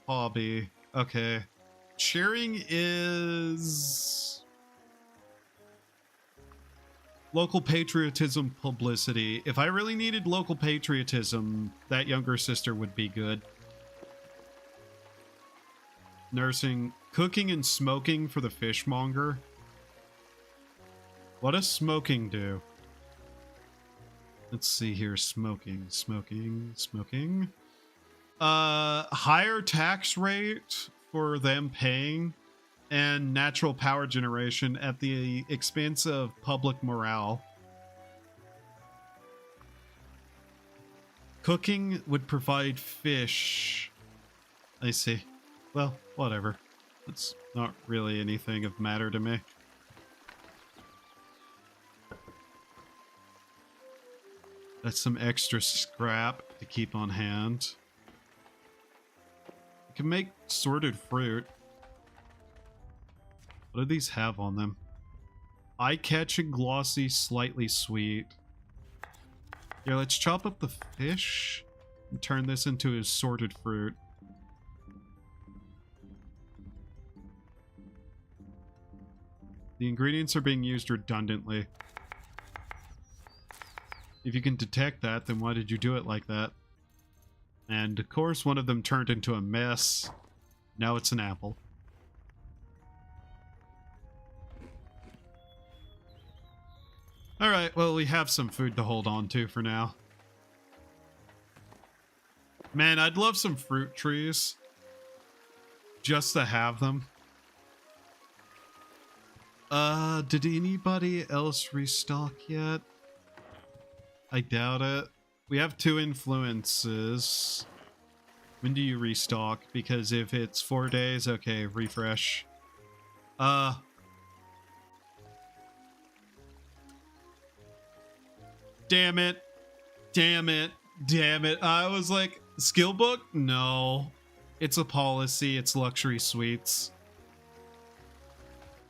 Hobby. Okay. Cheering is... Local patriotism publicity. If I really needed local patriotism, that younger sister would be good. Nursing. Cooking and smoking for the fishmonger. What does smoking do? Let's see here. Smoking. Higher tax rate for them paying and natural power generation at the expense of public morale. Cooking would provide fish. I see. Well, whatever. It's not really anything of matter to me. That's some extra scrap to keep on hand. You can make sorted fruit. What do these have on them? Eye-catching, glossy, slightly sweet. Here, let's chop up the fish and turn this into assorted fruit. The ingredients are being used redundantly. If you can detect that, then why did you do it like that? And of course, one of them turned into a mess. Now it's an apple. Alright, well, we have some food to hold on to for now. Man, I'd love some fruit trees. Just to have them. Did anybody else restock yet? I doubt it. We have 2 influences. When do you restock? Because if it's 4 days, okay, refresh. Damn it. Damn it. Damn it. I was like, skill book? No. It's a policy. It's luxury suites.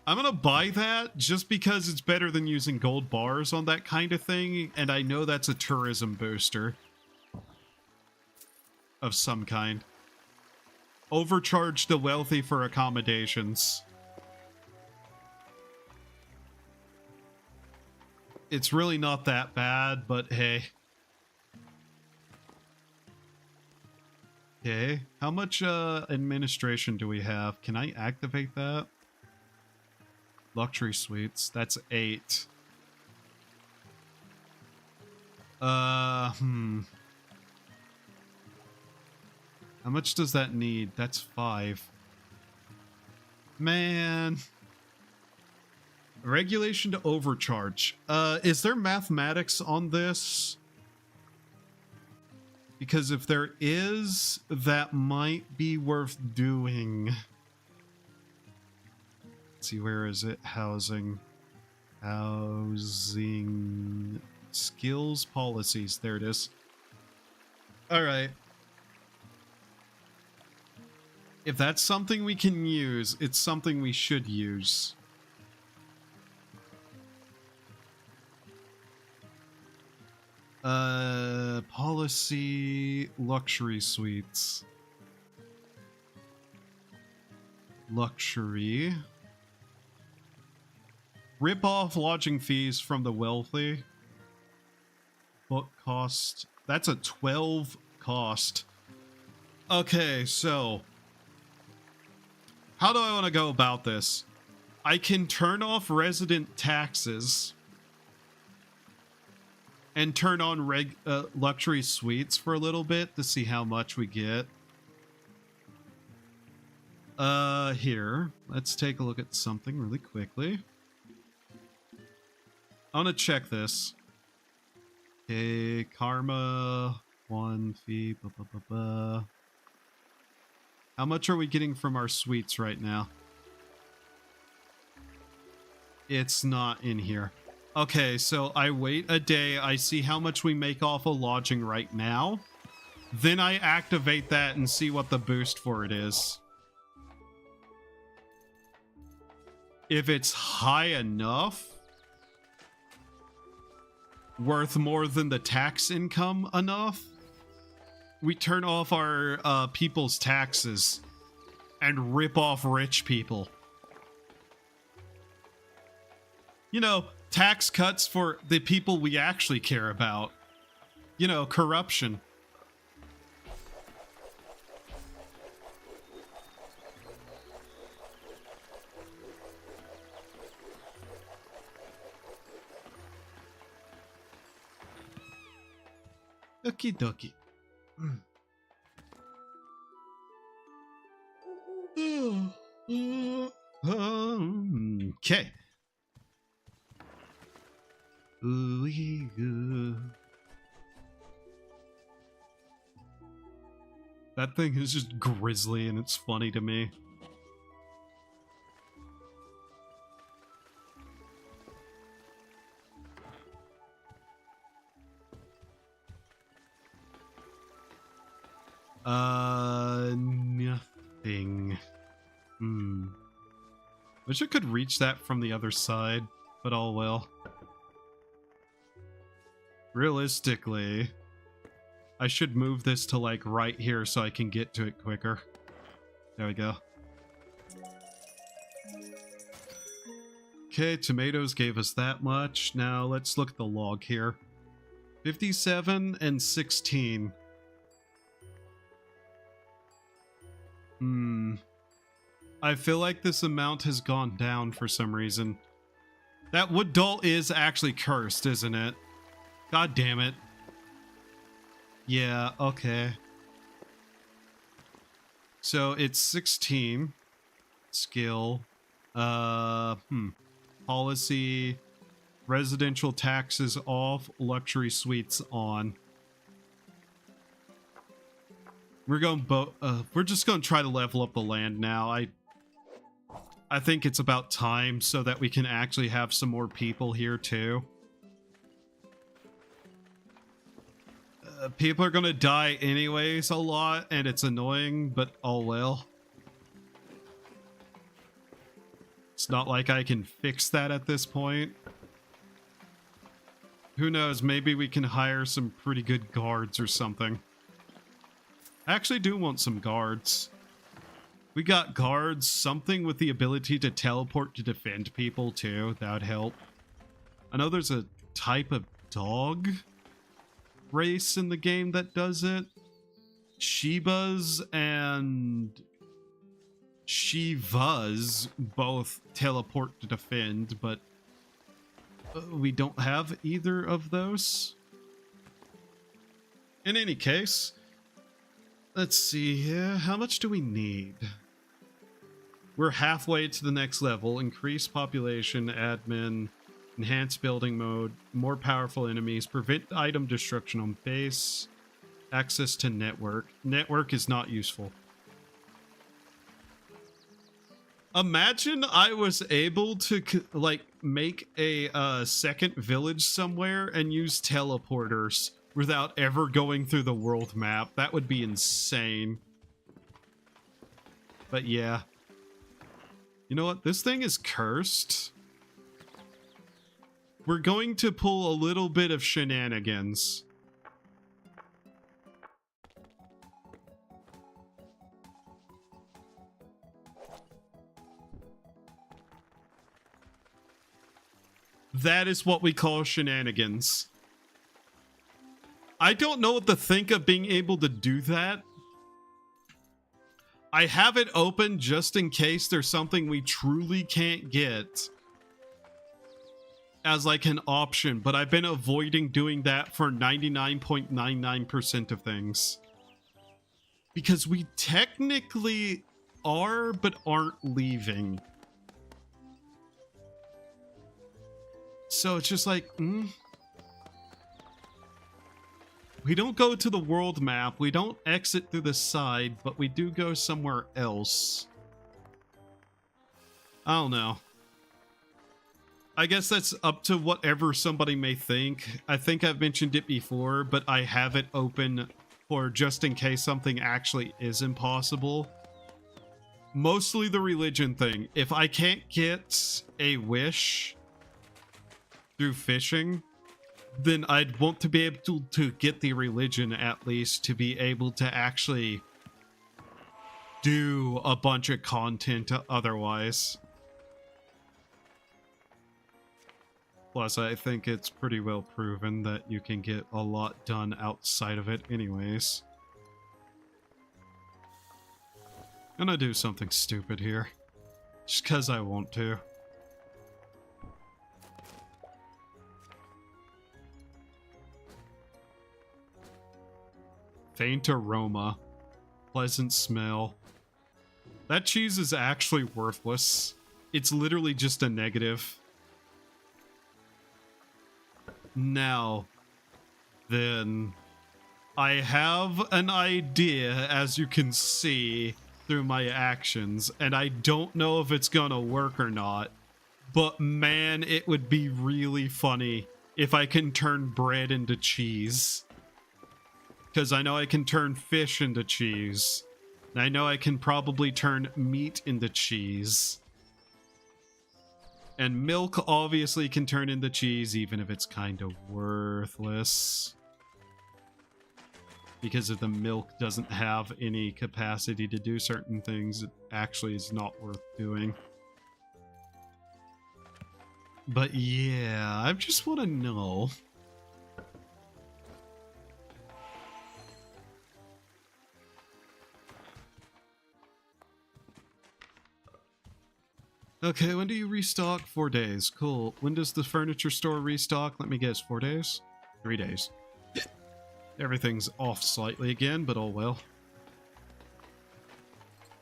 I'm gonna buy that just because it's better than using gold bars on that kind of thing, and I know that's a tourism booster. Of some kind. Overcharge the wealthy for accommodations. It's really not that bad, but hey. Okay, how much administration do we have? Can I activate that? Luxury suites, that's 8. How much does that need? That's 5. Man. Regulation to overcharge. Is there mathematics on this? Because if there is, that might be worth doing. Let's see, where is it? Housing. Housing. Skills policies. There it is. Alright. If that's something we can use, it's something we should use. Policy luxury suites. Luxury. Rip off lodging fees from the wealthy. Book cost. That's a 12 cost. Okay, so how do I want to go about this? I can turn off resident taxes and turn on luxury suites for a little bit to see how much we get. Here, let's take a look at something really quickly. I want to check this. Okay, karma, 1 fee, blah, blah, blah, blah. How much are we getting from our suites right now? It's not in here. Okay, so I wait a day, I see how much we make off a lodging right now. Then I activate that and see what the boost for it is. If it's high enough, worth more than the tax income enough, we turn off our people's taxes and rip off rich people. You know, tax cuts for the people we actually care about. You know, corruption. Okie dokie. Okay. That thing is just grisly and it's funny to me. Nothing. Wish I could reach that from the other side, but oh well. Realistically, I should move this to like right here so I can get to it quicker. There we go. Okay, tomatoes gave us that much. Now let's look at the log here. 57 and 16. I feel like this amount has gone down for some reason. That wood doll is actually cursed, isn't it? God damn it. Yeah, okay. So it's 16. Skill. Policy. Residential taxes off. Luxury suites on. We're going we're just going to try to level up the land now. I think it's about time so that we can actually have some more people here too. People are going to die anyways a lot, and it's annoying, but oh well. It's not like I can fix that at this point. Who knows, maybe we can hire some pretty good guards or something. I actually do want some guards. We got guards, something with the ability to teleport to defend people too. That would help. I know there's a type of dog race in the game that does it. Shibas and Shivas both teleport to defend, but we don't have either of those. In any case, let's see here. How much do we need? We're halfway to the next level. Increase population, admin, enhance building mode, more powerful enemies, prevent item destruction on base, access to network. Network is not useful. Imagine I was able to like make a second village somewhere and use teleporters without ever going through the world map. That would be insane. But yeah. You know what? This thing is cursed. We're going to pull a little bit of shenanigans. That is what we call shenanigans. I don't know what to think of being able to do that. I have it open just in case there's something we truly can't get as like an option, but I've been avoiding doing that for 99.99% of things. Because we technically are, but aren't leaving. So it's just like, we don't go to the world map, we don't exit through the side, but we do go somewhere else. I don't know. I guess that's up to whatever somebody may think. I think I've mentioned it before, but I have it open for just in case something actually is impossible. Mostly the religion thing. If I can't get a wish through fishing, then I'd want to be able to get the religion at least to be able to actually do a bunch of content otherwise. Plus, I think it's pretty well proven that you can get a lot done outside of it anyways. I'm gonna do something stupid here. Just because I want to. Faint aroma. Pleasant smell. That cheese is actually worthless. It's literally just a negative. Now, then, I have an idea, as you can see through my actions, and I don't know if it's gonna work or not, but man, it would be really funny if I can turn bread into cheese. Because I know I can turn fish into cheese. And I know I can probably turn meat into cheese. And milk obviously can turn into cheese, even if it's kind of worthless. Because if the milk doesn't have any capacity to do certain things, it actually is not worth doing. But yeah, I just want to know. Okay, when do you restock? 4 days. Cool. When does the furniture store restock? Let me guess, 4 days? 3 days. Everything's off slightly again, but oh well.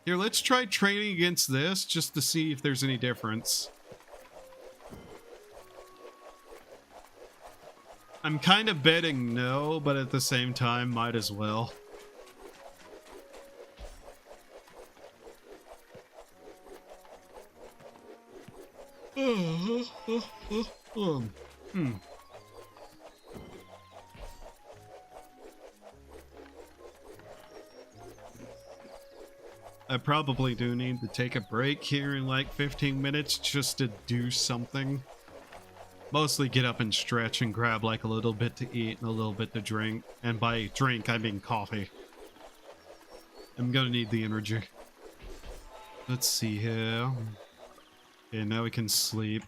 Here, let's try training against this, just to see if there's any difference. I'm kind of betting no, but at the same time, might as well. I probably do need to take a break here in like 15 minutes just to do something. Mostly get up and stretch and grab like a little bit to eat and a little bit to drink. And by drink, I mean coffee. I'm gonna need the energy. Let's see here. Okay, now we can sleep.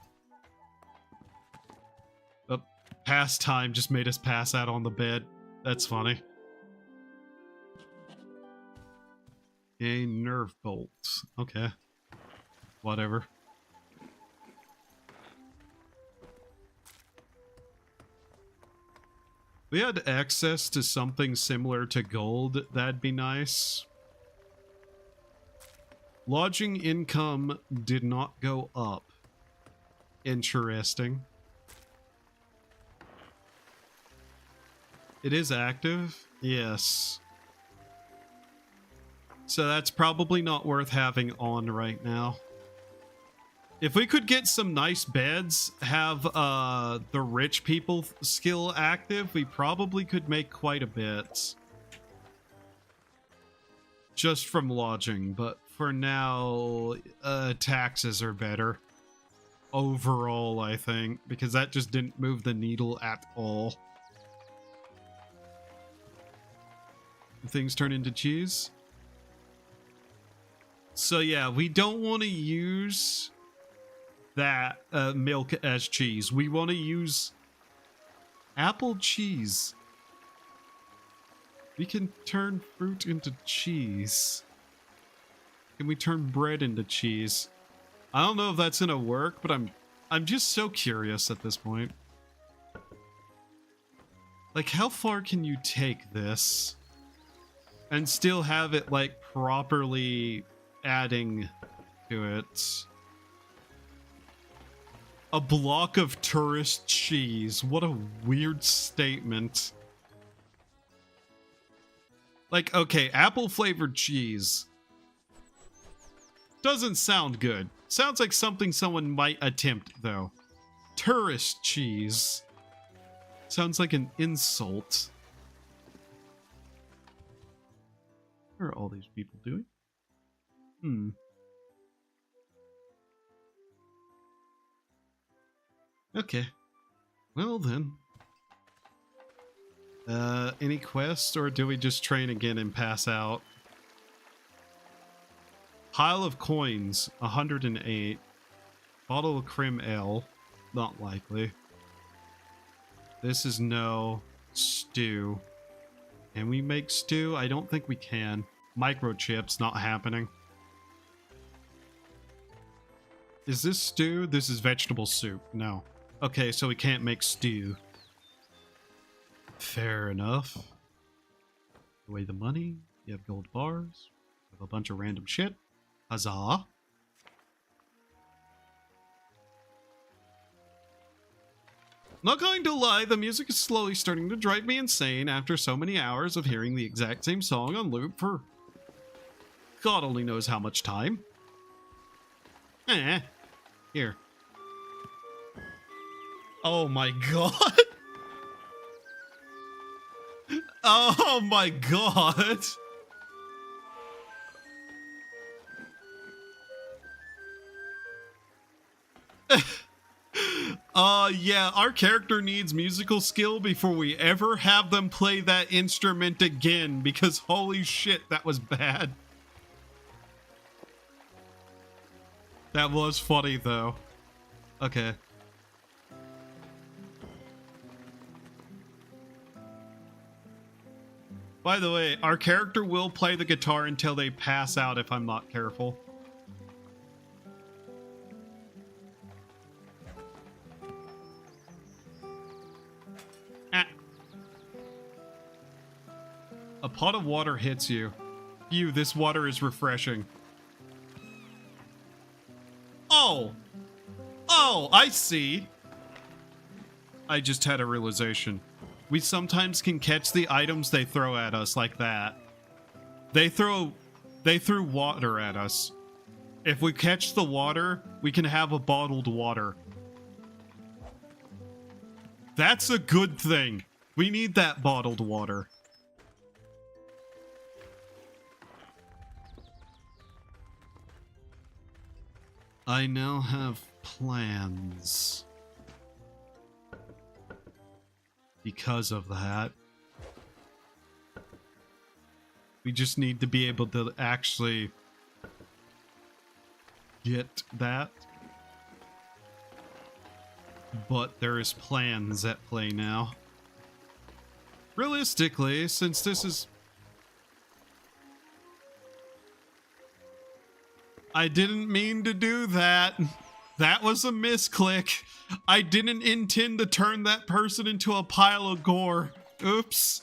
Oh, past time just made us pass out on the bed. That's funny. A nerve bolts. Okay. Whatever. We had access to something similar to gold, that'd be nice. Lodging income did not go up. Interesting. It is active? Yes. So that's probably not worth having on right now. If we could get some nice beds, have the rich people skill active, we probably could make quite a bit. Just from lodging, but for now, taxes are better. Overall, I think, because that just didn't move the needle at all. Things turn into cheese. So yeah, we don't want to use that milk as cheese. We want to use apple cheese. We can turn fruit into cheese. Can we turn bread into cheese? I don't know if that's gonna work, but I'm just so curious at this point. Like, how far can you take this and still have it like properly adding to it? A block of tourist cheese. What a weird statement. Like, okay, apple flavored cheese doesn't sound good. Sounds like something someone might attempt, though. Tourist cheese sounds like an insult. What are all these people doing? Okay. Well then. Any quests, or do we just train again and pass out? Pile of coins, 108. Bottle of Crim Ale, not likely. This is no. Stew. Can we make stew? I don't think we can. Microchips, not happening. Is this stew? This is vegetable soup. No. Okay, so we can't make stew. Fair enough. Away the money. You have gold bars. You have a bunch of random shit. Huzzah. Not going to lie, the music is slowly starting to drive me insane after so many hours of hearing the exact same song on loop for God only knows how much time. Here. Oh my god. Oh my god. Yeah, our character needs musical skill before we ever have them play that instrument again, because holy shit, that was bad. That was funny, though. Okay. By the way, our character will play the guitar until they pass out if I'm not careful. A pot of water hits you. Phew, this water is refreshing. Oh! Oh, I see! I just had a realization. We sometimes can catch the items they throw at us like that. They threw water at us. If we catch the water, we can have a bottled water. That's a good thing. We need that bottled water. I now have plans. Because of that. We just need to be able to actually get that. But there is plans at play now. Realistically, since this is... I didn't mean to do that. That was a misclick. I didn't intend to turn that person into a pile of gore. Oops.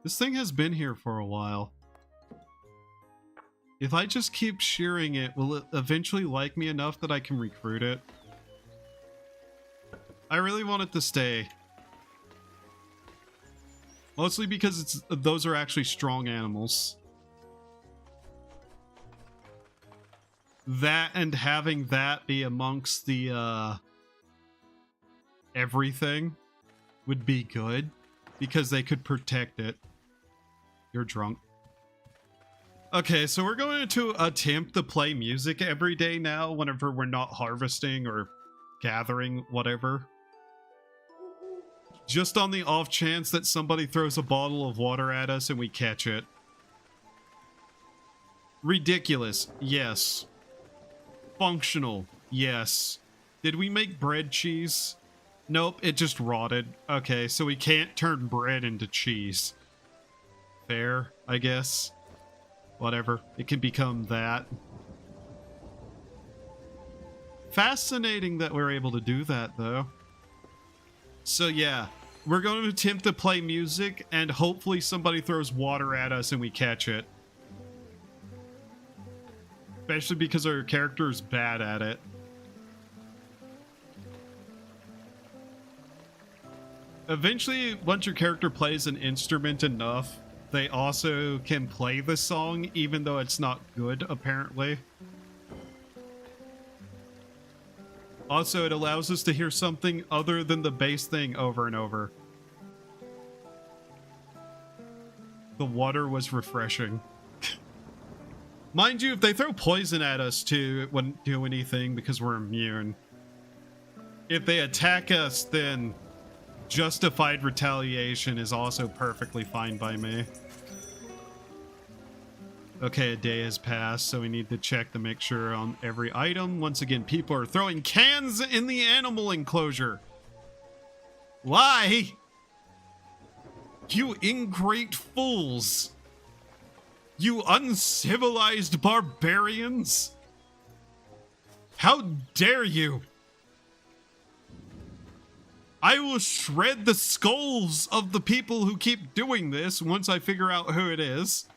This thing has been here for a while. If I just keep shearing it, will it eventually like me enough that I can recruit it? I really want it to stay. Mostly because those are actually strong animals. That and having that be amongst the everything would be good because they could protect it. You're drunk. Okay, so we're going to attempt to play music every day now whenever we're not harvesting or gathering, whatever. Just on the off chance that somebody throws a bottle of water at us and we catch it. Ridiculous, yes. Functional, yes. Did we make bread cheese? Nope, it just rotted. Okay, so we can't turn bread into cheese. Fair, I guess. Whatever, it can become that. Fascinating that we're able to do that, though. So yeah, we're going to attempt to play music, and hopefully somebody throws water at us and we catch it. Especially because our character is bad at it. Eventually, once your character plays an instrument enough, they also can play the song, even though it's not good, apparently. Also, it allows us to hear something other than the bass thing over and over. The water was refreshing. Mind you, if they throw poison at us too, it wouldn't do anything because we're immune. If they attack us, then justified retaliation is also perfectly fine by me. Okay, a day has passed, so we need to check to make sure on every item. Once again, people are throwing cans in the animal enclosure. Why? You ingrate fools. You uncivilized barbarians. How dare you? I will shred the skulls of the people who keep doing this once I figure out who it is.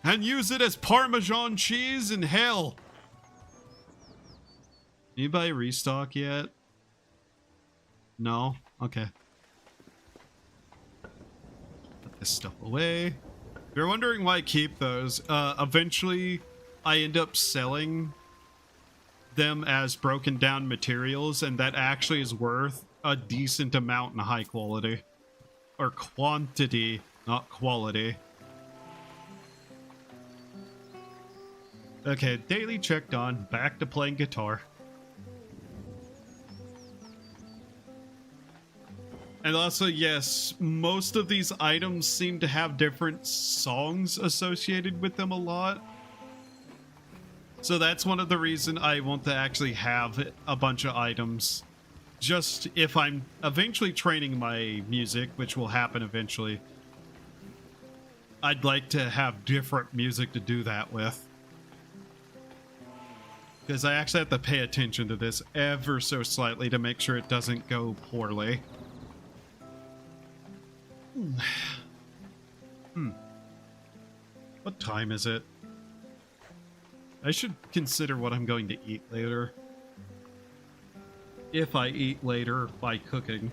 And use it as Parmesan cheese in hell. Anybody restock yet? No? Okay. Put this stuff away. If you're wondering why I keep those, eventually I end up selling them as broken down materials, and that actually is worth a decent amount in high quality. Or quantity, not quality. Okay, daily check done. Back to playing guitar. And also, yes, most of these items seem to have different songs associated with them a lot. So that's one of the reasons I want to actually have a bunch of items. Just if I'm eventually training my music, which will happen eventually, I'd like to have different music to do that with. Because I actually have to pay attention to this ever so slightly to make sure it doesn't go poorly. What time is it? I should consider what I'm going to eat later. If I eat later by cooking.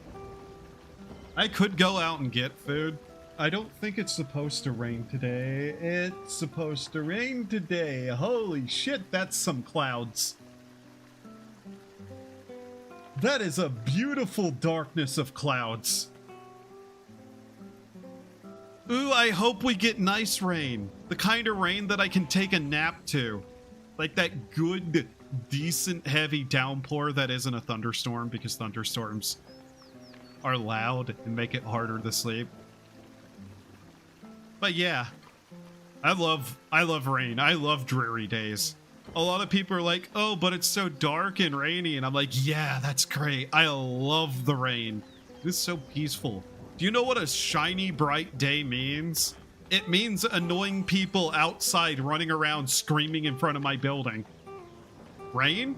I could go out and get food. I don't think it's supposed to rain today. It's supposed to rain today. Holy shit, that's some clouds. That is a beautiful darkness of clouds. Ooh, I hope we get nice rain. The kind of rain that I can take a nap to. Like that good, decent, heavy downpour that isn't a thunderstorm, because thunderstorms are loud and make it harder to sleep. But yeah, I love rain. I love dreary days. A lot of people are like, oh, but it's so dark and rainy. And I'm like, yeah, that's great. I love the rain. It's so peaceful. Do you know what a shiny, bright day means? It means annoying people outside running around screaming in front of my building. Rain?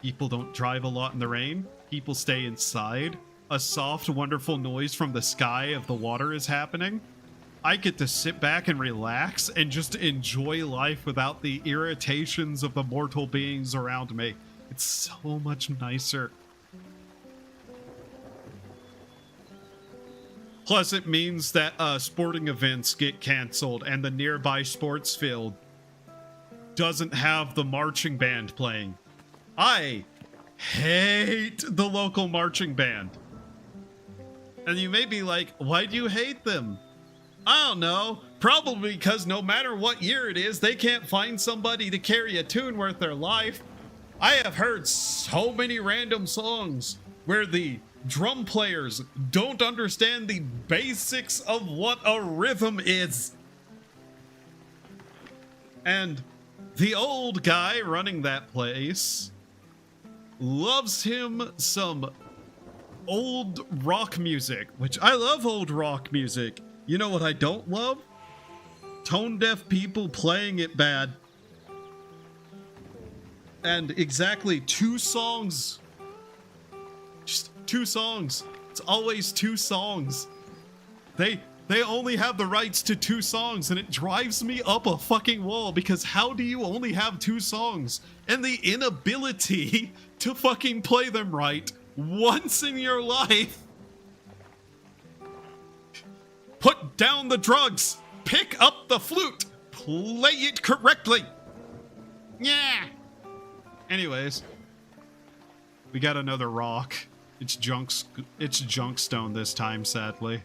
People don't drive a lot in the rain. People stay inside. A soft, wonderful noise from the sky of the water is happening. I get to sit back and relax and just enjoy life without the irritations of the mortal beings around me. It's so much nicer. Plus, it means that sporting events get canceled and the nearby sports field doesn't have the marching band playing. I hate the local marching band. And you may be like, why do you hate them? I don't know. Probably because no matter what year it is, they can't find somebody to carry a tune worth their life. I have heard so many random songs where the drum players don't understand the basics of what a rhythm is. And the old guy running that place loves him some old rock music, which I love old rock music. You know what I don't love? Tone deaf people playing it bad. And exactly 2 songs. Just 2 songs. It's always 2 songs. They only have the rights to 2 songs, and it drives me up a fucking wall, because how do you only have 2 songs? And the inability to fucking play them right once in your life. Put down the drugs. Pick up the flute. Play it correctly. Yeah. Anyways, we got another rock. It's junkstone this time, sadly.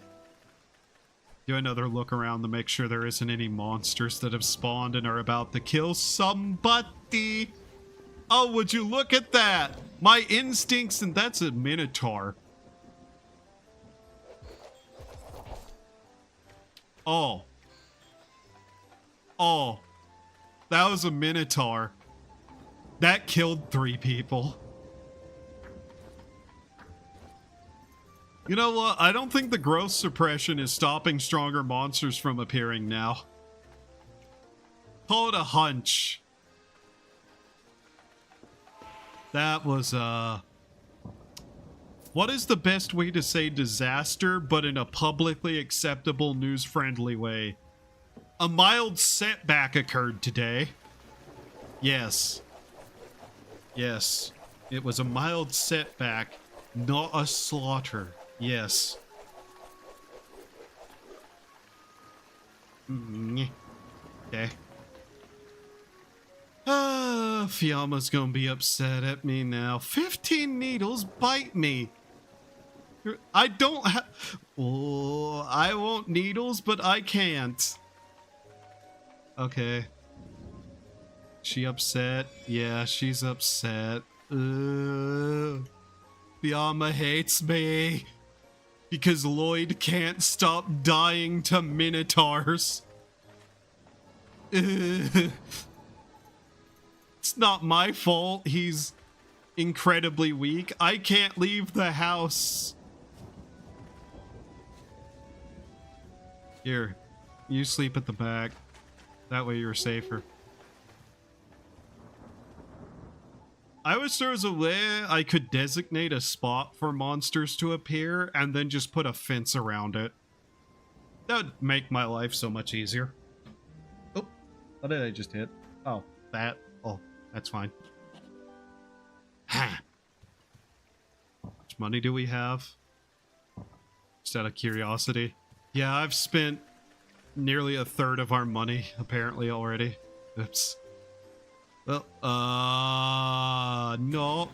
Do another look around to make sure there isn't any monsters that have spawned and are about to kill somebody. Oh, would you look at that? My instincts, and that's a minotaur. Oh. Oh. That was a minotaur. That killed 3 people. You know what? I don't think the growth suppression is stopping stronger monsters from appearing now. Call it a hunch. That was, what is the best way to say disaster, but in a publicly acceptable, news-friendly way? A mild setback occurred today. Yes. Yes. It was a mild setback, not a slaughter. Yes. Okay. Fiamma's gonna be upset at me now. 15 needles bite me. I don't have... Oh, I want needles, but I can't. Okay. She upset? Yeah, she's upset. Fiamma hates me because Lloyd can't stop dying to minotaurs. It's not my fault he's incredibly weak. I can't leave the house. Here, you sleep at the back. That way you're safer. I wish there was a way I could designate a spot for monsters to appear and then just put a fence around it. That would make my life so much easier. Oh, what did I just hit? Oh, that. Oh, that's fine. How much money do we have? Just out of curiosity. Yeah, I've spent nearly a third of our money, apparently, already. Oops. Well, no.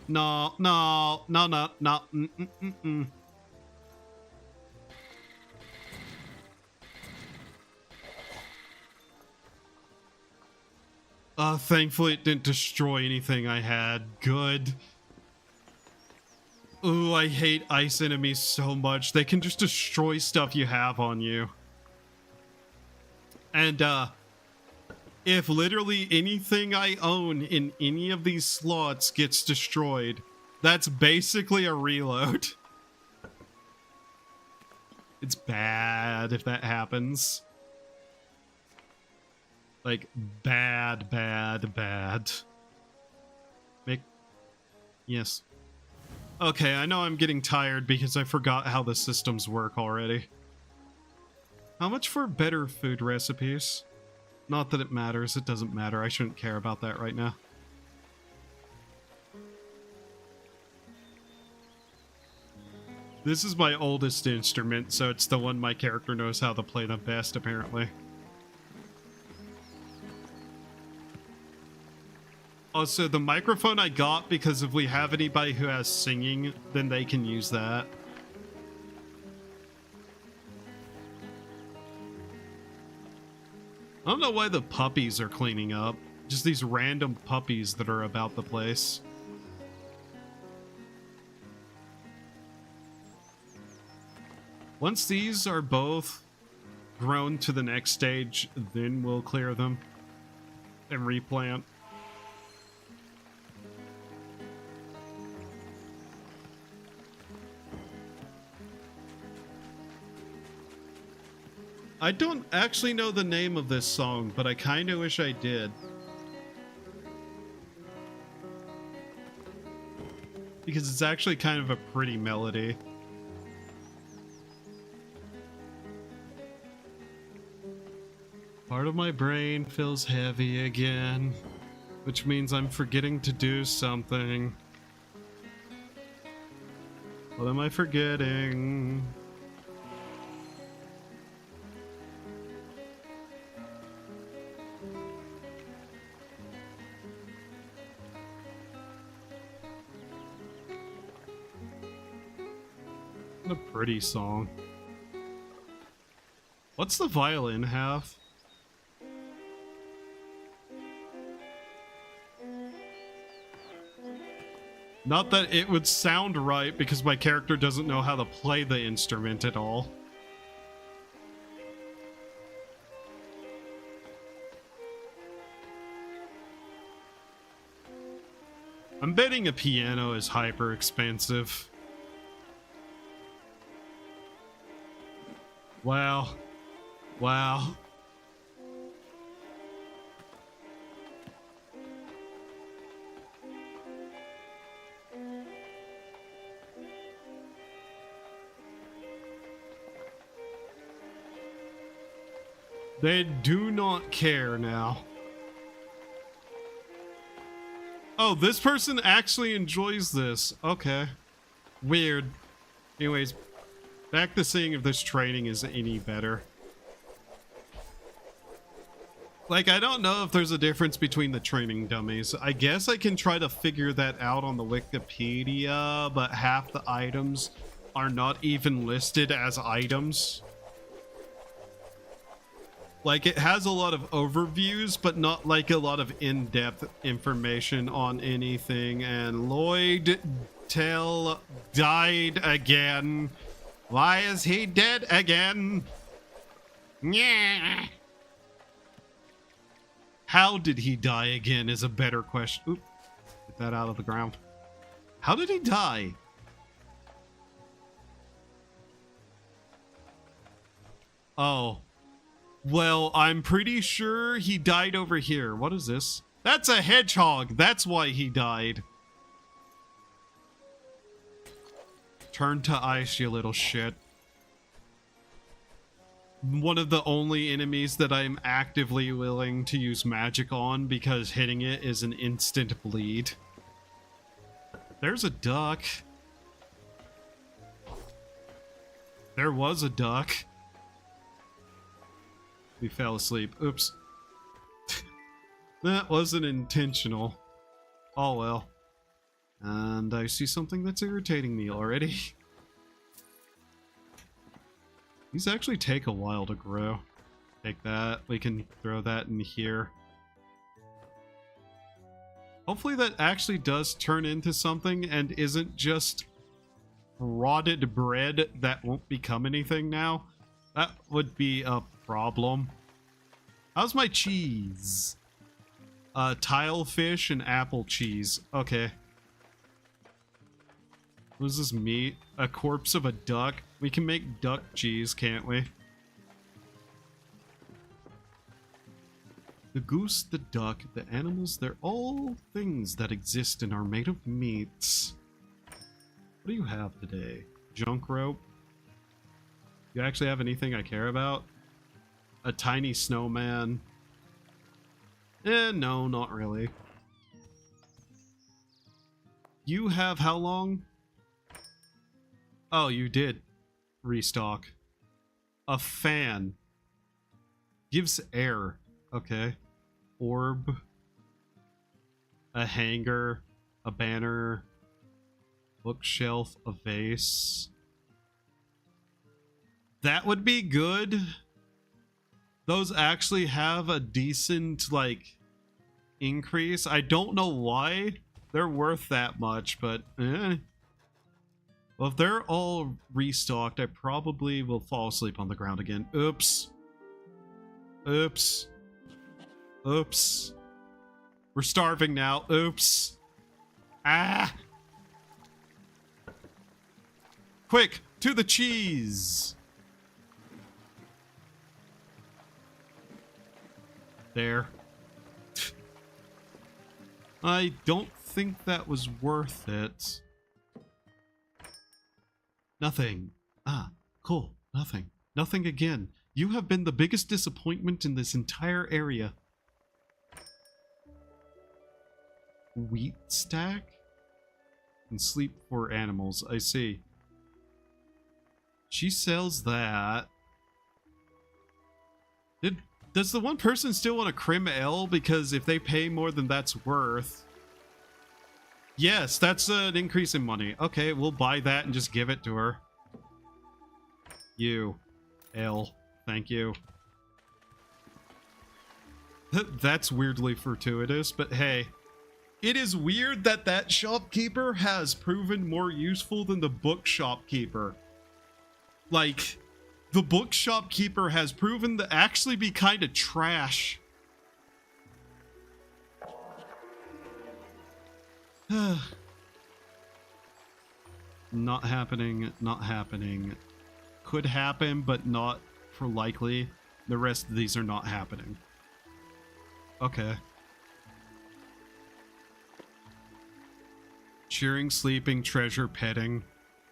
Thankfully it didn't destroy anything I had. Good. Ooh, I hate ice enemies so much. They can just destroy stuff you have on you. And, if literally anything I own in any of these slots gets destroyed, that's basically a reload. It's bad if that happens. Like, bad. Yes. Okay, I know I'm getting tired because I forgot how the systems work already. How much for better food recipes? Not that it matters, it doesn't matter. I shouldn't care about that right now. This is my oldest instrument, so it's the one my character knows how to play the best, apparently. Also, the microphone I got because if we have anybody who has singing, then they can use that. I don't know why the puppies are cleaning up. Just these random puppies that are about the place. Once these are both grown to the next stage, then we'll clear them and replant. I don't actually know the name of this song, but I kind of wish I did. Because it's actually kind of a pretty melody. Part of my brain feels heavy again, which means I'm forgetting to do something. What am I forgetting? What a pretty song. What's the violin have? Not that it would sound right because my character doesn't know how to play the instrument at all. I'm betting a piano is hyper expensive. Wow. Wow. They do not care now. Oh, this person actually enjoys this. Okay. Weird. Anyways, back to seeing if this training is any better. Like, I don't know if there's a difference between the training dummies. I guess I can try to figure that out on the Wikipedia, but half the items are not even listed as items. Like, it has a lot of overviews, but not like a lot of in-depth information on anything. And Lloyd Tell died again. Why is he dead again? Yeah. How did he die again is a better question. Oop, get that out of the ground. How did he die? Oh. Well, I'm pretty sure he died over here. What is this? That's a hedgehog. That's why he died. Turn to ice, you little shit. One of the only enemies that I'm actively willing to use magic on because hitting it is an instant bleed. There's a duck. There was a duck. We fell asleep. Oops. That wasn't intentional. Oh well. And I see something that's irritating me already. These actually take a while to grow. Take that. We can throw that in here. Hopefully that actually does turn into something and isn't just rotted bread that won't become anything now. That would be a problem. How's my cheese? Tile fish and apple cheese. Okay. What is this meat? A corpse of a duck? We can make duck cheese, can't we? The goose, the duck, the animals, they're all things that exist and are made of meats. What do you have today? Junk rope? You actually have anything I care about? A tiny snowman? No, not really. You have how long? Oh, you did restock. A fan. Gives air. Okay. Orb. A hanger. A banner. Bookshelf. A vase. That would be good. Those actually have a decent, like, increase. I don't know why they're worth that much, but eh. Well, if they're all restocked, I probably will fall asleep on the ground again. Oops. Oops. Oops. We're starving now. Oops. Ah! Quick, to the cheese! There. I don't think that was worth it. Nothing. Ah, cool. Nothing. Nothing again. You have been the biggest disappointment in this entire area. Wheat stack? And sleep for animals. I see. She sells that. Does the one person still want a Crim Ale? Because if they pay more than that's worth... Yes, that's an increase in money. Okay, we'll buy that and just give it to her. You. L. Thank you. That's weirdly fortuitous, but hey. It is weird that that shopkeeper has proven more useful than the book shopkeeper. Like... The book shopkeeper has proven to actually be kind of trash. Not happening, not happening. Could happen, but not for likely. The rest of these are not happening. Okay. Cheering, sleeping, treasure, petting.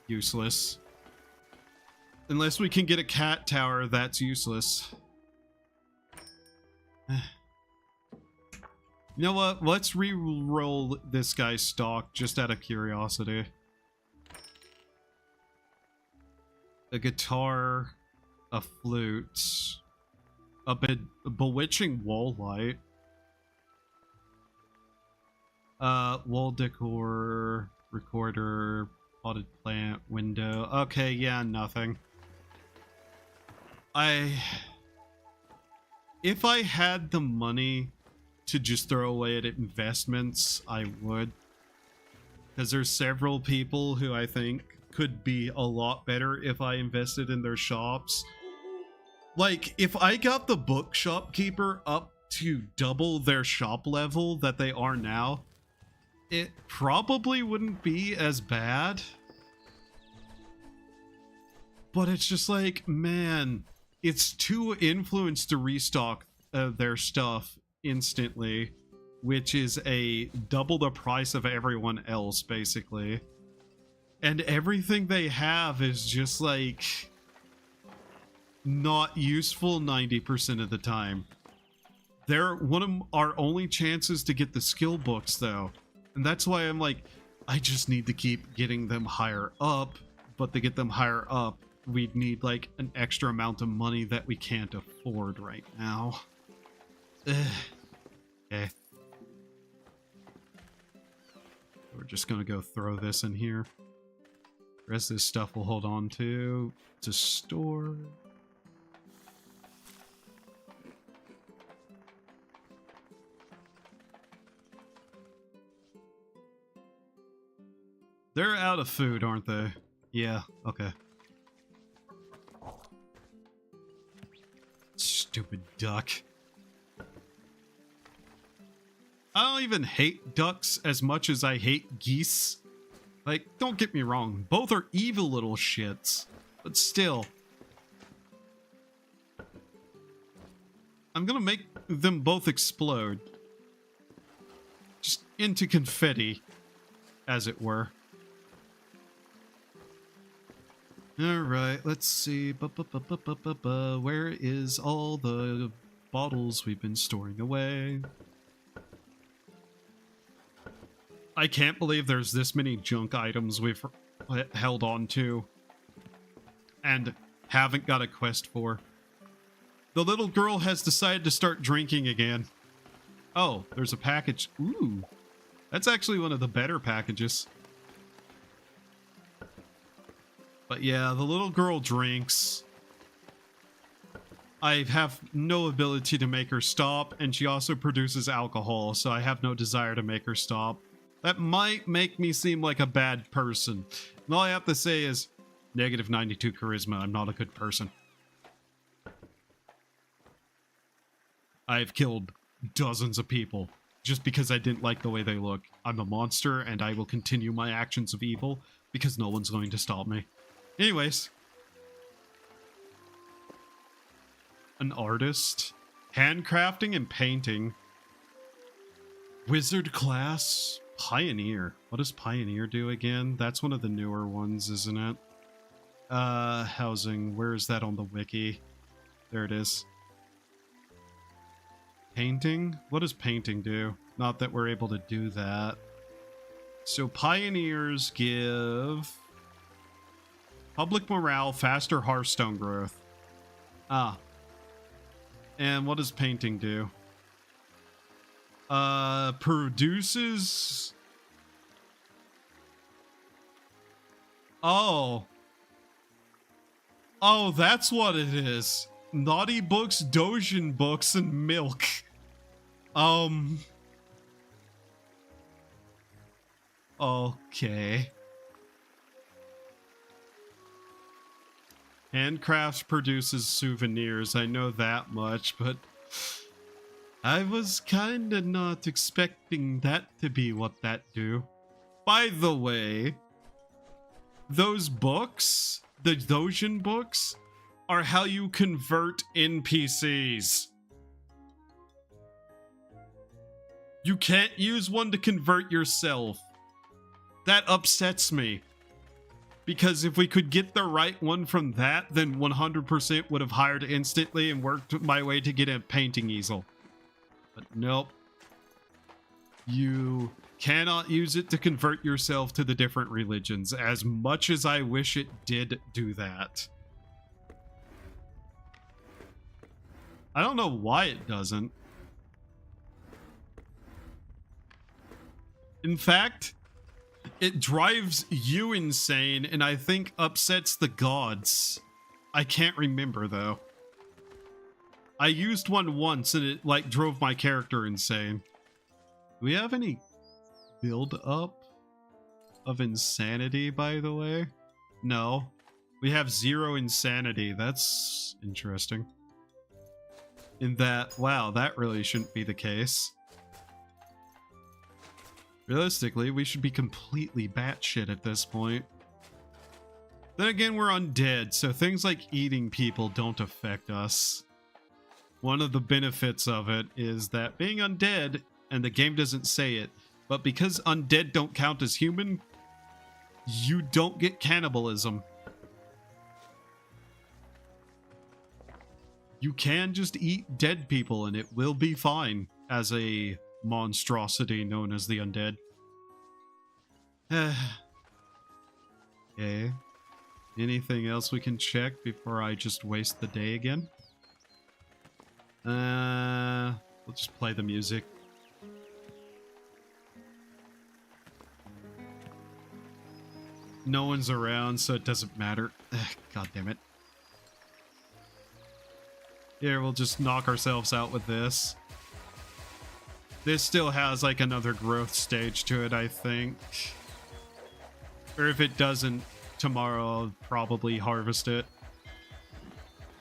Useless. Unless we can get a cat tower, that's useless. You know what? Let's re-roll this guy's stock just out of curiosity. A guitar, a flute, a bewitching wall light, wall decor, recorder, potted plant, window. Okay, yeah, nothing. If I had the money to just throw away at investments, I would. Because there's several people who I think could be a lot better if I invested in their shops. Like, if I got the bookshop keeper up to double their shop level that they are now, it probably wouldn't be as bad. But it's just like, man, it's too influenced to restock their stuff instantly, which is a double the price of everyone else, basically. And everything they have is just like not useful 90% of the time. They're one of our only chances to get the skill books, though. And that's why I'm like, I just need to keep getting them higher up. But to get them higher up, we'd need like an extra amount of money that we can't afford right now. Okay. We're just gonna go throw this in here. The rest of this stuff we'll hold on to store. They're out of food, aren't they? Yeah, okay. Stupid duck. I don't even hate ducks as much as I hate geese. Like, don't get me wrong, both are evil little shits, but still. I'm gonna make them both explode. Just into confetti, as it were. Alright, let's see. Where is all the bottles we've been storing away? I can't believe there's this many junk items we've held on to and haven't got a quest for. The little girl has decided to start drinking again. Oh, there's a package. Ooh, that's actually one of the better packages. But yeah, the little girl drinks. I have no ability to make her stop, and she also produces alcohol, so I have no desire to make her stop. That might make me seem like a bad person. And all I have to say is, negative 92 charisma, I'm not a good person. I've killed dozens of people just because I didn't like the way they look. I'm a monster, and I will continue my actions of evil because no one's going to stop me. Anyways. An artist. Handcrafting and painting. Wizard class. Pioneer. What does Pioneer do again? That's one of the newer ones, isn't it? Housing. Where is that on the wiki? There it is. Painting? What does painting do? Not that we're able to do that. So Pioneers give public morale, faster Hearthstone growth. Ah. And what does painting do? Produces... Oh. Oh, that's what it is. Naughty books, Dojin books, and milk. Okay. Handcrafts produces souvenirs, I know that much, but I was kinda not expecting that to be what that do. By the way, those books, the Dojin books, are how you convert NPCs. You can't use one to convert yourself. That upsets me. Because if we could get the right one from that, then 100% would have hired instantly and worked my way to get a painting easel. But nope. You cannot use it to convert yourself to the different religions, as much as I wish it did do that. I don't know why it doesn't. In fact, it drives you insane and I think upsets the gods. I can't remember though. I used one once and it like drove my character insane. Do we have any build up of insanity, by the way? No. We have 0 insanity. That's interesting. In that, wow, that really shouldn't be the case. Realistically, we should be completely batshit at this point. Then again, we're undead, so things like eating people don't affect us. One of the benefits of it is that being undead, and the game doesn't say it, but because undead don't count as human, you don't get cannibalism. You can just eat dead people and it will be fine as a monstrosity known as the undead. Okay. Anything else we can check before I just waste the day again? We'll just play the music. No one's around, so it doesn't matter. God damn it. Here, we'll just knock ourselves out with this. This still has like another growth stage to it, I think. Or if it doesn't, tomorrow I'll probably harvest it.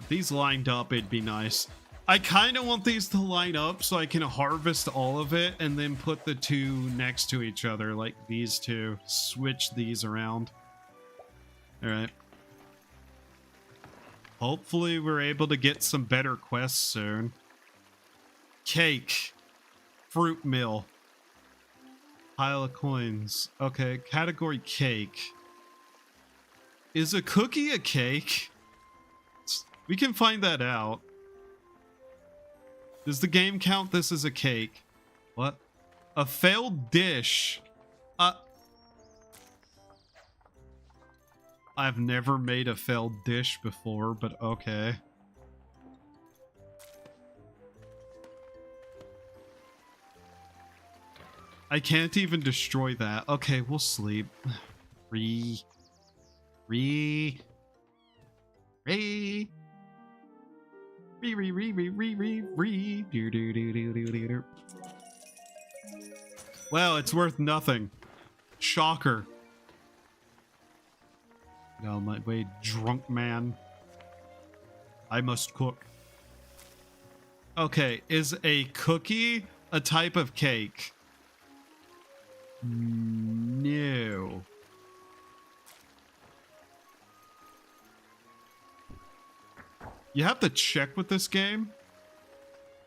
If these lined up, it'd be nice. I kind of want these to line up so I can harvest all of it and then put the two next to each other, like these two. Switch these around. Alright. Hopefully we're able to get some better quests soon. Cake. Fruit mill. Pile of coins. Okay, category cake. Is a cookie a cake? We can find that out. Does the game count this as a cake? What? A failed dish. I've never made a failed dish before, but okay. I can't even destroy that. Okay, we'll sleep. Re. Well, it's worth nothing. Shocker. Get out of my way, drunk man. I must cook. Okay, is a cookie a type of cake? No. You have to check with this game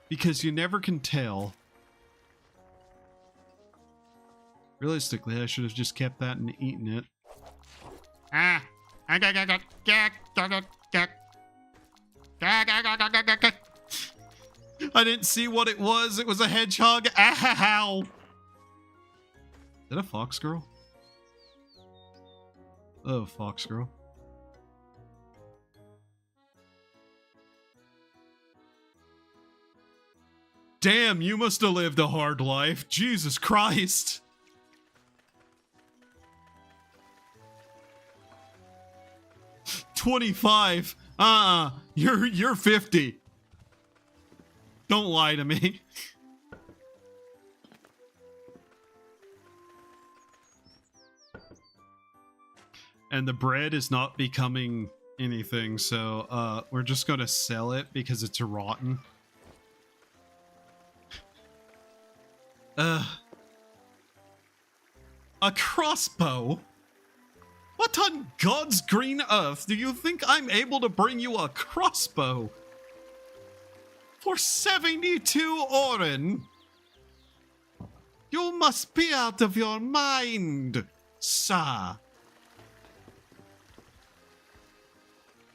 because you never can tell. Realistically, I should have just kept that and eaten it. I didn't see what it was. It was a hedgehog. Ow! Is that a fox girl? Oh, fox girl. Damn, you must have lived a hard life. Jesus Christ. $25. You're 50. Don't lie to me. And the bread is not becoming anything, so we're just gonna sell it because it's rotten. A crossbow? What on God's green earth do you think I'm able to bring you a crossbow? For 72 oren? You must be out of your mind, sir.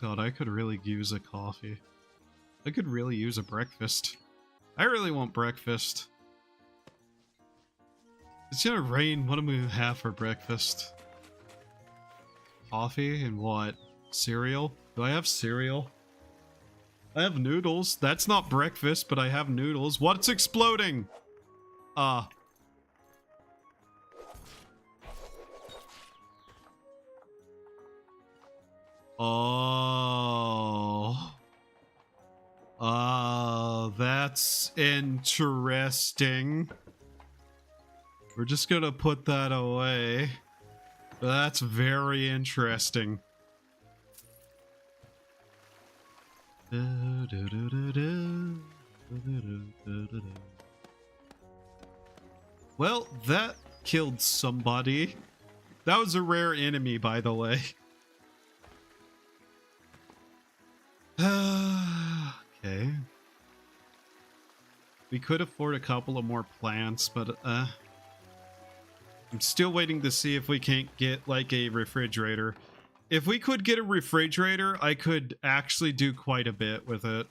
God, I could really use a coffee. I could really use a breakfast. I really want breakfast. It's gonna rain. What am I gonna have for breakfast? Coffee and what? Cereal? Do I have cereal? I have noodles. That's not breakfast, but I have noodles. What's exploding? Oh. That's interesting. We're just gonna put that away. That's very interesting. Well, that killed somebody. That was a rare enemy, by the way. Okay. We could afford a couple of more plants, but I'm still waiting to see if we can't get like a refrigerator. If we could get a refrigerator, I could actually do quite a bit with it.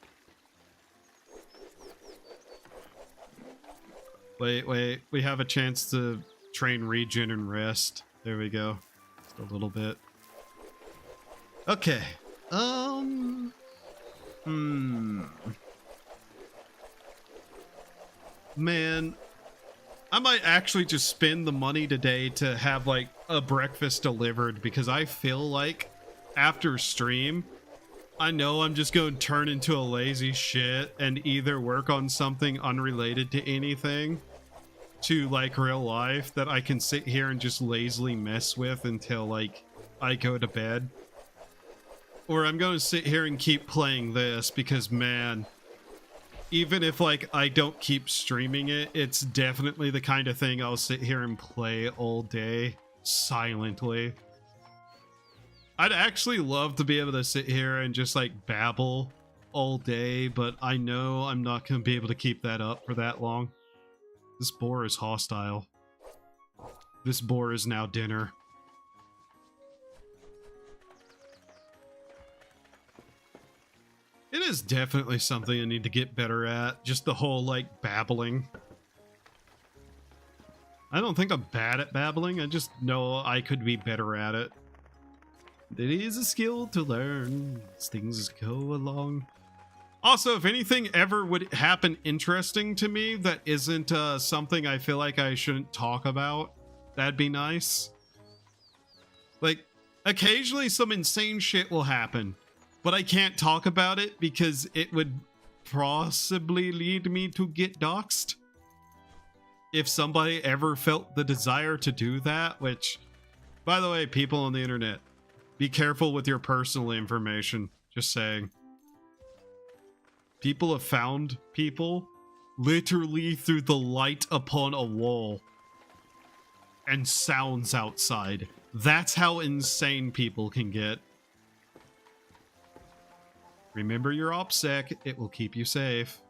Wait. We have a chance to train regen and rest. There we go. Just a little bit. Okay. Man, I might actually just spend the money today to have like a breakfast delivered, because I feel like after stream, I know I'm just going to turn into a lazy shit and either work on something unrelated to anything to like real life that I can sit here and just lazily mess with until like I go to bed. Or I'm going to sit here and keep playing this because, man, even if like I don't keep streaming it, it's definitely the kind of thing I'll sit here and play all day silently. I'd actually love to be able to sit here and just like babble all day, but I know I'm not going to be able to keep that up for that long. This boar is hostile. This boar is now dinner. It is definitely something I need to get better at. Just the whole, like, babbling. I don't think I'm bad at babbling. I just know I could be better at it. It is a skill to learn as things go along. Also, if anything ever would happen interesting to me that isn't something I feel like I shouldn't talk about, that'd be nice. Like, occasionally some insane shit will happen, but I can't talk about it because it would possibly lead me to get doxxed. If somebody ever felt the desire to do that, which, by the way, people on the internet, be careful with your personal information. Just saying. People have found people literally through the light upon a wall and sounds outside. That's how insane people can get. Remember your OPSEC, it will keep you safe.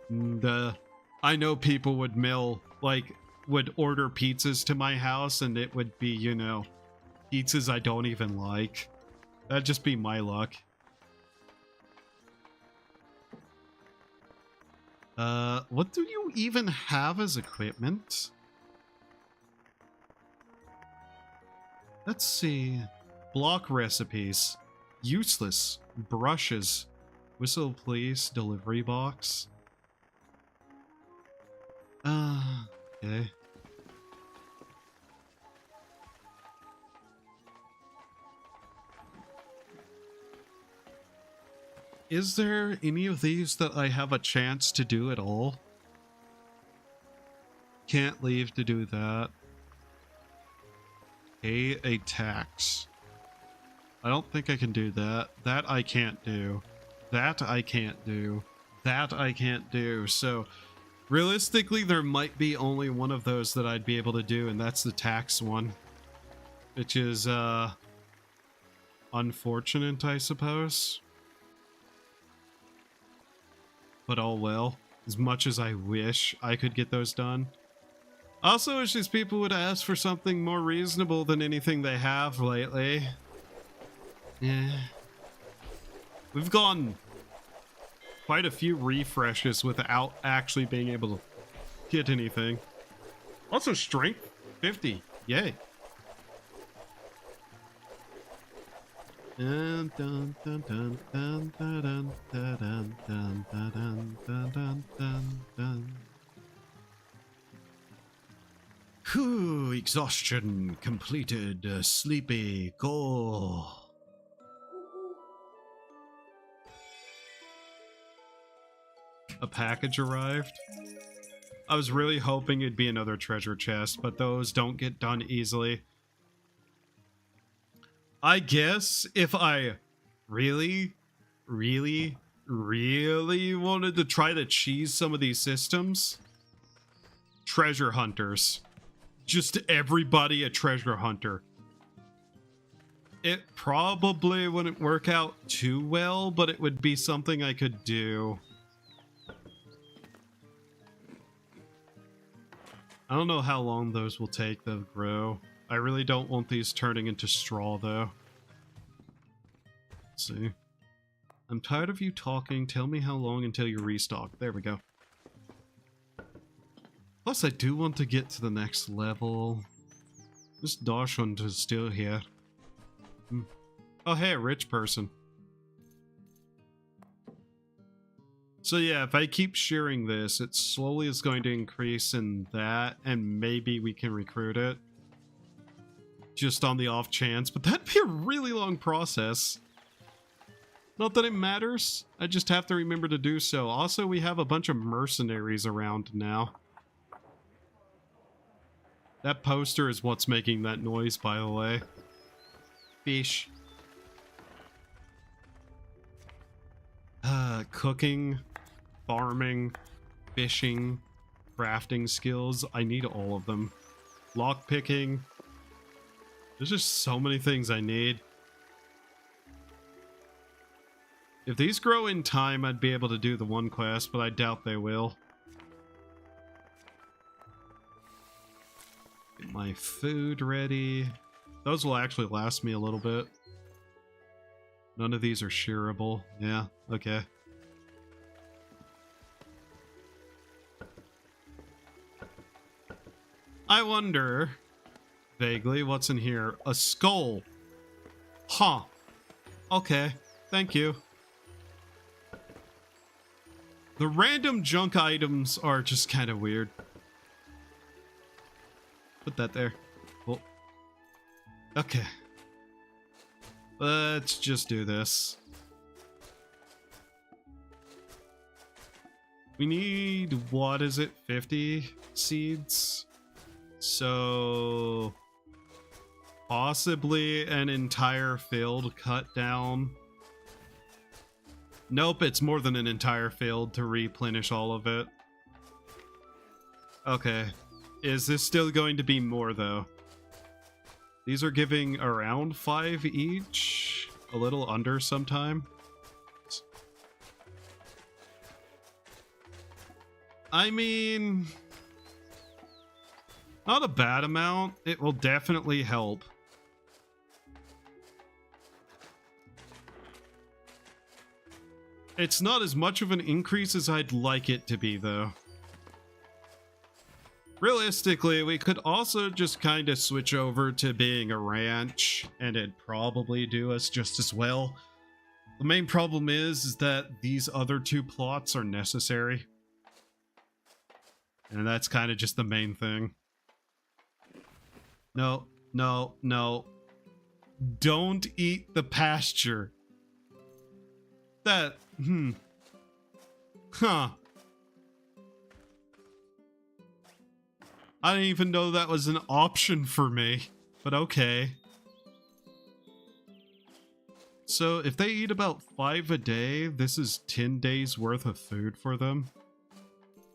And, I know people would would order pizzas to my house and it would be, you know, pizzas I don't even like. That'd just be my luck. What do you even have as equipment? Let's see. Block recipes. Useless. Brushes. Whistle please. Delivery box. Okay. Is there any of these that I have a chance to do at all? Can't leave to do that. Pay a tax. I don't think I can do that. That I can't do. That I can't do. That I can't do. So, realistically, there might be only one of those that I'd be able to do, and that's the tax one. Which is, unfortunate, I suppose. But all well. As much as I wish I could get those done. Also, it's just people would ask for something more reasonable than anything they have lately. Yeah. We've gone quite a few refreshes without actually being able to hit anything. Also, strength 50. Yay. Dun, dun, dun, dun, dun, dun, dun, dun, dun, dun, dun, dun, dun, dun. Whew, exhaustion completed. Sleepy. Go. A package arrived. I was really hoping it'd be another treasure chest, but those don't get done easily. I guess if I really wanted to try to cheese some of these systems, treasure hunters. Just everybody a treasure hunter. It probably wouldn't work out too well, but it would be something I could do. I don't know how long those will take to grow. I really don't want these turning into straw, though. Let's see. I'm tired of you talking. Tell me how long until you restock. There we go. Plus, I do want to get to the next level. This Dosh hunt is still here. Oh, hey, a rich person. So yeah, if I keep shearing this, it slowly is going to increase in that, and maybe we can recruit it. Just on the off chance, but that'd be a really long process. Not that it matters, I just have to remember to do so. Also, we have a bunch of mercenaries around now. That poster is what's making that noise, by the way. Fish. Cooking, farming, fishing, crafting skills. I need all of them. Lockpicking. There's just so many things I need. If these grow in time, I'd be able to do the one quest, but I doubt they will. Get my food ready. Those will actually last me a little bit. None of these are shearable. Yeah, okay. I wonder, vaguely, what's in here? A skull. Huh. Okay, thank you. The random junk items are just kind of weird. Put that there. Cool. Okay. Let's just do this. We need, what is it, 50 seeds? So possibly an entire field cut down. Nope, it's more than an entire field to replenish all of it. Okay. Is this still going to be more, though? These are giving around 5 each. A little under sometime. I mean, not a bad amount. It will definitely help. It's not as much of an increase as I'd like it to be, though. Realistically, we could also just kind of switch over to being a ranch, and it'd probably do us just as well. The main problem is that these other 2 plots are necessary. And that's kind of just the main thing. No, no, no. Don't eat the pasture. That, Huh. I didn't even know that was an option for me, but okay. So if they eat about 5 a day, this is 10 days worth of food for them.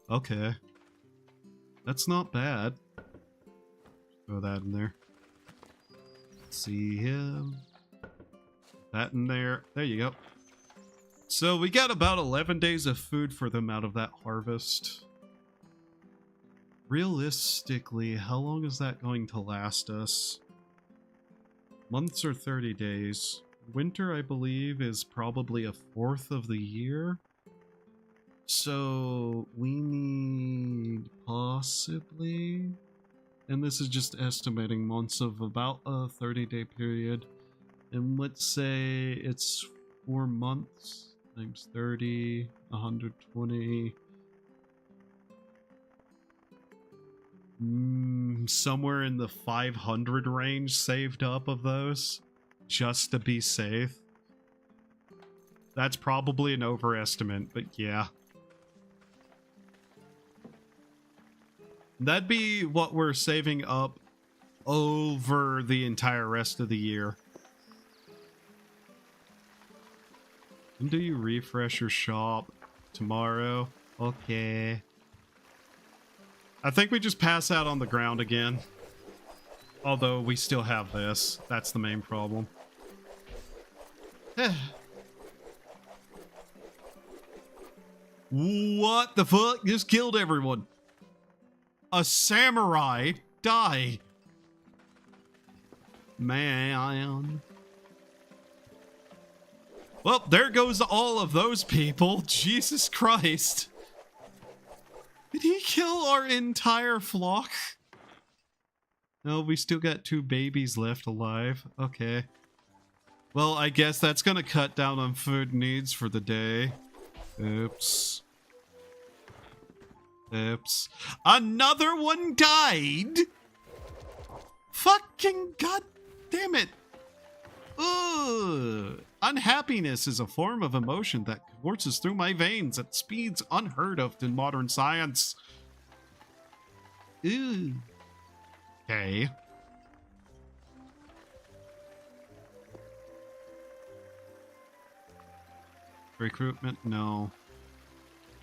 Okay. That's not bad. Throw that in there. See him. That in there. There you go. So we got about 11 days of food for them out of that harvest. Realistically, how long is that going to last us? Months or 30 days? Winter, I believe, is probably a 1/4 of the year. So we need possibly, and this is just estimating months of about a 30-day period. And let's say it's 4 months times 30, 120. Somewhere in the 500 range saved up of those, just to be safe. That's probably an overestimate, but yeah. That'd be what we're saving up over the entire rest of the year. When do you refresh your shop? Tomorrow? Okay. I think we just pass out on the ground again. Although we still have this. That's the main problem. What the fuck? Just killed everyone. A samurai die. Man. Well, there goes all of those people. Jesus Christ. Did he kill our entire flock? No, we still got 2 babies left alive. Okay. Well, I guess that's gonna cut down on food needs for the day. Oops. Oops. Another one died? Fucking god damn it. Ugh. Unhappiness is a form of emotion that courses through my veins at speeds unheard of in modern science. Ew. Okay. Recruitment? No.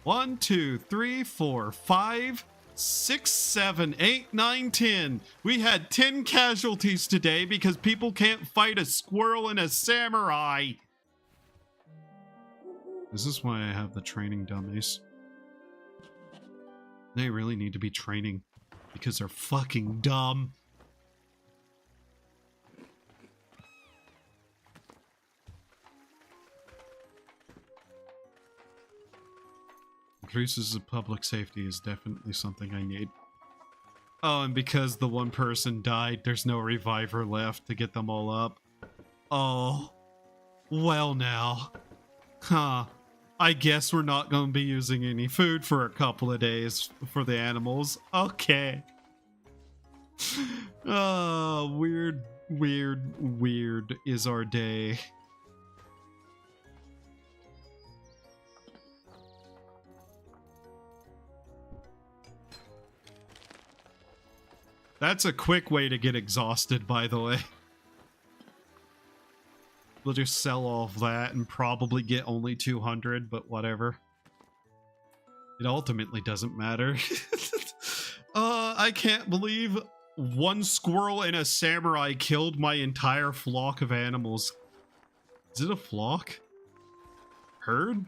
1, 2, 3, 4, 5, 6, 7, 8, 9, 10. We had 10 casualties today because people can't fight a squirrel and a samurai. This is why I have the training dummies. They really need to be training because they're fucking dumb. Increases of public safety is definitely something I need. Oh, and because the one person died, there's no reviver left to get them all up. Oh. Well now. Huh. I guess we're not going to be using any food for a couple of days for the animals. Okay. Oh, weird, weird, weird is our day. That's a quick way to get exhausted, by the way. We'll just sell off that and probably get only 200, but whatever. It ultimately doesn't matter. I can't believe one squirrel and a samurai killed my entire flock of animals. Is it a flock? Herd?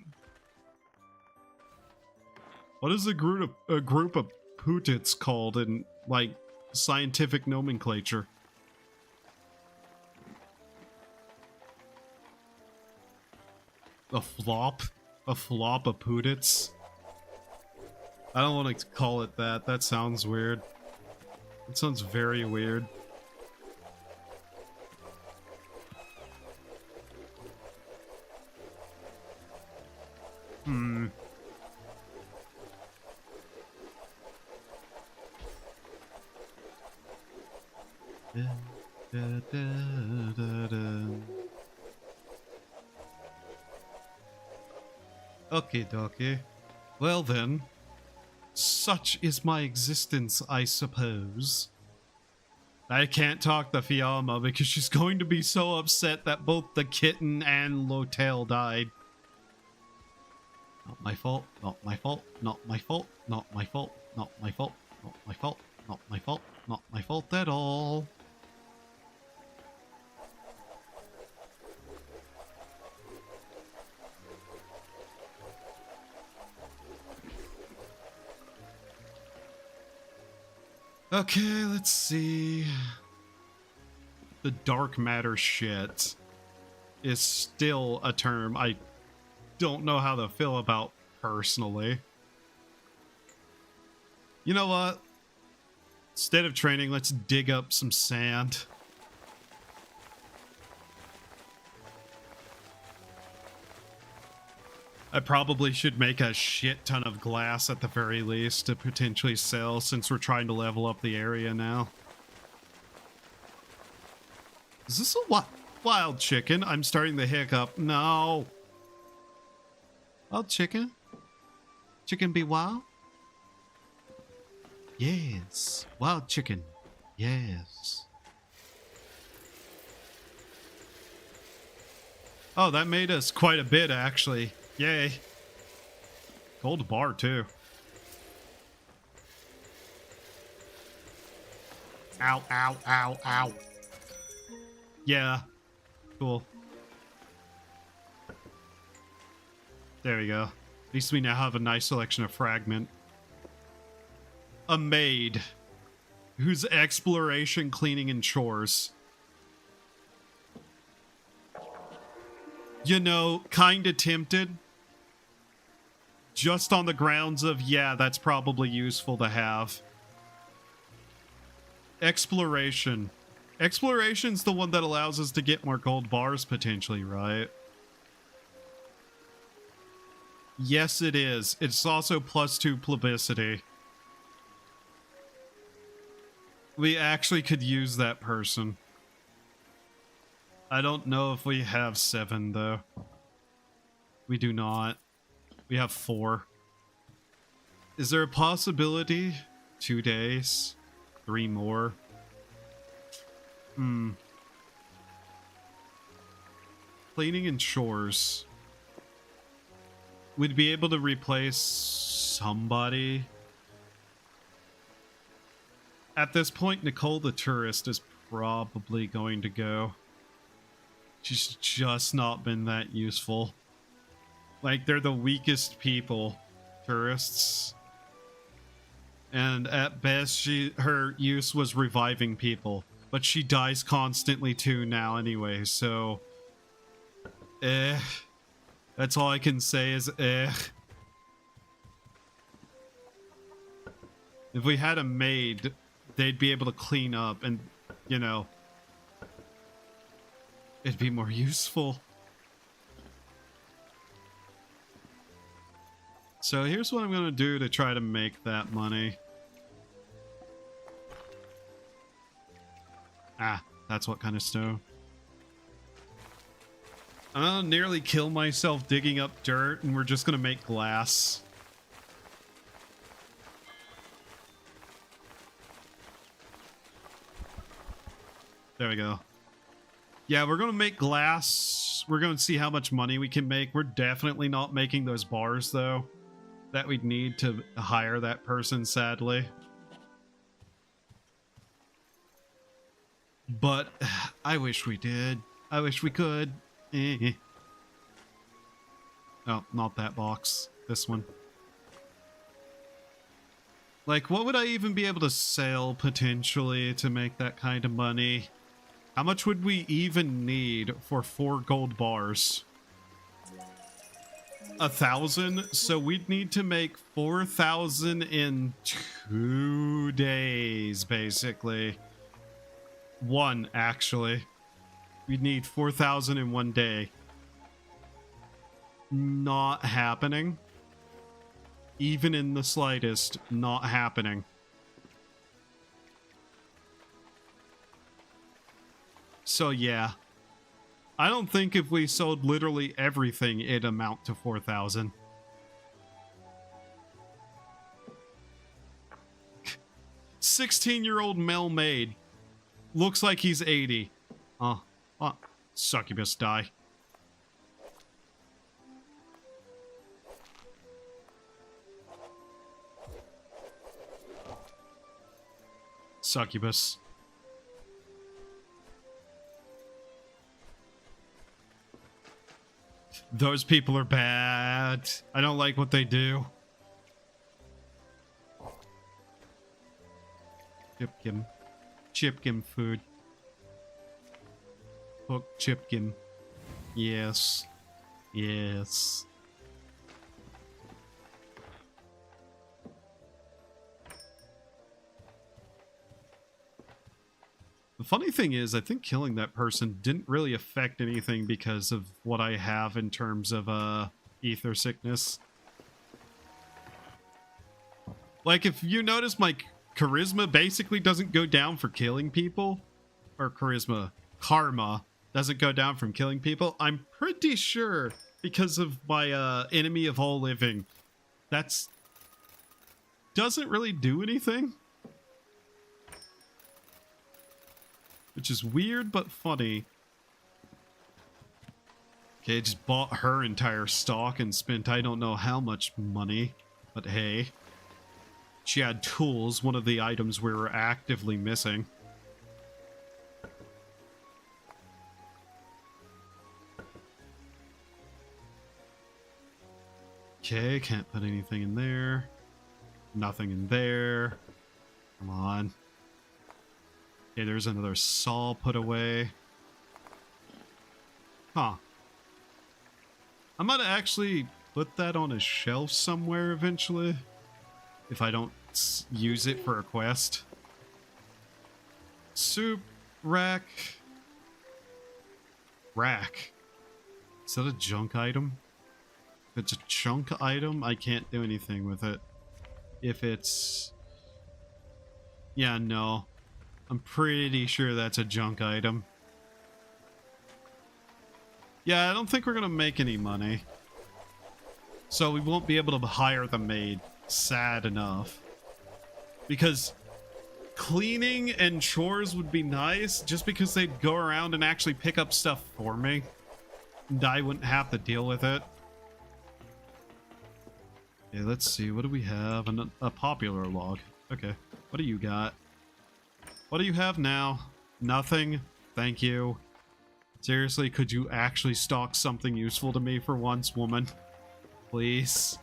What is a group of putits called in, like, scientific nomenclature? A flop? A flop of putits? I don't want to call it that. That sounds weird. It sounds very weird. Okay, dokie. Well then, such is my existence, I suppose. I can't talk to Fiamma because she's going to be so upset that both the kitten and Lotel died. Not my fault, not my fault, not my fault, not my fault, not my fault, not my fault, not my fault, not my fault at all. Okay, let's see. The dark matter shit is still a term I don't know how to feel about personally. You know what? Instead of training, let's dig up some sand. I probably should make a shit ton of glass at the very least to potentially sell, since we're trying to level up the area now. Is this a wild chicken? I'm starting to hiccup. No. Wild chicken? Chicken be wild? Yes. Wild chicken. Yes. Oh, that made us quite a bit, actually. Yay. Gold bar, too. Ow, ow, ow, ow. Yeah. Cool. There we go. At least we now have a nice selection of fragment. A maid. Whose exploration, cleaning, and chores. You know, kinda tempted. Just on the grounds of, yeah, that's probably useful to have. Exploration. Exploration's the one that allows us to get more gold bars, potentially, right? Yes, it is. It's also +2 plebiscity. We actually could use that person. I don't know if we have 7, though. We do not. We have 4. Is there a possibility? 2 days? 3 more? Cleaning and chores. We'd be able to replace somebody. At this point, Nicole the tourist is probably going to go. She's just not been that useful. Like, they're the weakest people, tourists. And at best, her use was reviving people. But she dies constantly too now anyway, so... That's all I can say is If we had a maid, they'd be able to clean up and, you know... It'd be more useful. So here's what I'm gonna do to try to make that money. Ah, that's what kind of stone. I'll nearly kill myself digging up dirt, and we're just gonna make glass. There we go. Yeah, we're gonna make glass. We're gonna see how much money we can make. We're definitely not making those bars, though, that we'd need to hire that person, sadly. But I wish we did. I wish we could. Oh, not that box. This one. Like, what would I even be able to sell, potentially, to make that kind of money? How much would we even need for 4 gold bars? 1,000? So we'd need to make 4,000 in 2 days, basically. 1, actually. We'd need 4,000 in 1 day. Not happening. Even in the slightest, not happening. So yeah. I don't think if we sold literally everything, it'd amount to 4,000. 16-year-old male maid. Looks like he's 80. Oh, succubus die. Succubus. Those people are bad. I don't like what they do. Chipkin. Chipkin food. Hook Chipkin. Yes. Yes. The funny thing is, I think killing that person didn't really affect anything because of what I have in terms of ether sickness. Like, if you notice, my charisma basically doesn't go down for killing people. Or karma doesn't go down from killing people. I'm pretty sure because of my enemy of all living. Doesn't really do anything. Which is weird but funny. Okay, just bought her entire stock and spent I don't know how much money. But hey. She had tools, one of the items we were actively missing. Okay, can't put anything in there. Nothing in there. Come on. Okay, there's another saw put away. Huh. I'm gonna actually put that on a shelf somewhere eventually. If I don't use it for a quest. Soup rack. Rack. Is that a junk item? If it's a junk item, I can't do anything with it. If it's... Yeah, no. I'm pretty sure that's a junk item. Yeah, I don't think we're gonna make any money. So we won't be able to hire the maid. Sad enough. Because cleaning and chores would be nice, just because they'd go around and actually pick up stuff for me. And I wouldn't have to deal with it. Okay, let's see. What do we have? A popular log. Okay. What do you got? What do you have now? Nothing. Thank you. Seriously, could you actually stock something useful to me for once, woman? Please.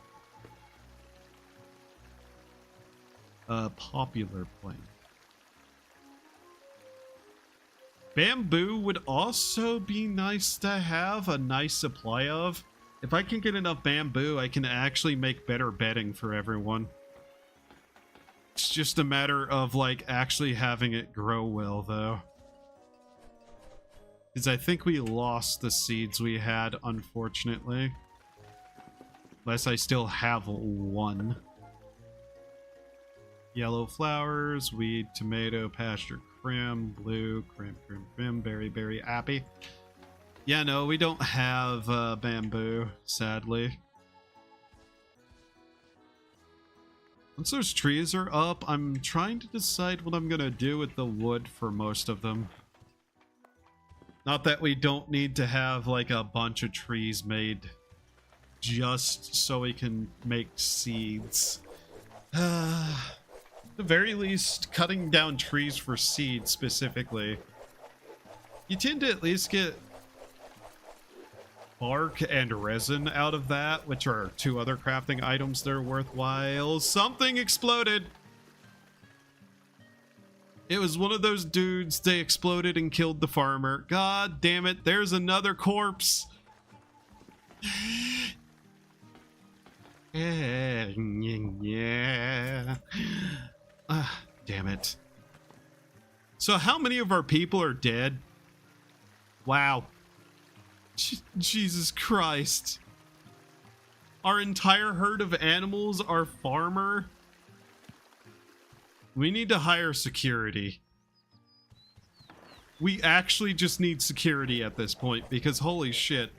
Popular plant. Bamboo would also be nice to have a nice supply of. If I can get enough bamboo, I can actually make better bedding for everyone. It's just a matter of, like, actually having it grow well, though. Because I think we lost the seeds we had, unfortunately. Unless I still have one. Yellow flowers, weed, tomato, pasture, crim, blue, crim, berry, appy. Yeah, no, we don't have bamboo, sadly. Once those trees are up, I'm trying to decide what I'm gonna do with the wood for most of them. Not that we don't need to have, like, a bunch of trees made just so we can make seeds. At the very least, cutting down trees for seeds specifically, you tend to at least get bark and resin out of that, which are two other crafting items that are worthwhile. Something exploded! It was one of those dudes, they exploded and killed the farmer. God damn it, there's another corpse! Yeah. Damn it. So how many of our people are dead? Wow. Jesus Christ. Our entire herd of animals, our farmer. We need to hire security. We actually just need security at this point because holy shit.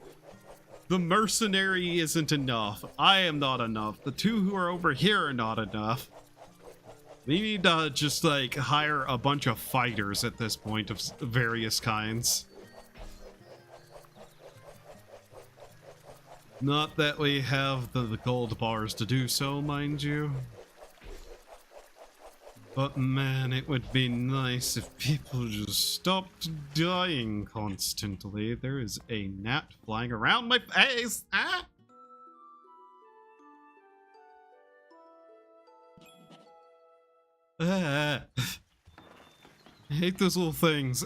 The mercenary isn't enough. I am not enough. The two who are over here are not enough. We need to just, like, hire a bunch of fighters at this point of various kinds. Not that we have the gold bars to do so, mind you. But man, it would be nice if people just stopped dying constantly. There is a gnat flying around my face! Ah! I hate those little things.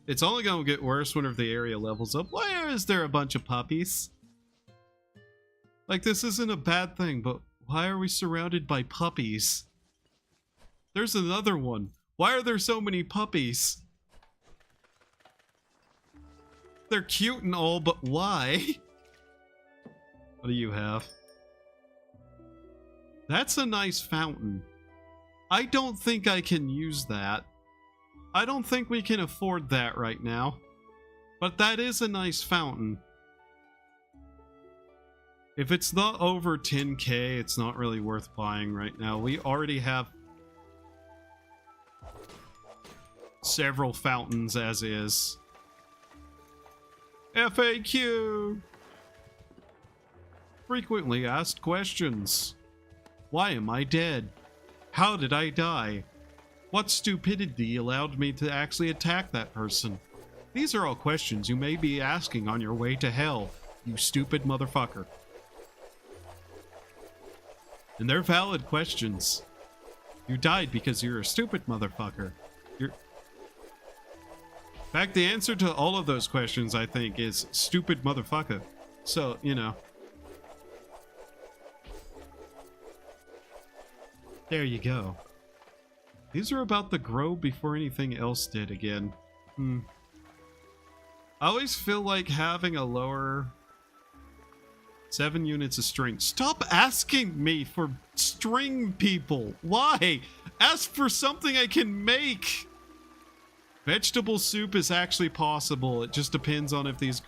It's only gonna get worse whenever the area levels up. Why is there a bunch of puppies? Like, this isn't a bad thing, but why are we surrounded by puppies? There's another one. Why are there so many puppies? They're cute and all, but why? What do you have? That's a nice fountain. I don't think I can use that. I don't think we can afford that right now. But that is a nice fountain. If it's not over 10k, it's not really worth buying right now. We already have several fountains as is. FAQ! Frequently asked questions. Why am I dead? How did I die? What stupidity allowed me to actually attack that person? These are all questions you may be asking on your way to hell, you stupid motherfucker. And they're valid questions. You died because you're a stupid motherfucker. In fact, the answer to all of those questions, I think, is stupid motherfucker. So, you know. There you go. These are about to grow before anything else did again. I always feel like having a lower 7 units of string. Stop asking me for string, people. Why? Ask for something I can make. Vegetable soup is actually possible. It just depends on if these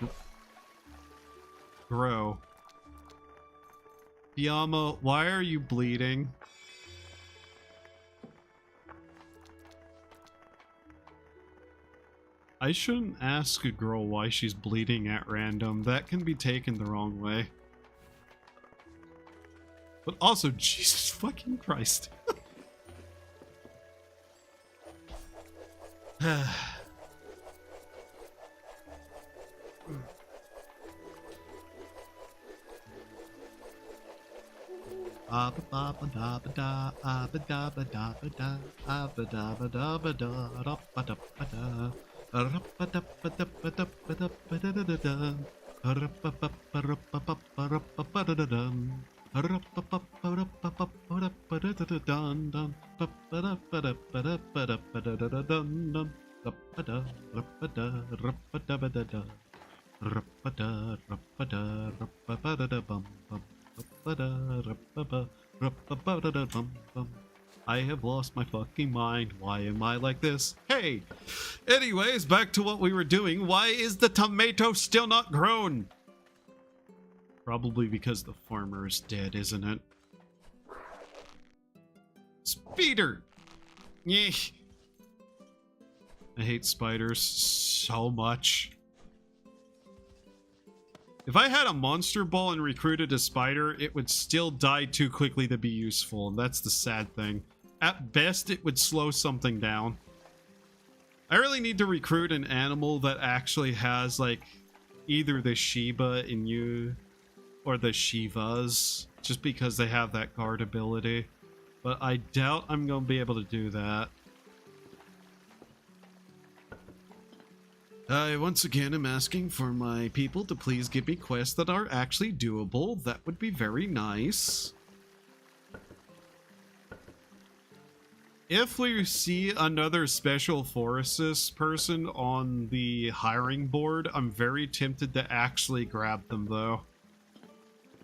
grow. Fiamma, why are you bleeding? I shouldn't ask a girl why she's bleeding at random. That can be taken the wrong way. But also, Jesus fucking Christ. I have lost my fucking mind. Why am I like this? Hey! Anyways, back to what we were doing. Why is the tomato still not grown? Probably because the farmer is dead, isn't it? Speeder! Yeah. I hate spiders so much. If I had a monster ball and recruited a spider, it would still die too quickly to be useful, and that's the sad thing. At best, it would slow something down. I really need to recruit an animal that actually has, like, either the Shiba in you or the Shivas, just because they have that guard ability. But I doubt I'm going to be able to do that. I once again am asking for my people to please give me quests that are actually doable. That would be very nice. If we see another special forces person on the hiring board, I'm very tempted to actually grab them though.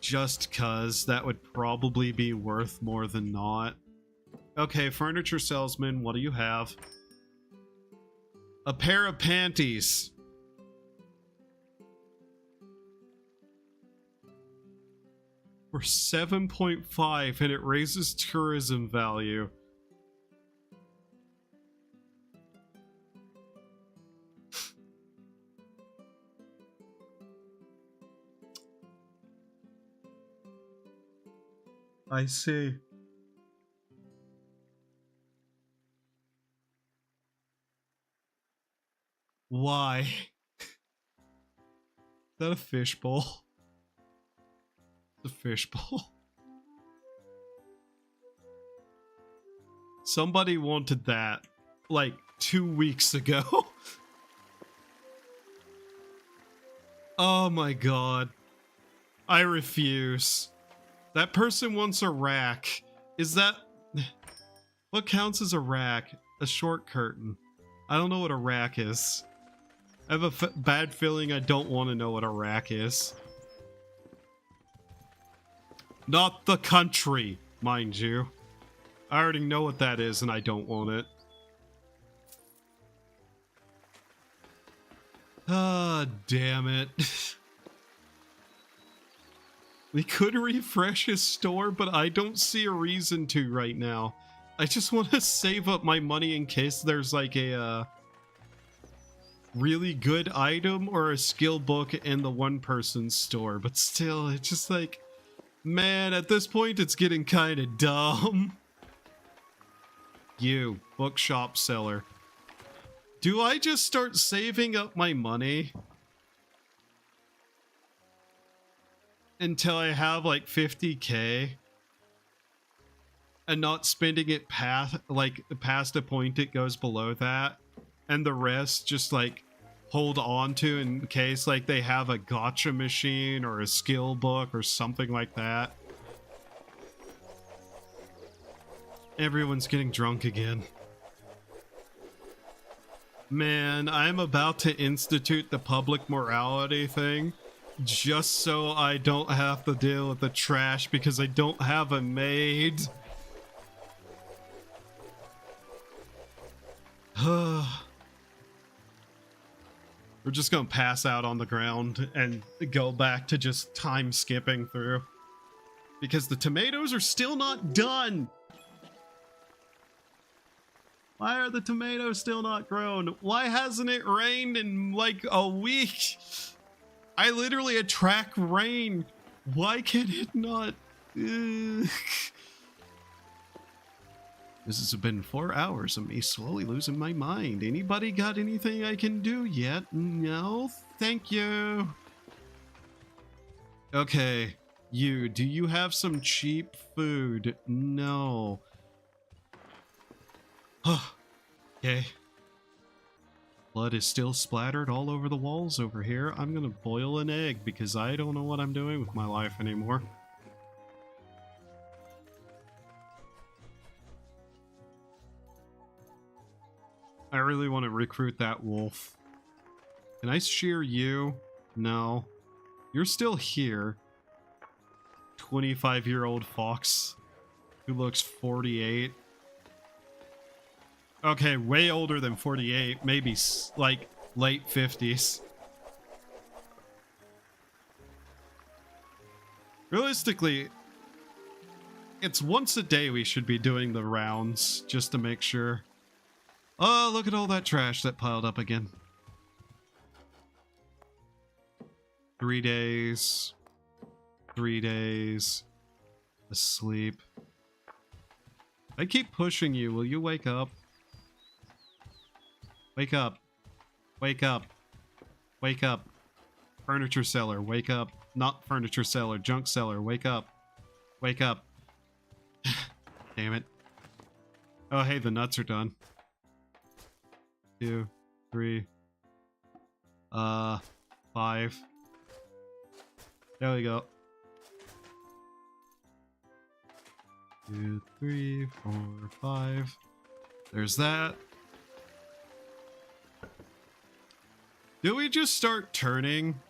Just cause that would probably be worth more than not. Okay, furniture salesman, what do you have? A pair of panties. For 7.5 and it raises tourism value. I see. Why? Is that a fishbowl? It's a fishbowl. Somebody wanted that like 2 weeks ago. Oh my god. I refuse. That person wants a rack. Is that... What counts as a rack? A short curtain. I don't know what a rack is. I have a bad feeling I don't want to know what a rack is. Not the country, mind you. I already know what that is and I don't want it. Ah, damn it. We could refresh his store, but I don't see a reason to right now. I just want to save up my money in case there's like a really good item or a skill book in the one-person store. But still, it's just like, man, at this point, it's getting kind of dumb. You, bookshop seller. Do I just start saving up my money until I have like 50k and not spending it past a point it goes below that, and the rest just like hold on to in case like they have a gotcha machine or a skill book or something like that? Everyone's getting drunk again. Man, I'm about to institute the public morality thing just so I don't have to deal with the trash because I don't have a maid. We're just gonna pass out on the ground and go back to just time skipping through because the tomatoes are still not done. Why are the tomatoes still not grown? Why hasn't it rained in like a week? I literally attract rain. Why can it not? This has been 4 hours of me slowly losing my mind. Anybody got anything I can do yet? No? Thank you. Okay, you, do you have some cheap food? No. Okay. Blood is still splattered all over the walls over here. I'm gonna boil an egg because I don't know what I'm doing with my life anymore. I really want to recruit that wolf. Can I shear you? No. You're still here. 25-year-old fox who looks 48. Okay, way older than 48. Maybe like late 50s. Realistically, it's once a day we should be doing the rounds just to make sure. Oh, look at all that trash that piled up again. 3 days. 3 days. Asleep. I keep pushing you. Will you wake up? Wake up. Wake up. Wake up. Furniture seller, wake up. Not furniture seller, junk seller, wake up. Wake up. Damn it. Oh, hey, the nuts are done. 2, 3. 5. There we go. 2, 3, 4, 5. There's that. Do we just start turning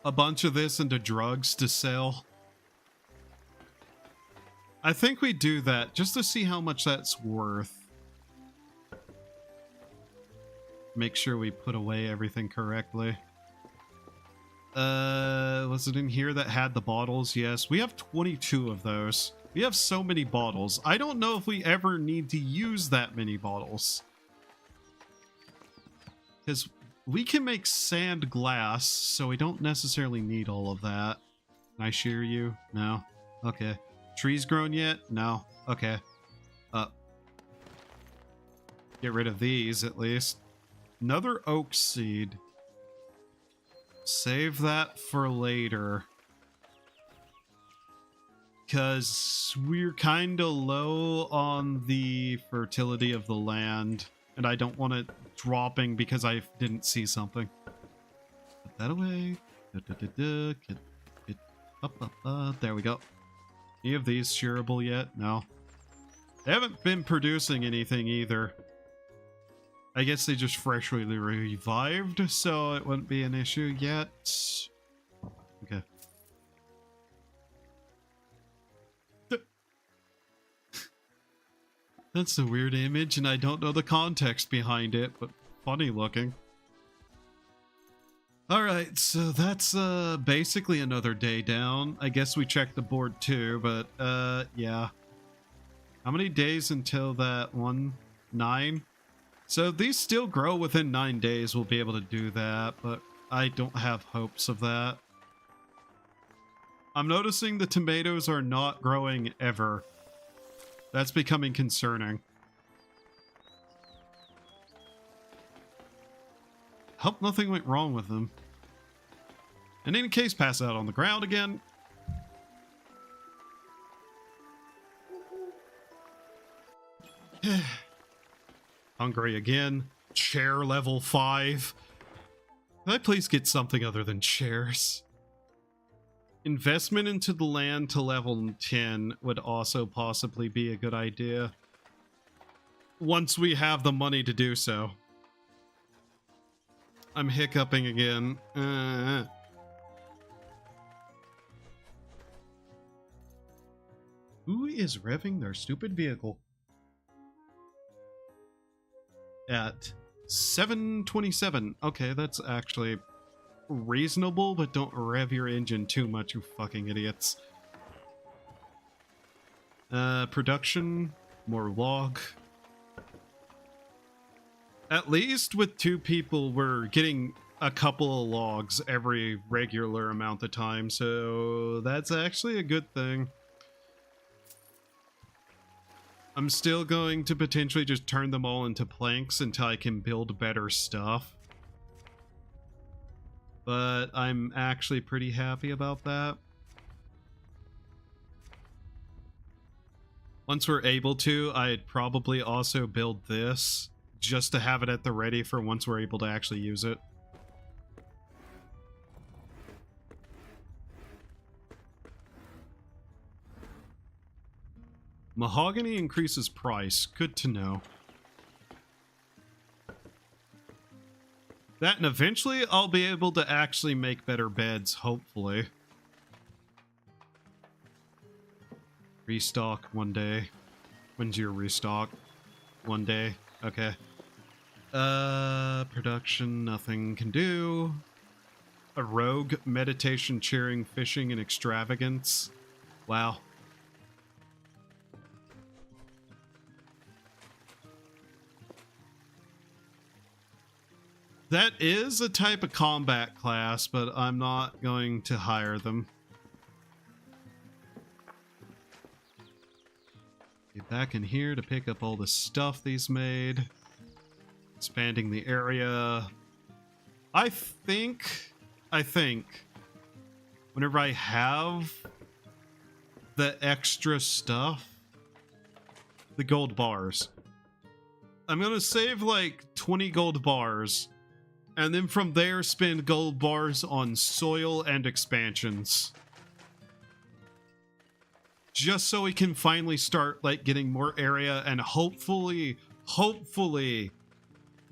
a bunch of this into drugs to sell? I think we do that just to see how much that's worth. Make sure we put away everything correctly. Was it in here that had the bottles? Yes, we have 22 of those. We have so many bottles. I don't know if we ever need to use that many bottles. Because we can make sand glass, so we don't necessarily need all of that. Can I shear you? No. Okay. Trees grown yet? No. Okay. Get rid of these, at least. Another oak seed. Save that for later. Because we're kind of low on the fertility of the land. And I don't want it dropping because I didn't see something. Put that away. Get up. There we go. Any of these shearable yet? No. They haven't been producing anything either. I guess they just freshly revived, so it wouldn't be an issue yet. Okay. That's a weird image, and I don't know the context behind it, but funny looking. Alright, so that's basically another day down. I guess we checked the board too, but yeah. How many days until that one? 9? So if these still grow within 9 days, we'll be able to do that, but I don't have hopes of that. I'm noticing the tomatoes are not growing ever. That's becoming concerning. Hope nothing went wrong with them. In any case, pass out on the ground again. Hungry again. Chair level 5. Can I please get something other than chairs? Investment into the land to level 10 would also possibly be a good idea. Once we have the money to do so. I'm hiccuping again. Who is revving their stupid vehicle? At 7:27. Okay, that's actually reasonable, but don't rev your engine too much, you fucking idiots. Production, more log. At least with 2 people, we're getting a couple of logs every regular amount of time, so that's actually a good thing. I'm still going to potentially just turn them all into planks until I can build better stuff. But I'm actually pretty happy about that. Once we're able to, I'd probably also build this, just to have it at the ready for once we're able to actually use it. Mahogany increases price. Good to know. That, and eventually I'll be able to actually make better beds, hopefully. Restock one day. When's your restock? One day? Okay. Production, nothing can do. A rogue, meditation, cheering, fishing, and extravagance. Wow. That is a type of combat class, but I'm not going to hire them. Get back in here to pick up all the stuff these made. Expanding the area. I think, whenever I have the extra stuff, the gold bars, I'm gonna save like 20 gold bars, and then from there spend gold bars on soil and expansions. Just so we can finally start like getting more area, and hopefully,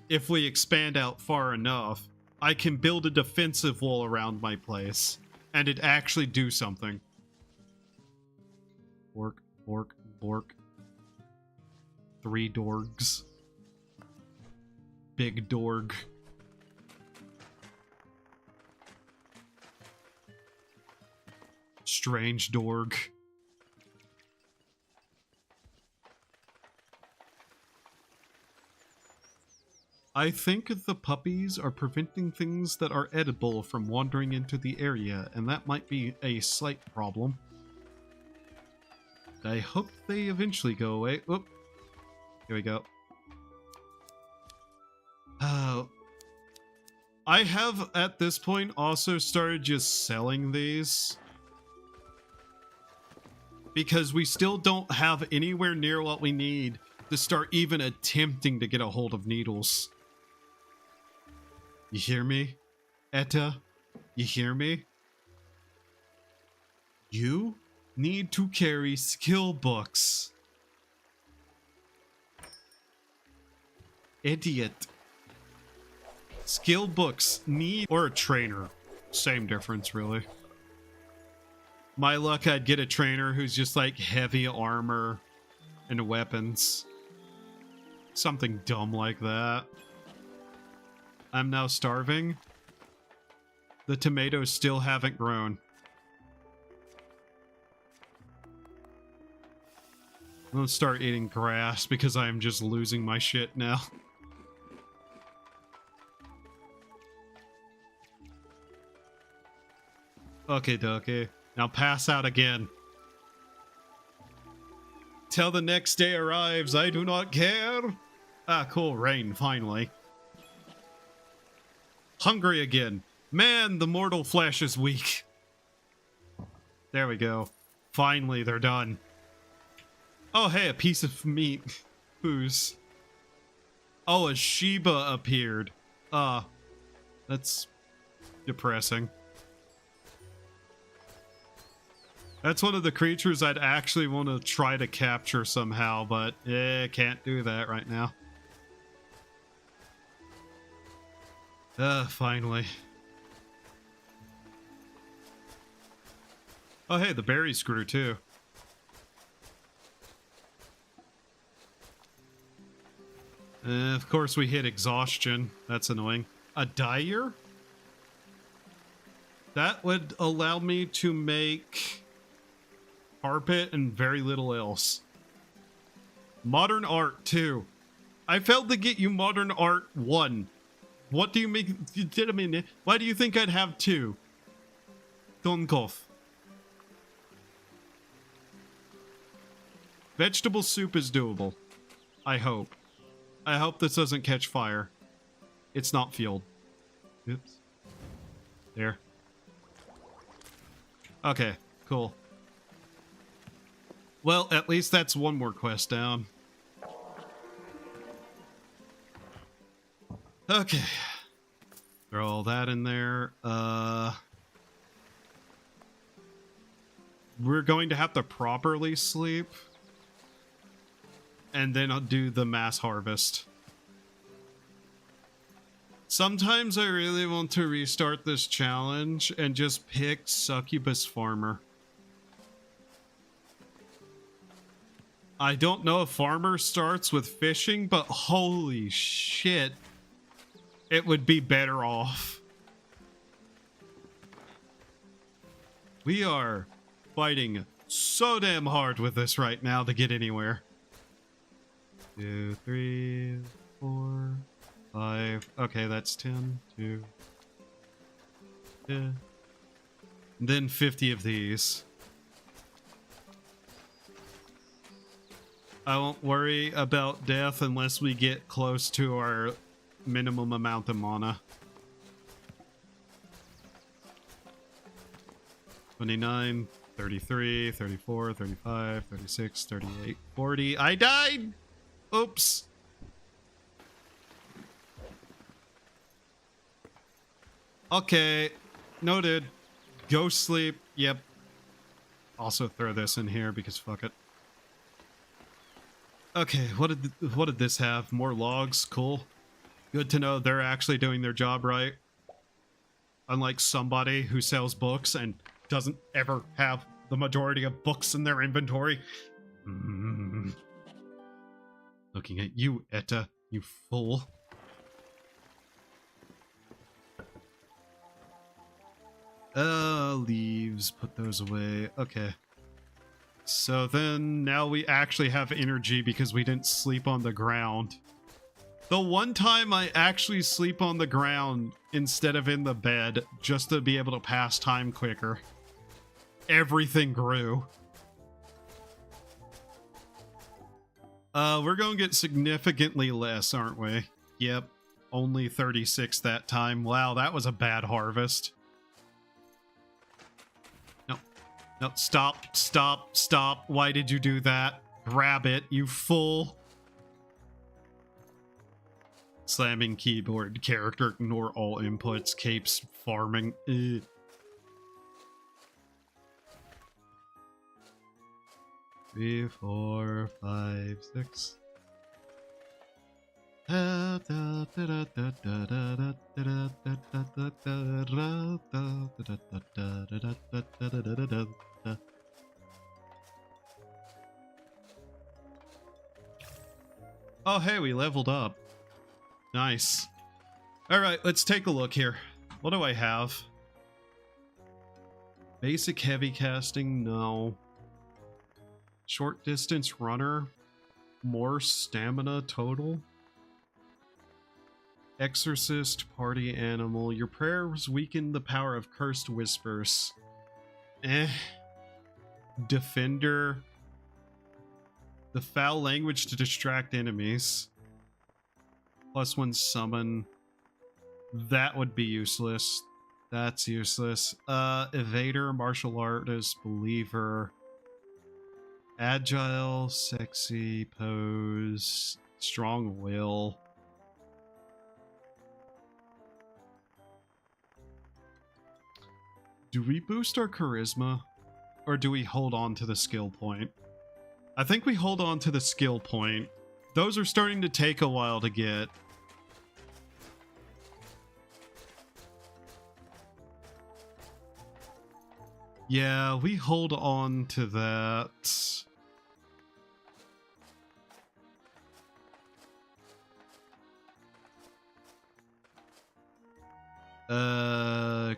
if we expand out far enough, I can build a defensive wall around my place, and it actually do something. Bork, bork, bork. 3 dorgs. Big dorg. Strange dorg. I think the puppies are preventing things that are edible from wandering into the area, and that might be a slight problem. I hope they eventually go away. Oop. Here we go. I have, at this point, also started just selling these, because we still don't have anywhere near what we need to start even attempting to get a hold of needles. You hear me, Etta? You hear me? You need to carry skill books. Idiot. Skill books need... or a trainer. Same difference, really. My luck, I'd get a trainer who's just like heavy armor and weapons. Something dumb like that. I'm now starving. The tomatoes still haven't grown. I'm gonna start eating grass because I am just losing my shit now. Okay, dokie. Now pass out again. Till the next day arrives, I do not care. Ah, cool, rain, finally. Hungry again. Man, the mortal flesh is weak. There we go. Finally, they're done. Oh, hey, a piece of meat. Whose? Oh, a Sheba appeared. That's depressing. That's one of the creatures I'd actually want to try to capture somehow, but can't do that right now. Finally. Oh, hey, the berries grew too. Of course, we hit exhaustion. That's annoying. A dyer? That would allow me to make carpet and very little else. Modern art 2. I failed to get you modern art 1. What do you make? Why do you think I'd have 2? Donkov. Vegetable soup is doable. I hope. I hope this doesn't catch fire. It's not fueled. Oops. There. Okay, cool. Well, at least that's one more quest down. Okay. Throw all that in there. We're going to have to properly sleep. And then I'll do the mass harvest. Sometimes I really want to restart this challenge and just pick Succubus Farmer. I don't know if Farmer starts with fishing, but holy shit, it would be better off. We are fighting so damn hard with this right now to get anywhere. 2, 3, 4, 5. Okay, that's 10. 2. Yeah. Then 50 of these. I won't worry about death unless we get close to our minimum amount of mana. 29, 33, 34, 35, 36, 38, 40. I died! Oops. Okay. Noted. Go sleep. Yep. Also throw this in here because fuck it. Okay, what did this have? More logs? Cool. Good to know they're actually doing their job right. Unlike somebody who sells books and doesn't ever have the majority of books in their inventory. Looking at you, Etta, you fool. Leaves, put those away. Okay. So then, now we actually have energy because we didn't sleep on the ground. The one time I actually sleep on the ground instead of in the bed, just to be able to pass time quicker. Everything grew. We're gonna get significantly less, aren't we? Yep. Only 36 that time. Wow, that was a bad harvest. No, stop, stop, stop. Why did you do that? Grab it, you fool. Slamming keyboard, character, ignore all inputs, capes, farming. Ugh. 3, 4, 5, 6. Oh, hey, we leveled up. Nice. All right, let's take a look here. What do I have? Basic heavy casting, no. Short distance runner, more stamina total. Exorcist, party animal. Your prayers weaken the power of cursed whispers. Defender. The foul language to distract enemies. +1 summon. That would be useless. That's useless. Evader, martial artist, believer. Agile, sexy, pose, strong will. Do we boost our charisma? Or do we hold on to the skill point? I think we hold on to the skill point. Those are starting to take a while to get. Yeah, we hold on to that.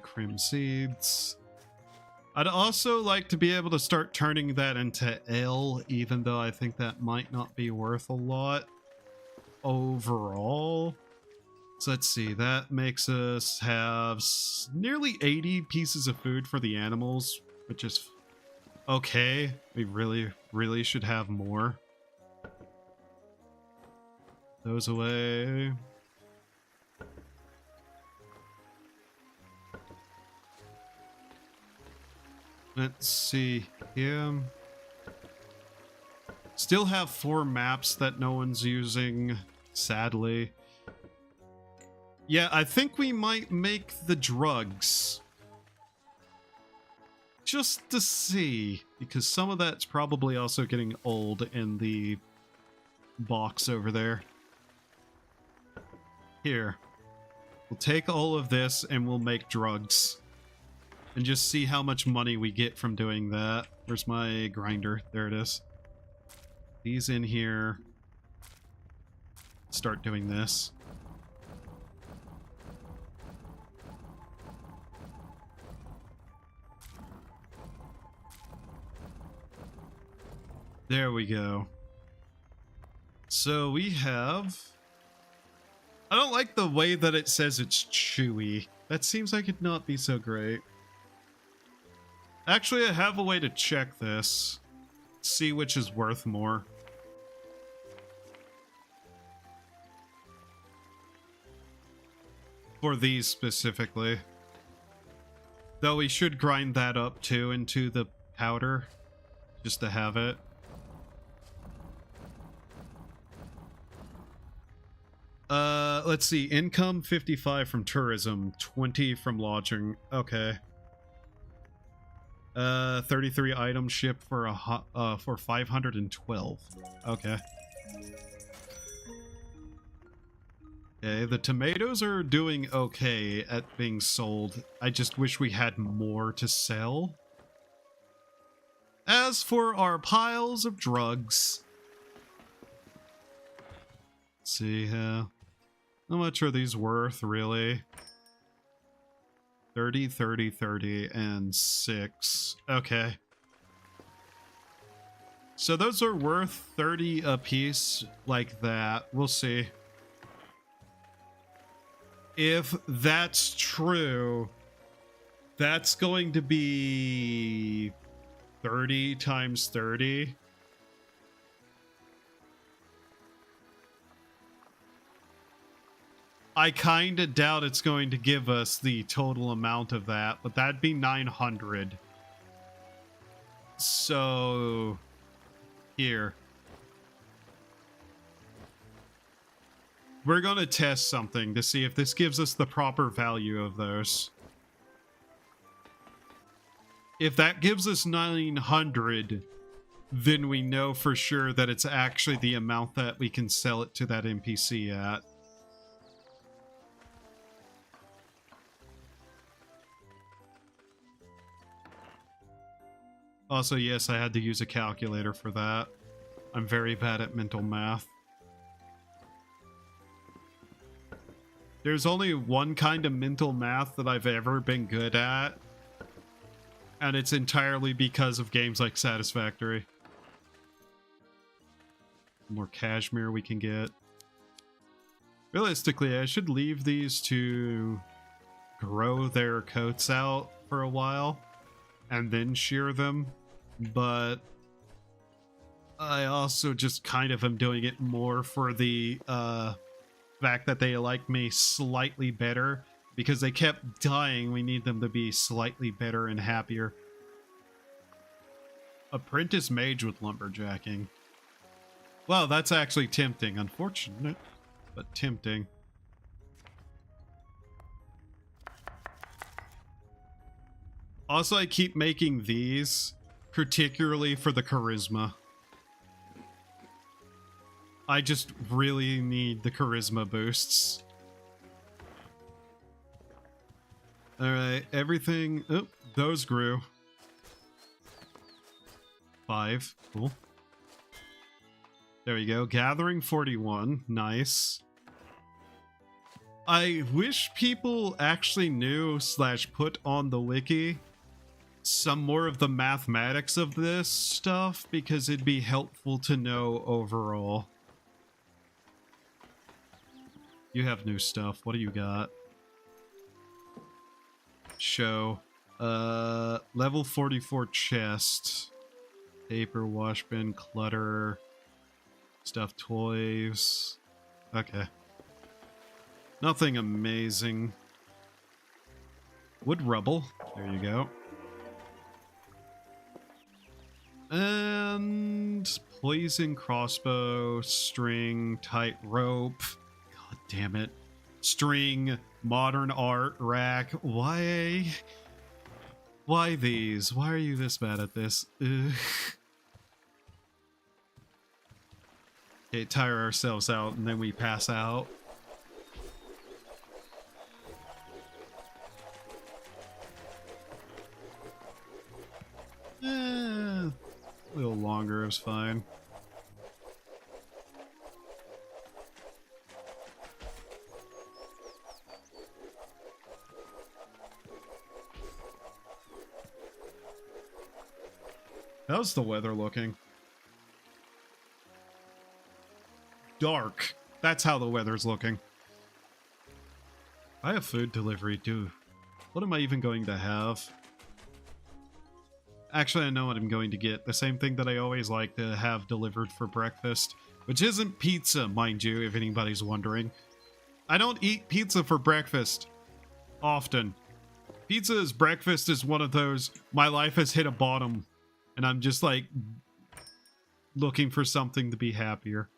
Crim seeds. I'd also like to be able to start turning that into ale, even though I think that might not be worth a lot overall. So let's see, that makes us have nearly 80 pieces of food for the animals, which is okay. We really should have more. Those away. Let's see here. Still have 4 maps that no one's using, sadly. Yeah, I think we might make the drugs. Just to see, because some of that's probably also getting old in the box over there. Here. We'll take all of this and we'll make drugs. And just see how much money we get from doing that. Where's my grinder? There it is. These in here. Start doing this. There we go. So we have... I don't like the way that it says it's chewy. That seems like it'd not be so great. Actually, I have a way to check this. See which is worth more. For these specifically. Though we should grind that up too into the powder. Just to have it. Let's see. Income 55 from tourism, 20 from lodging. Okay. 33 items shipped for for 512. Okay. Okay, the tomatoes are doing okay at being sold. I just wish we had more to sell. As for our piles of drugs, let's see here. How much are these worth, really? 30, 30, 30, and 6. Okay. So those are worth 30 a piece, like that. We'll see. If that's true, that's going to be 30 times 30. I kind of doubt it's going to give us the total amount of that, but that'd be 900. So, here. We're going to test something to see if this gives us the proper value of those. If that gives us 900, then we know for sure that it's actually the amount that we can sell it to that NPC at. Also, yes, I had to use a calculator for that. I'm very bad at mental math. There's only one kind of mental math that I've ever been good at, and it's entirely because of games like Satisfactory. More cashmere we can get. Realistically, I should leave these to grow their coats out for a while and then shear them, but I also just kind of am doing it more for the fact that they like me slightly better, because they kept dying. We need them to be slightly better and happier. Apprentice mage with lumberjacking. Well, that's actually tempting. Unfortunate, but tempting. Also, I keep making these particularly for the charisma. I just really need the charisma boosts. Alright, everything... Oh, those grew. 5. Cool. There we go. Gathering 41. Nice. I wish people actually knew / put on the wiki some more of the mathematics of this stuff, because it'd be helpful to know overall. You have new stuff. What do you got? Show. Level 44 chest. Paper, wash bin, clutter. Stuffed toys. Okay. Nothing amazing. Wood rubble. There you go. And poison crossbow, string, tight rope. God damn it. String, modern art, rack. Why these? Why are you this bad at this? Ugh. Okay, tire ourselves out and then we pass out. A little longer is fine. How's the weather looking? Dark. That's how the weather's looking. I have food delivery too. What am I even going to have? Actually, I know what I'm going to get. The same thing that I always like to have delivered for breakfast, which isn't pizza, mind you, if anybody's wondering. I don't eat pizza for breakfast often. Pizza as breakfast is one of those, my life has hit a bottom, and I'm just like looking for something to be happier.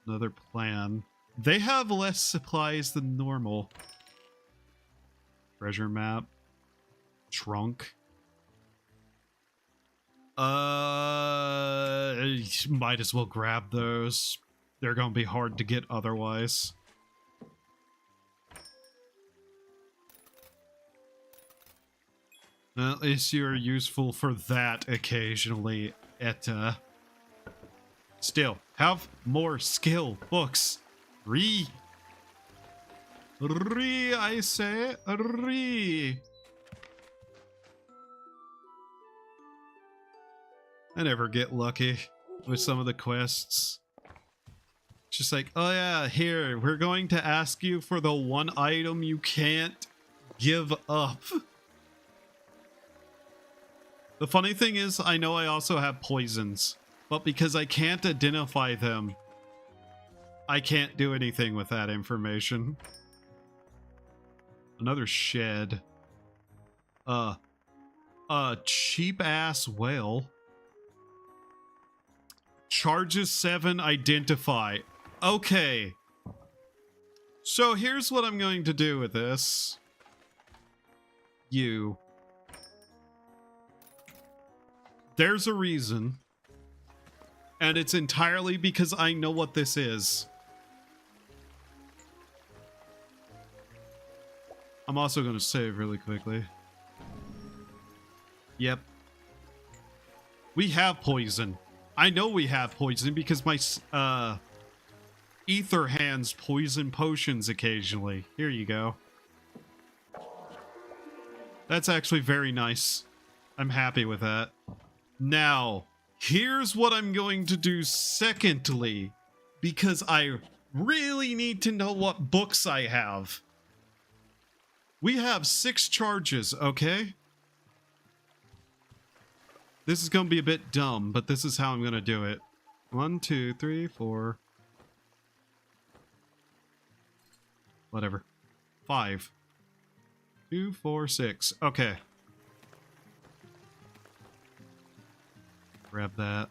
Another plan. They have less supplies than normal. Treasure map. Trunk. Might as well grab those. They're gonna be hard to get otherwise. At least you're useful for that occasionally, Etta. Still, have more skill books. Re, I say, re. I never get lucky with some of the quests. Just like, oh yeah, here, we're going to ask you for the one item you can't give up. The funny thing is, I know I also have poisons, but because I can't identify them, I can't do anything with that information. Another shed. Cheap ass whale. Charges 7, identify. Okay. So here's what I'm going to do with this. You. There's a reason. And it's entirely because I know what this is. I'm also going to save really quickly. Yep. We have poison. I know we have poison because my ether hands poison potions occasionally. Here you go. That's actually very nice. I'm happy with that. Now, here's what I'm going to do secondly, because I really need to know what books I have. We have 6 charges, okay? This is going to be a bit dumb, but this is how I'm going to do it. 1, 2, 3, 4. Whatever. 5. 2, 4, 6. Okay. Grab that.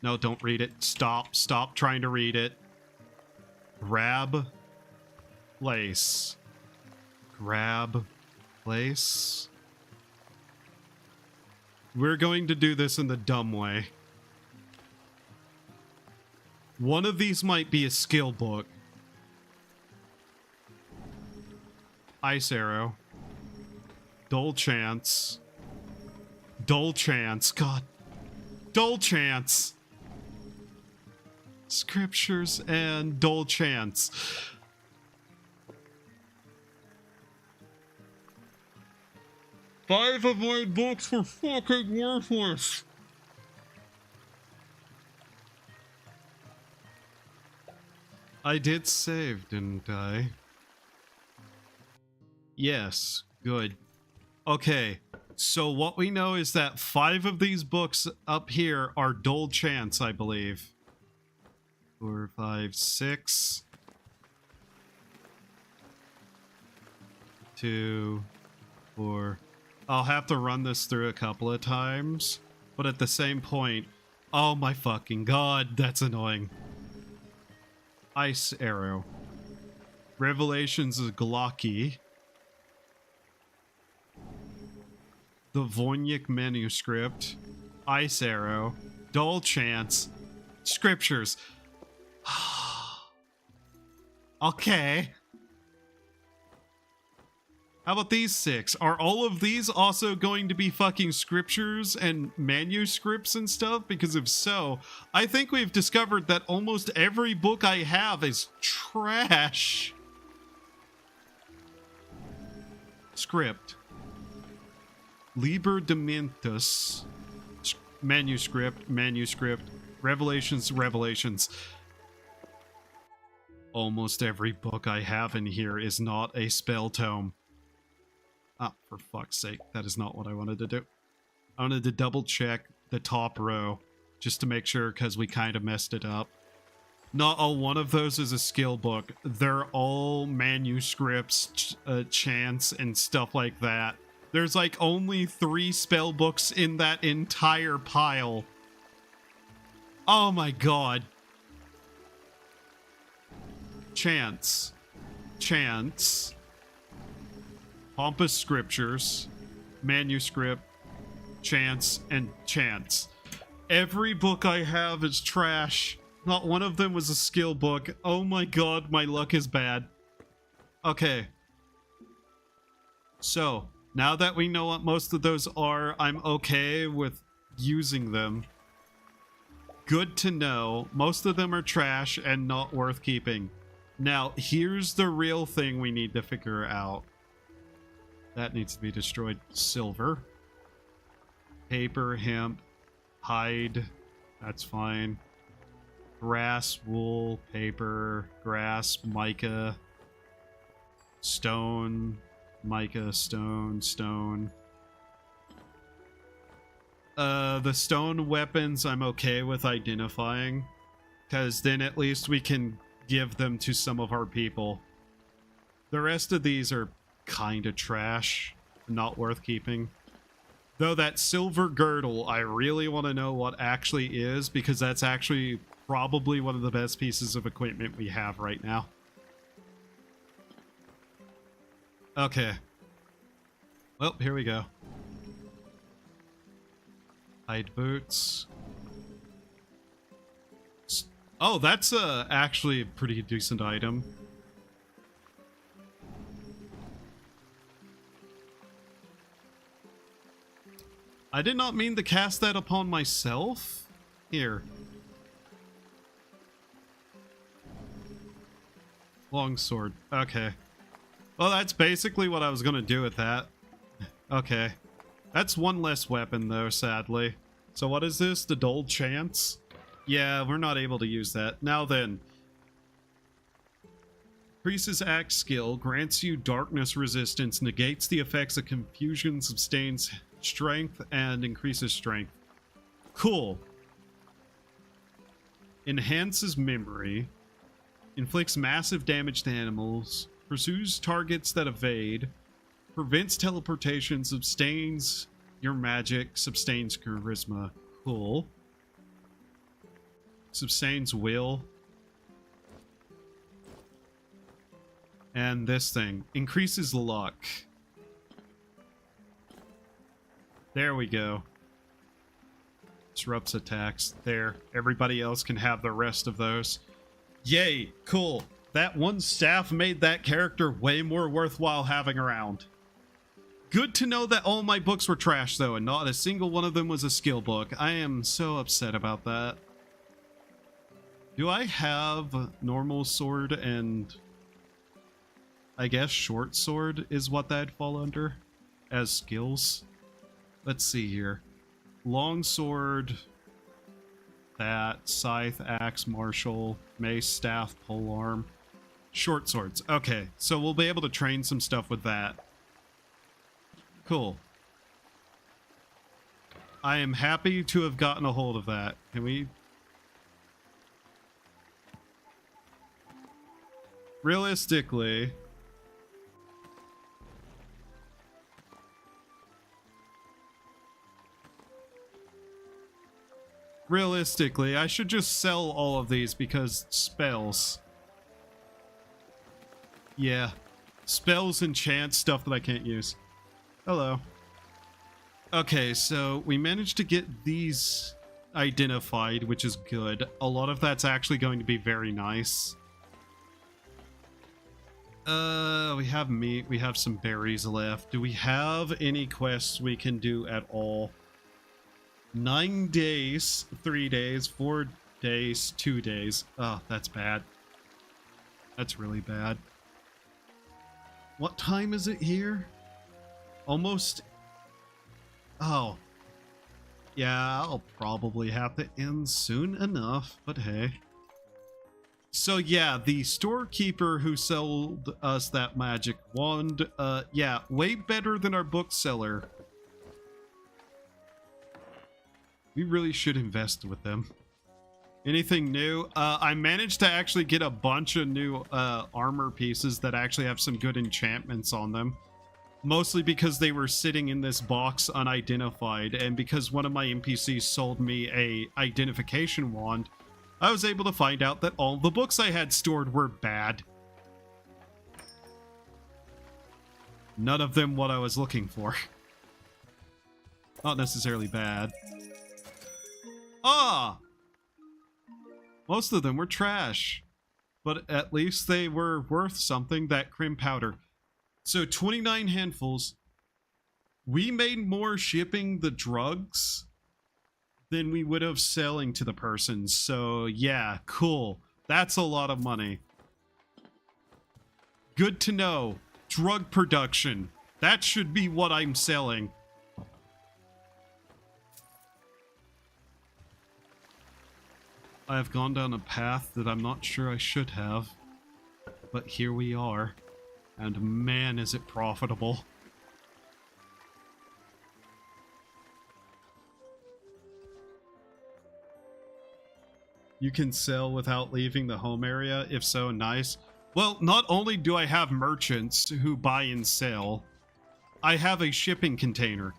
No, don't read it. Stop. Stop trying to read it. Grab. Place. Grab. Place. We're going to do this in the dumb way. One of these might be a skill book. Ice Arrow. Dull Chance. Dull Chance. God. Dull Chance. Scriptures and Dull Chance. Five of my books were fucking worthless. I did save, didn't I? Yes, good. Okay, so what we know is that 5 of these books up here are Dull Chance, I believe. 4, 5, 6. 2, 4. I'll have to run this through a couple of times, but at the same point, oh my fucking god, that's annoying. Ice Arrow. Revelations of Glocky. The Voynich manuscript. Ice Arrow. Dull Chance. Scriptures. Okay. How about these 6? Are all of these also going to be fucking scriptures and manuscripts and stuff? Because if so, I think we've discovered that almost every book I have is trash. Script. Liber Dementus. Manuscript. Revelations. Almost every book I have in here is not a spell tome. Ah, for fuck's sake, that is not what I wanted to do. I wanted to double check the top row, just to make sure, because we kind of messed it up. Not all one of those is a skill book. They're all manuscripts, chants, and stuff like that. There's like only 3 spell books in that entire pile. Oh my god. Chants. Pompous Scriptures, Manuscript, Chants, and Chants. Every book I have is trash. Not one of them was a skill book. Oh my god, my luck is bad. Okay. So, now that we know what most of those are, I'm okay with using them. Good to know. Most of them are trash and not worth keeping. Now, here's the real thing we need to figure out. That needs to be destroyed. Silver. Paper, hemp, hide. That's fine. Grass, wool, paper, grass, mica, stone, mica, stone. The stone weapons I'm okay with identifying, because then at least we can give them to some of our people. The rest of these are kind of trash, not worth keeping. Though that silver girdle, I really want to know what actually is, because that's actually probably one of the best pieces of equipment we have right now. Okay. Well, here we go. Hide boots. Oh, that's actually a pretty decent item. I did not mean to cast that upon myself. Here. Longsword. Okay. Well, that's basically what I was gonna do with that. Okay. That's one less weapon, though, sadly. So what is this? The dull chance? Yeah, we're not able to use that. Now then. Increases axe skill, grants you darkness resistance, negates the effects of confusion, sustains strength, and increases strength. Cool. Enhances memory. Inflicts massive damage to animals. Pursues targets that evade. Prevents teleportation. Sustains your magic. Sustains charisma. Cool. Sustains will. And this thing. Increases luck. There we go. Disrupts attacks. There. Everybody else can have the rest of those. Yay. Cool. That one staff made that character way more worthwhile having around. Good to know that all my books were trash, though, and not a single one of them was a skill book. I am so upset about that. Do I have normal sword and... I guess short sword is what that'd fall under as skills? Let's see here. Long sword... that, scythe, axe, martial, mace, staff, polearm, short swords. Okay, so we'll be able to train some stuff with that. Cool. I am happy to have gotten a hold of that. Can we... Realistically... Realistically, I should just sell all of these because spells. Yeah. Spells, enchant, stuff that I can't use. Hello. Okay, so we managed to get these identified, which is good. A lot of that's actually going to be very nice. We have meat. We have some berries left. Do we have any quests we can do at all? 9 days, 3 days, 4 days, 2 days. Oh, that's bad. That's really bad. What time is it here? Almost... Oh. Yeah, I'll probably have to end soon enough, but hey. So yeah, the storekeeper who sold us that magic wand, yeah, way better than our bookseller. We really should invest with them. Anything new? I managed to actually get a bunch of new armor pieces that actually have some good enchantments on them. Mostly because they were sitting in this box unidentified, and because one of my NPCs sold me a identification wand, I was able to find out that all the books I had stored were bad. None of them what I was looking for. Not necessarily bad. Ah! Most of them were trash. But at least they were worth something, that crim powder. So 29 handfuls. We made more shipping the drugs than we would have selling to the person. So yeah, cool. That's a lot of money. Good to know. Drug production. That should be what I'm selling. I have gone down a path that I'm not sure I should have. But here we are. And man, is it profitable. You can sell without leaving the home area? If so, nice. Well, not only do I have merchants who buy and sell, I have a shipping container.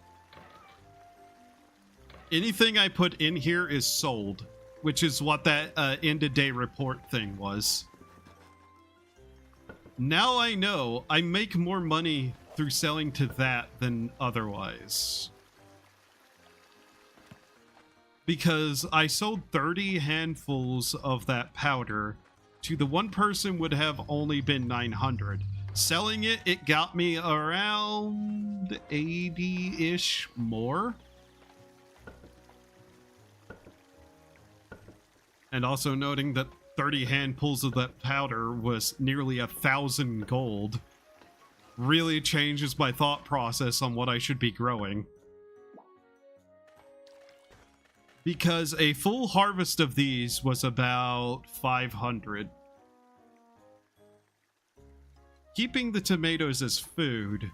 Anything I put in here is sold, which is what that end-of-day report thing was. Now I know I make more money through selling to that than otherwise. Because I sold 30 handfuls of that powder to the one person would have only been 900. Selling it, it got me around 80-ish more. And also noting that 30 handfuls of that powder was nearly 1,000 gold. Really changes my thought process on what I should be growing. Because a full harvest of these was about 500. Keeping the tomatoes as food,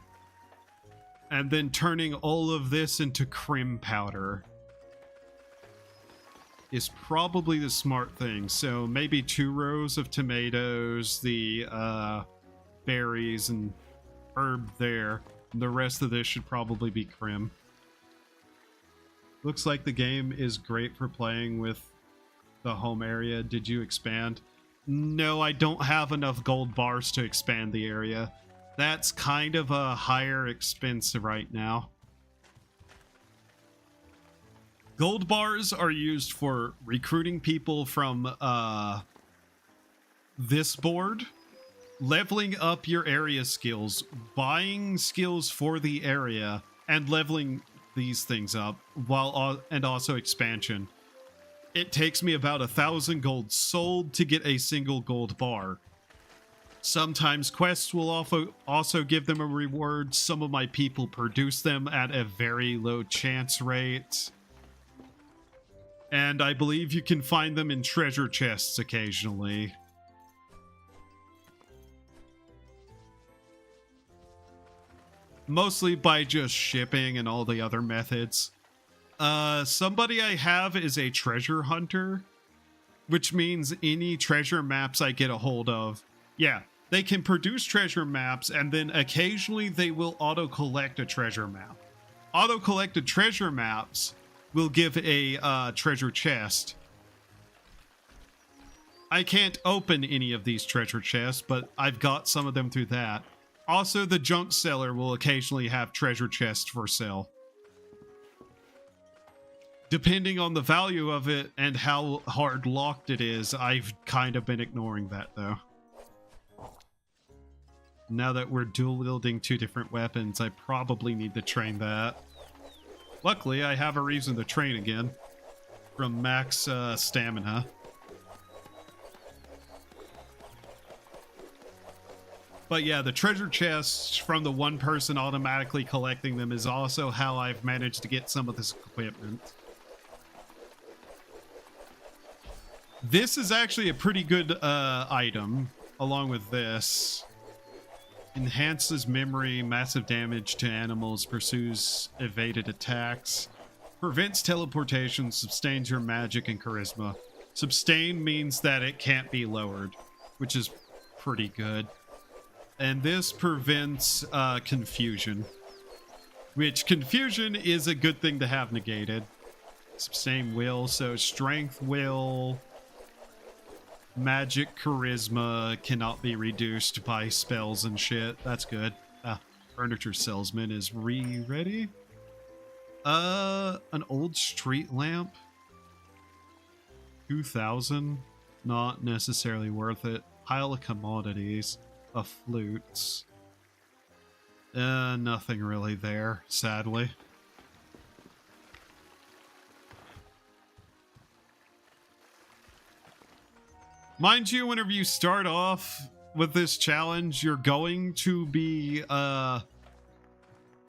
and then turning all of this into crim powder is probably the smart thing. So maybe 2 rows of tomatoes, the berries and herb there. The rest of this should probably be crim. Looks like the game is great for playing with the home area. Did you expand? No, I don't have enough gold bars to expand the area. That's kind of a higher expense right now. Gold bars are used for recruiting people from this board, leveling up your area skills, buying skills for the area, and leveling these things up, and also expansion. It takes me about 1,000 gold sold to get a single gold bar. Sometimes quests will also give them a reward. Some of my people produce them at a very low chance rate. And I believe you can find them in treasure chests occasionally. Mostly by just shipping and all the other methods. Somebody I have is a treasure hunter, which means any treasure maps I get a hold of, yeah, they can produce treasure maps, and then occasionally they will auto-collect a treasure map. Auto-collected treasure maps will give a treasure chest. I can't open any of these treasure chests, but I've got some of them through that. Also, the junk seller will occasionally have treasure chests for sale. Depending on the value of it and how hard locked it is, I've kind of been ignoring that though. Now that we're dual wielding 2 different weapons, I probably need to train that. Luckily, I have a reason to train again from max stamina. But yeah, the treasure chests from the one person automatically collecting them is also how I've managed to get some of this equipment. This is actually a pretty good item, along with this. Enhances memory, massive damage to animals, pursues evaded attacks, prevents teleportation, sustains your magic and charisma. Sustain means that it can't be lowered, which is pretty good. And this prevents confusion, which confusion is a good thing to have negated. Sustain will, so strength, will, magic, charisma cannot be reduced by spells and shit. That's good. Furniture salesman is ready. An old street lamp. 2,000. Not necessarily worth it. Pile of commodities. A flute. Nothing really there, sadly. Mind you, whenever you start off with this challenge, you're going to be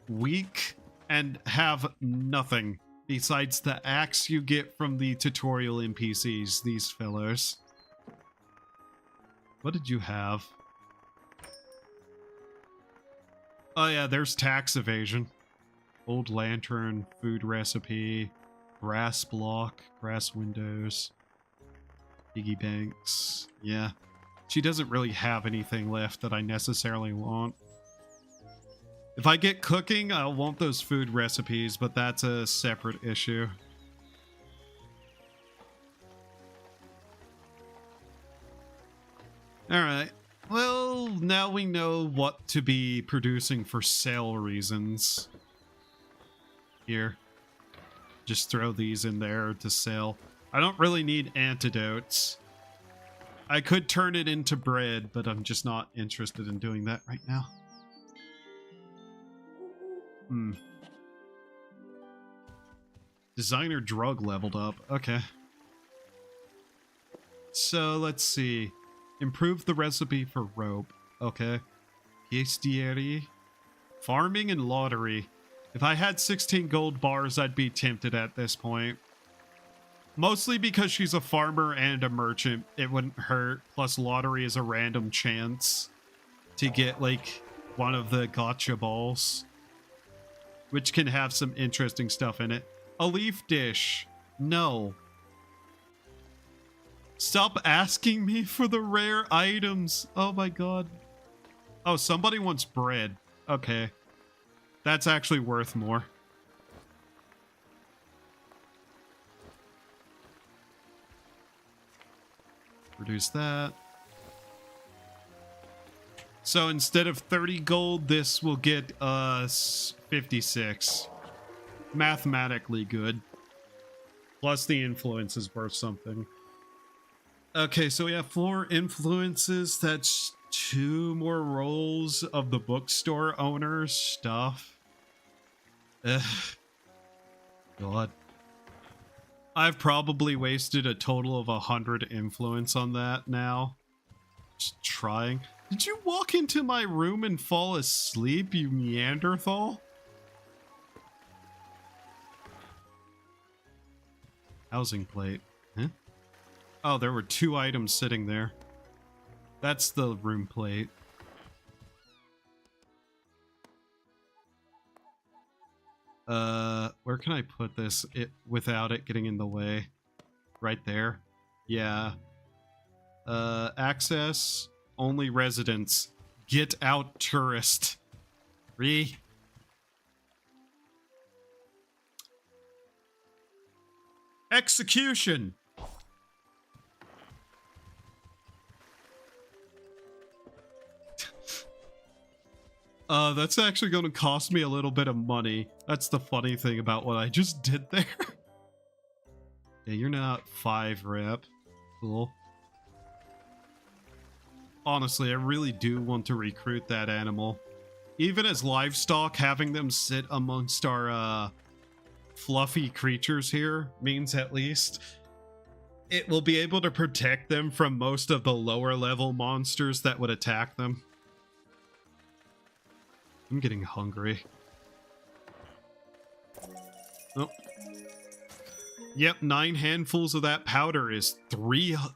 weak and have nothing besides the axe you get from the tutorial NPCs, these fellows. What did you have? Oh yeah, there's tax evasion. Old lantern, food recipe, brass block, brass windows. Piggy banks. Yeah. She doesn't really have anything left that I necessarily want. If I get cooking, I'll want those food recipes, but that's a separate issue. Alright. Well, now we know what to be producing for sale reasons. Here. Just throw these in there to sell. I don't really need antidotes. I could turn it into bread, but I'm just not interested in doing that right now. Designer drug leveled up. Okay. So let's see. Improve the recipe for rope. Okay. Bestiary. Farming and lottery. If I had 16 gold bars, I'd be tempted at this point. Mostly because she's a farmer and a merchant. It wouldn't hurt. Plus lottery is a random chance to get like one of the gotcha balls, which can have some interesting stuff in it. A leaf dish. No. Stop asking me for the rare items. Oh my god. Oh, somebody wants bread. Okay. That's actually worth more. Reduce that. So instead of 30 gold, this will get us 56. Mathematically good. Plus the influence is worth something. Okay, so we have 4 influences. That's 2 more rolls of the bookstore owner's stuff. Ugh. God. I've probably wasted a total of 100 influence on that now. Just trying. Did you walk into my room and fall asleep, you Neanderthal? Housing plate. Huh? Oh, there were 2 items sitting there. That's the room plate. Where can I put this without it getting in the way? Right there. Yeah. Access, only residents. Get out, tourist. Execution! That's actually going to cost me a little bit of money. That's the funny thing about what I just did there. Yeah, you're not 5 rep. Cool. Honestly, I really do want to recruit that animal. Even as livestock, having them sit amongst our, fluffy creatures here means at least it will be able to protect them from most of the lower level monsters that would attack them. I'm getting hungry. Oh. Yep, 9 handfuls of that powder is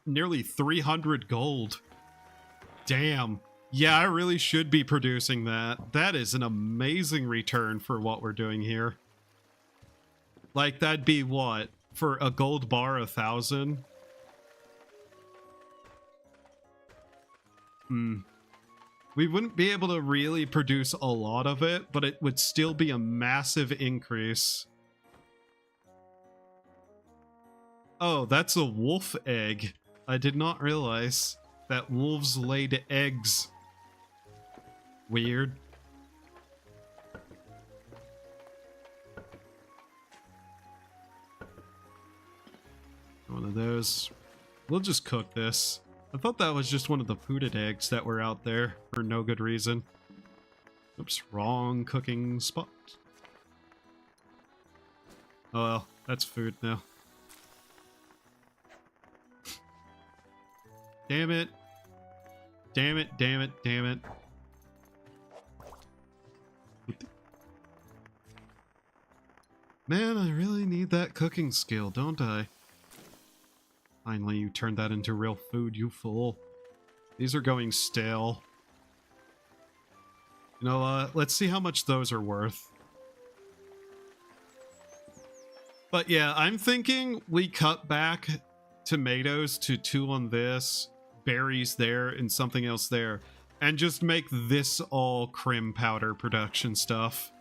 nearly 300 gold. Damn. Yeah, I really should be producing that. That is an amazing return for what we're doing here. Like, that'd be what? For a gold bar, 1,000? We wouldn't be able to really produce a lot of it, but it would still be a massive increase. Oh, that's a wolf egg. I did not realize that wolves laid eggs. Weird. One of those. We'll just cook this. I thought that was just one of the fooded eggs that were out there for no good reason. Oops, wrong cooking spot. Oh well, that's food now. Damn it. Damn it, damn it, damn it. Man, I really need that cooking skill, don't I? Finally, you turned that into real food, you fool. These are going stale. You know, let's see how much those are worth. But yeah, I'm thinking we cut back tomatoes to 2 on this, berries there, and something else there. And just make this all crim powder production stuff.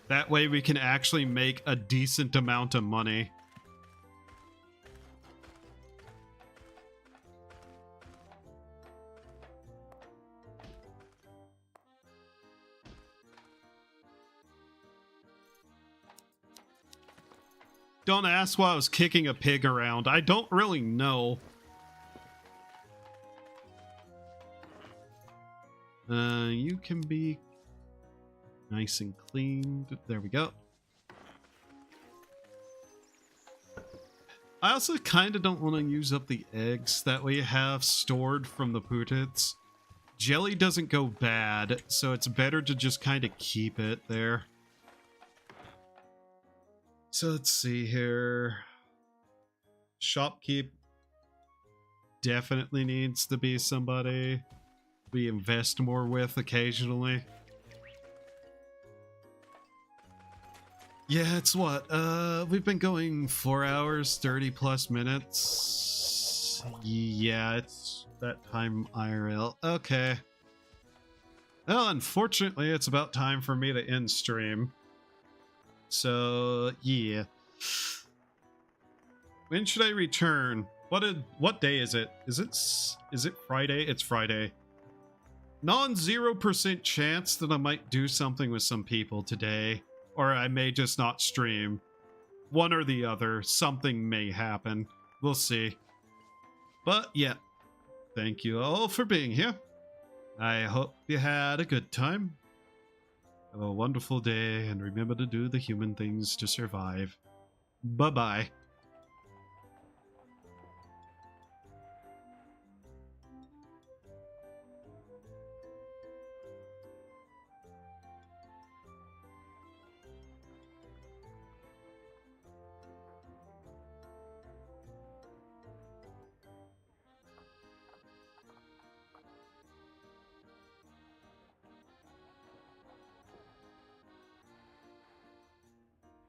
That way we can actually make a decent amount of money. Don't ask why I was kicking a pig around. I don't really know. You can be nice and cleaned. There we go. I also kind of don't want to use up the eggs that we have stored from the putits. Jelly doesn't go bad, so it's better to just kind of keep it there. So let's see here. Shopkeep definitely needs to be somebody we invest more with occasionally. Yeah, it's what? We've been going 4 hours, 30 plus minutes. Yeah, it's that time IRL. Okay. Well, unfortunately, it's about time for me to end stream. So, yeah. When should I return? What day is it? Is it Friday? It's Friday. Non-0% chance that I might do something with some people today. Or I may just not stream. One or the other. Something may happen. We'll see. But yeah. Thank you all for being here. I hope you had a good time. Have a wonderful day and remember to do the human things to survive. Bye-bye.